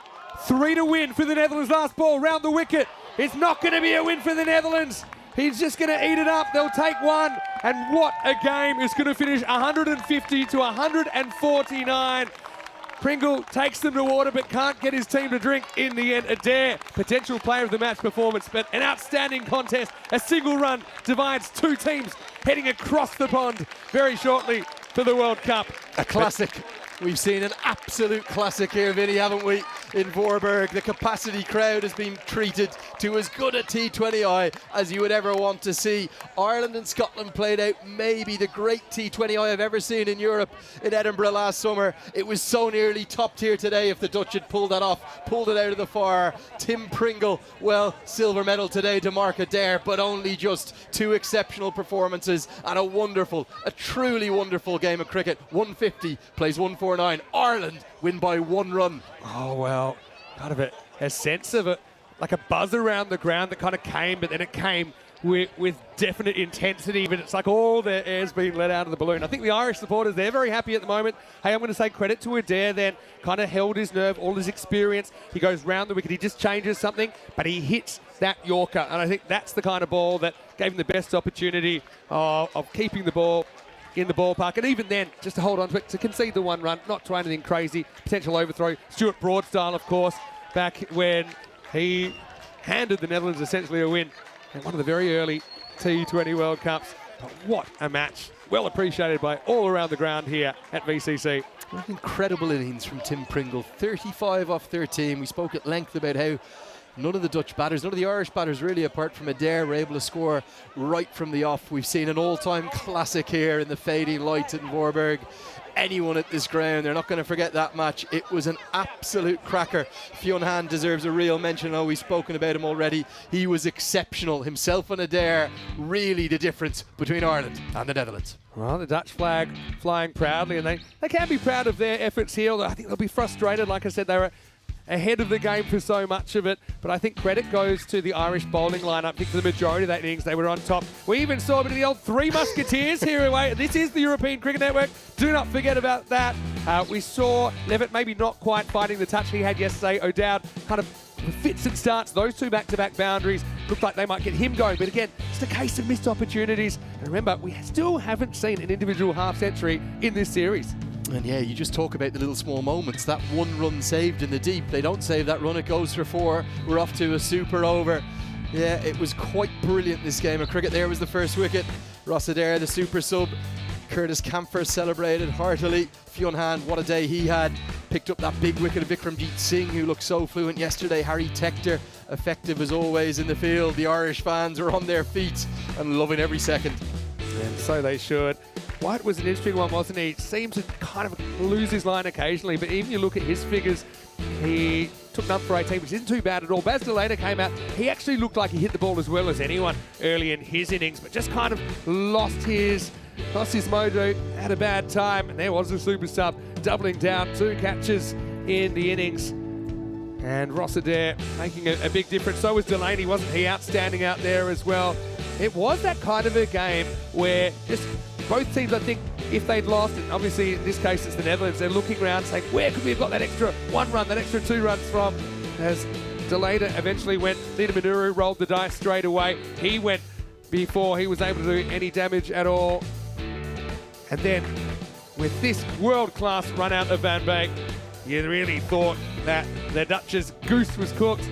3 to win for the Netherlands. Last ball round the wicket. It's not going to be a win for the Netherlands. He's just going to eat it up. They'll take 1. And what a game. It's going to finish 150 to 149. Pringle takes them to water but can't get his team to drink in the end. Adair, potential player of the match performance, but an outstanding contest. A single run divides 2 teams heading across the pond very shortly for the World Cup. A classic. We've seen an absolute classic here, Vinny, haven't we, in Voorburg? The capacity crowd has been treated to as good a T20I as you would ever want to see. Ireland and Scotland played out maybe the great T20I I've ever seen in Europe in Edinburgh last summer. It was so nearly top tier today if the Dutch had pulled that off, pulled it out of the fire. Tim Pringle, well, silver medal today to Mark Adair, but only just 2 exceptional performances and a truly wonderful game of cricket. 150 plays 149. Ireland win by 1 run. Oh, well, kind of a sense of it, like a buzz around the ground that kind of came, but then it came with definite intensity, but it's like all the air's being let out of the balloon. I think the Irish supporters, they're very happy at the moment. Hey, I'm going to say credit to Adair then, kind of held his nerve, all his experience. He goes round the wicket, he just changes something, but he hits that Yorker, and I think that's the kind of ball that gave him the best opportunity of keeping the ball in the ballpark, and even then, just to hold on to it, to concede the 1 run, not try anything crazy, potential overthrow. Stuart Broad style, of course, back when he handed the Netherlands essentially a win in one of the very early T20 World Cups. But what a match. Well appreciated by all around the ground here at VCC. Incredible innings from Tim Pringle. 35 off 13. We spoke at length about how none of the Dutch batters, none of the Irish batters really, apart from Adair, were able to score right from the off. We've seen an all-time classic here in the fading lights at Voorburg. Anyone at this ground, they're not going to forget that match. It was an absolute cracker. Fionn Han deserves a real mention. Oh, we've spoken about him already. He was exceptional. Himself and Adair, really the difference between Ireland and the Netherlands. Well, the Dutch flag flying proudly, and they can be proud of their efforts here. I think they'll be frustrated. Like I said, they were ahead of the game for so much of it, but I think credit goes to the Irish bowling lineup. I think for the majority of that innings they were on top. We even saw a bit of the old Three Musketeers here away. This is the European Cricket Network. Do not forget about that. We saw Levitt maybe not quite fighting the touch he had yesterday. O'Dowd kind of fits and starts. Those two back-to-back boundaries looked like they might get him going, but again, just a case of missed opportunities. And remember, we still haven't seen an individual half-century in this series. And yeah, you just talk about the little small moments. That one run saved in the deep. They don't save that run, it goes for 4. We're off to a super over. Yeah, it was quite brilliant, this game of cricket. There was the first wicket. Ross Adair, the super sub. Curtis Camphor celebrated heartily. Fionn Han, what a day he had. Picked up that big wicket of Vikramjit Singh, who looked so fluent yesterday. Harry Tector, effective as always in the field. The Irish fans were on their feet and loving every second. And so they should. White was an interesting one, wasn't he? Seems to kind of lose his line occasionally, but even you look at his figures, he took none for 18, which isn't too bad at all. Baz Delaney came out. He actually looked like he hit the ball as well as anyone early in his innings, but just kind of lost his mojo at a bad time. And there was the super sub doubling down, 2 catches in the innings. And Ross Adair making a big difference. So was Delaney, wasn't he? Outstanding out there as well. It was that kind of a game where just both teams, I think, if they'd lost, and obviously in this case it's the Netherlands, they're looking around saying, where could we have got that extra 1 run, that extra 2 runs from? As Delaney eventually went, Nita Manuru rolled the dice straight away. He went before he was able to do any damage at all. And then with this world-class run out of Van Beek, you really thought that the Dutch's goose was cooked,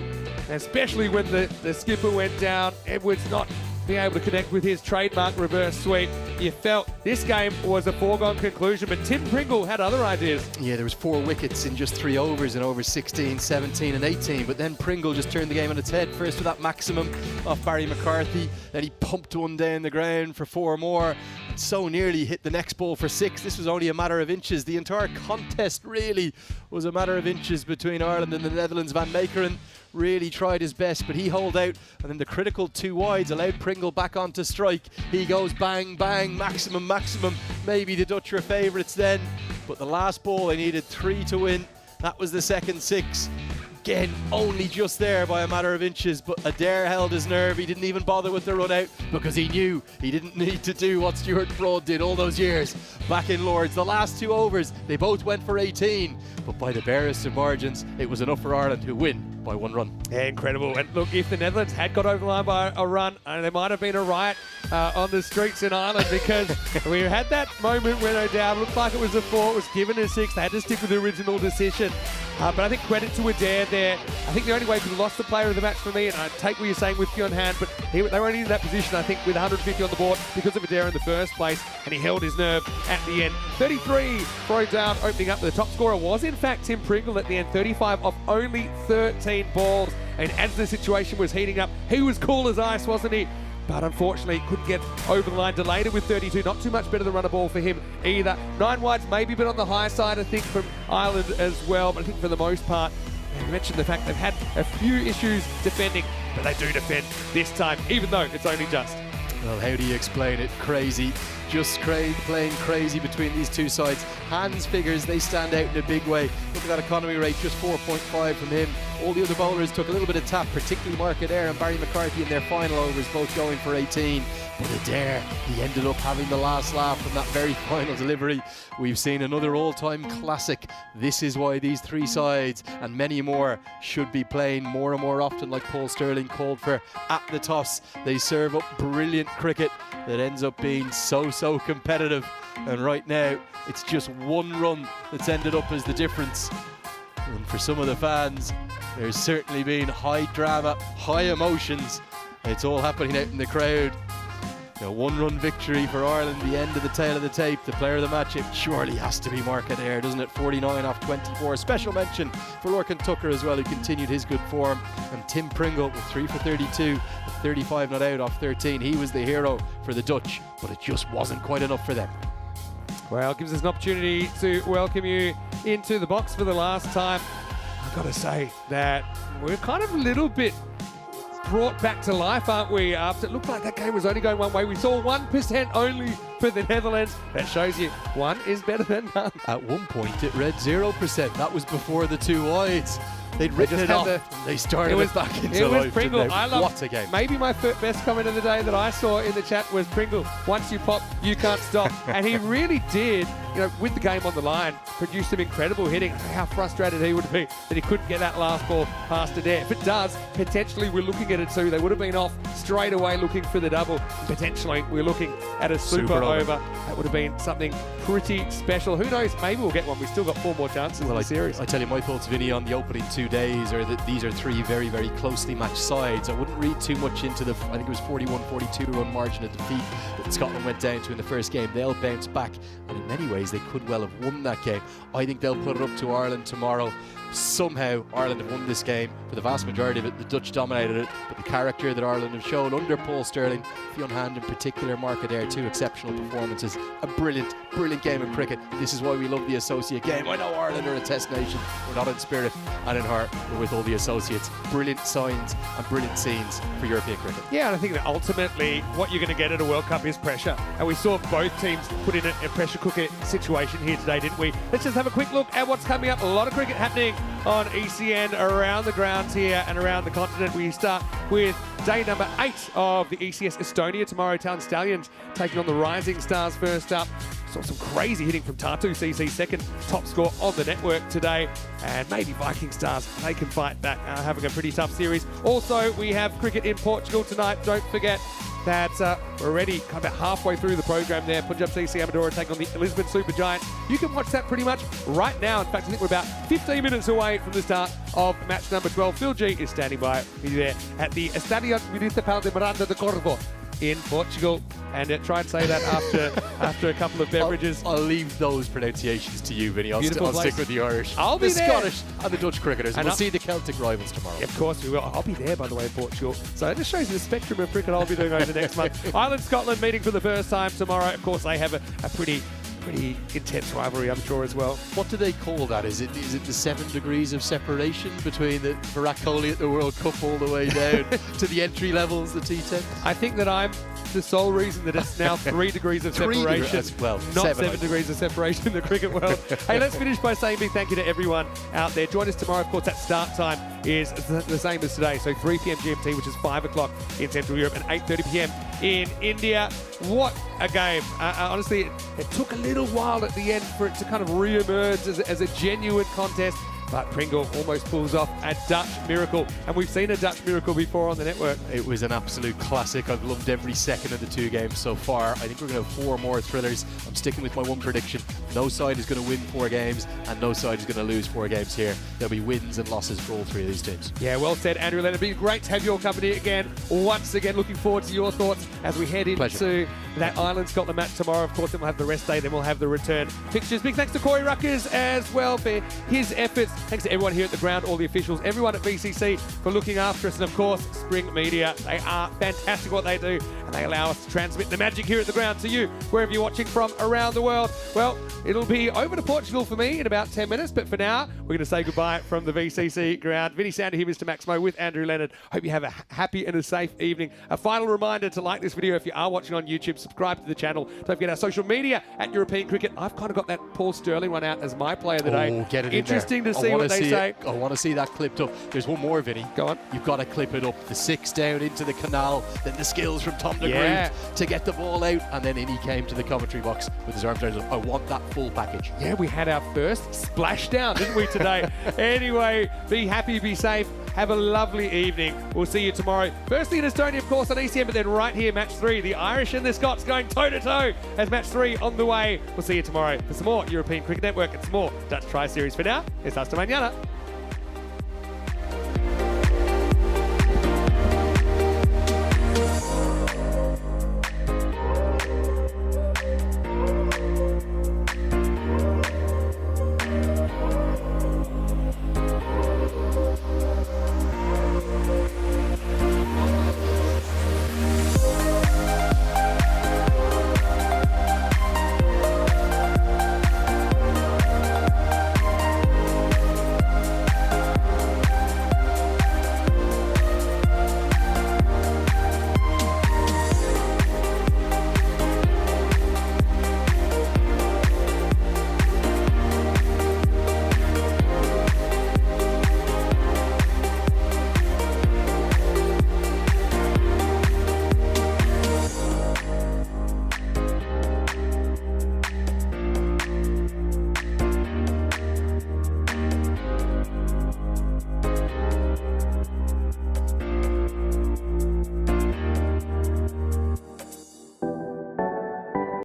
especially when the skipper went down. Edwards not being able to connect with his trademark reverse sweep. You felt this game was a foregone conclusion, but Tim Pringle had other ideas. Yeah, there was 4 wickets in just 3 overs in overs 16, 17 and 18, but then Pringle just turned the game on its head. First with that maximum off Barry McCarthy, then he pumped one down the ground for 4 more, and so nearly hit the next ball for 6. This was only a matter of inches. The entire contest really was a matter of inches between Ireland and the Netherlands. Van Meekeren really tried his best, but he holed out, and then the critical 2 wides allowed Pringle back onto strike. He goes bang, bang, maximum, maximum. Maybe the Dutch were favourites then, but the last ball, they needed 3 to win. That was the second 6. Again, only just there by a matter of inches, but Adair held his nerve. He didn't even bother with the run out because he knew he didn't need to do what Stuart Broad did all those years back in Lords. The last 2 overs, they both went for 18, but by the barest of margins, it was enough for Ireland, who win by 1 run. Yeah, incredible. And look, if the Netherlands had got over the line by a run, there might have been a riot on the streets in Ireland, because we had that moment when O'Dowd looked like it was a 4, it was given a 6. They had to stick with the original decision. But I think credit to Adair there. I think the only way we lost the player of the match for me, and I take what you're saying with Fionn Han, but they were only in that position, I think, with 150 on the board because of Adair in the first place, and he held his nerve at the end. 33 for O'Dowd opening up. The top scorer was, in fact, Tim Pringle at the end, 35 off only 13 balls. And as the situation was heating up, he was cool as ice, wasn't he? But unfortunately couldn't get over the line. Delayed with 32, not too much better than run a ball for him either. 9 wides maybe a bit on the high side, I think, from Ireland as well, but I think for the most part, you mentioned the fact they've had a few issues defending, but they do defend this time, even though it's only just. Well, how do you explain it? Crazy. Just playing crazy between these 2 sides. Hans figures, they stand out in a big way. Look at that economy rate, just 4.5 from him. All the other bowlers took a little bit of tap, particularly Mark Adair and Barry McCarthy in their final overs, both going for 18. But Adair, he ended up having the last laugh from that very final delivery. We've seen another all-time classic. This is why these 3 sides and many more should be playing more and more often, like Paul Stirling called for at the toss. They serve up brilliant cricket that ends up being so competitive. And right now, it's just 1 run that's ended up as the difference. And for some of the fans, there's certainly been high drama, high emotions. It's all happening out in the crowd. A one-run victory for Ireland, the end of the tail of the tape. The player of the match, it surely has to be Mark Adair, doesn't it? 49 off 24. Special mention for Lorcan Tucker as well, who continued his good form. And Tim Pringle with 3 for 32, 35 not out off 13. He was the hero for the Dutch, but it just wasn't quite enough for them. Well, it gives us an opportunity to welcome you into the box for the last time. I've got to say that we're kind of a little bit brought back to life, aren't we? After it looked like that game was only going one way. We saw 1% only for the Netherlands. That shows you one is better than none. At one point, it read 0%. That was before the 2 wides. They'd written it off. They started it back into life. It was Pringle. I love what a game. Maybe my best comment of the day that I saw in the chat was Pringle. Once you pop, you can't stop. And he really did, with the game on the line, produce some incredible hitting. How frustrated he would be that he couldn't get that last ball past Adair. If it does, potentially we're looking at it too. They would have been off straight away looking for the double. Potentially we're looking at a super over. That would have been something pretty special. Who knows? Maybe we'll get one. We've still got 4 more chances in the series. I tell you, my thoughts, Vinny, on the opening 2 days are that these are 3 very, very closely matched sides. I wouldn't read too much into the, I think it was 41-42 run margin of defeat that Scotland went down to in the first game. They'll bounce back, and in many ways they could well have won that game. I think they'll put it up to Ireland tomorrow. Somehow Ireland have won this game. For the vast majority of it, the Dutch dominated it, but the character that Ireland have shown under Paul Stirling, Fionn Hand in particular, Mark Adair, 2 exceptional performances, a brilliant, brilliant game of cricket. This is why we love the associate game. I know Ireland are a test nation. We're not in spirit and in heart. We're with all the associates. Brilliant signs and brilliant scenes for European cricket. Yeah, and I think that ultimately what you're going to get at a World Cup is pressure. And we saw both teams put in a pressure cooker situation here today, didn't we? Let's just have a quick look at what's coming up. A lot of cricket happening on ECN around the grounds here and around the continent. We start with day number 8 of the ECS Estonia tomorrow. Town Stallions taking on the Rising Stars first up. Saw some crazy hitting from Tatu CC, second top score on the network today. And maybe Viking Stars, they can fight back, having a pretty tough series. Also, we have cricket in Portugal tonight. Don't forget that we're already kind of about halfway through the program there. Punjab CC Amadora taking on the Lisbon Supergiants. You can watch that pretty much right now. In fact, I think we're about 15 minutes away from the start of match number 12. Phil G is standing by me there at the Estadio Municipal de Miranda de Corvo in Portugal. And try and say that after a couple of beverages. I'll leave those pronunciations to you, Vinny. I'll stick with the Irish. I'll be the there. Scottish and the Dutch cricketers. And we'll see the Celtic rivals tomorrow. Yeah, of course we will. I'll be there, by the way, in Portugal. So it just shows you the spectrum of cricket I'll be doing over the next month. Ireland-Scotland meeting for the first time tomorrow. Of course, they have a pretty intense rivalry, I'm sure, as well. What do they call that? Is it the 7 degrees of separation between the Virat Kohli at the World Cup all the way down to the entry levels, the T10? I think that I'm the sole reason that it's now 3 degrees of separation. Well, not 7 degrees of separation in the cricket world. Hey, let's finish by saying big thank you to everyone out there. Join us tomorrow. Of course, that start time is the same as today. So 3 p.m. GMT, which is 5 o'clock in Central Europe, and 8:30 p.m. in India. What a game. Honestly, it took a little while at the end for it to kind of re-emerge as a genuine contest. But Pringle almost pulls off a Dutch miracle. And we've seen a Dutch miracle before on the network. It was an absolute classic. I've loved every second of the 2 games so far. I think we're going to have 4 more thrillers. I'm sticking with my one prediction. No side is going to win 4 games, and no side is going to lose 4 games here. There'll be wins and losses for all 3 of these teams. Yeah, well said, Andrew Leonard. It's been great to have your company again. Once again, looking forward to your thoughts as we head into that Ireland-Scotland match tomorrow. Of course, then we'll have the rest day, then we'll have the return fixtures. Big thanks to Corey Ruckers as well for his efforts. Thanks to everyone here at the ground, all the officials, everyone at VCC for looking after us. And of course, Spring Media. They are fantastic what they do, and they allow us to transmit the magic here at the ground to you, wherever you're watching from around the world. Well, it'll be over to Portugal for me in about 10 minutes, but for now, we're going to say goodbye from the VCC ground. Vinny Sander here, Mr. Maximo, with Andrew Leonard. Hope you have a happy and a safe evening. A final reminder to like this video if you are watching on YouTube. Subscribe to the channel. Don't forget our social media at European Cricket. I've kind of got that Paul Stirling one out as my player of the day. Oh, get it Interesting in there. to see what they say. I want to see that clipped up. There's one more, Vinny. Go on. You've got to clip it up. The 6 down into the canal, then the skills from Tom de Groot to get the ball out, and then in he came to the commentary box with his arms down. I want that full package. Yeah, we had our first splashdown, didn't we, today? Anyway, be happy, be safe. Have a lovely evening. We'll see you tomorrow. Firstly in Estonia, of course, on ECN, but then right here, match 3. The Irish and the Scots going toe-to-toe as match 3 on the way. We'll see you tomorrow for some more European Cricket Network and some more Dutch Tri-Series. For now, it's hasta mañana.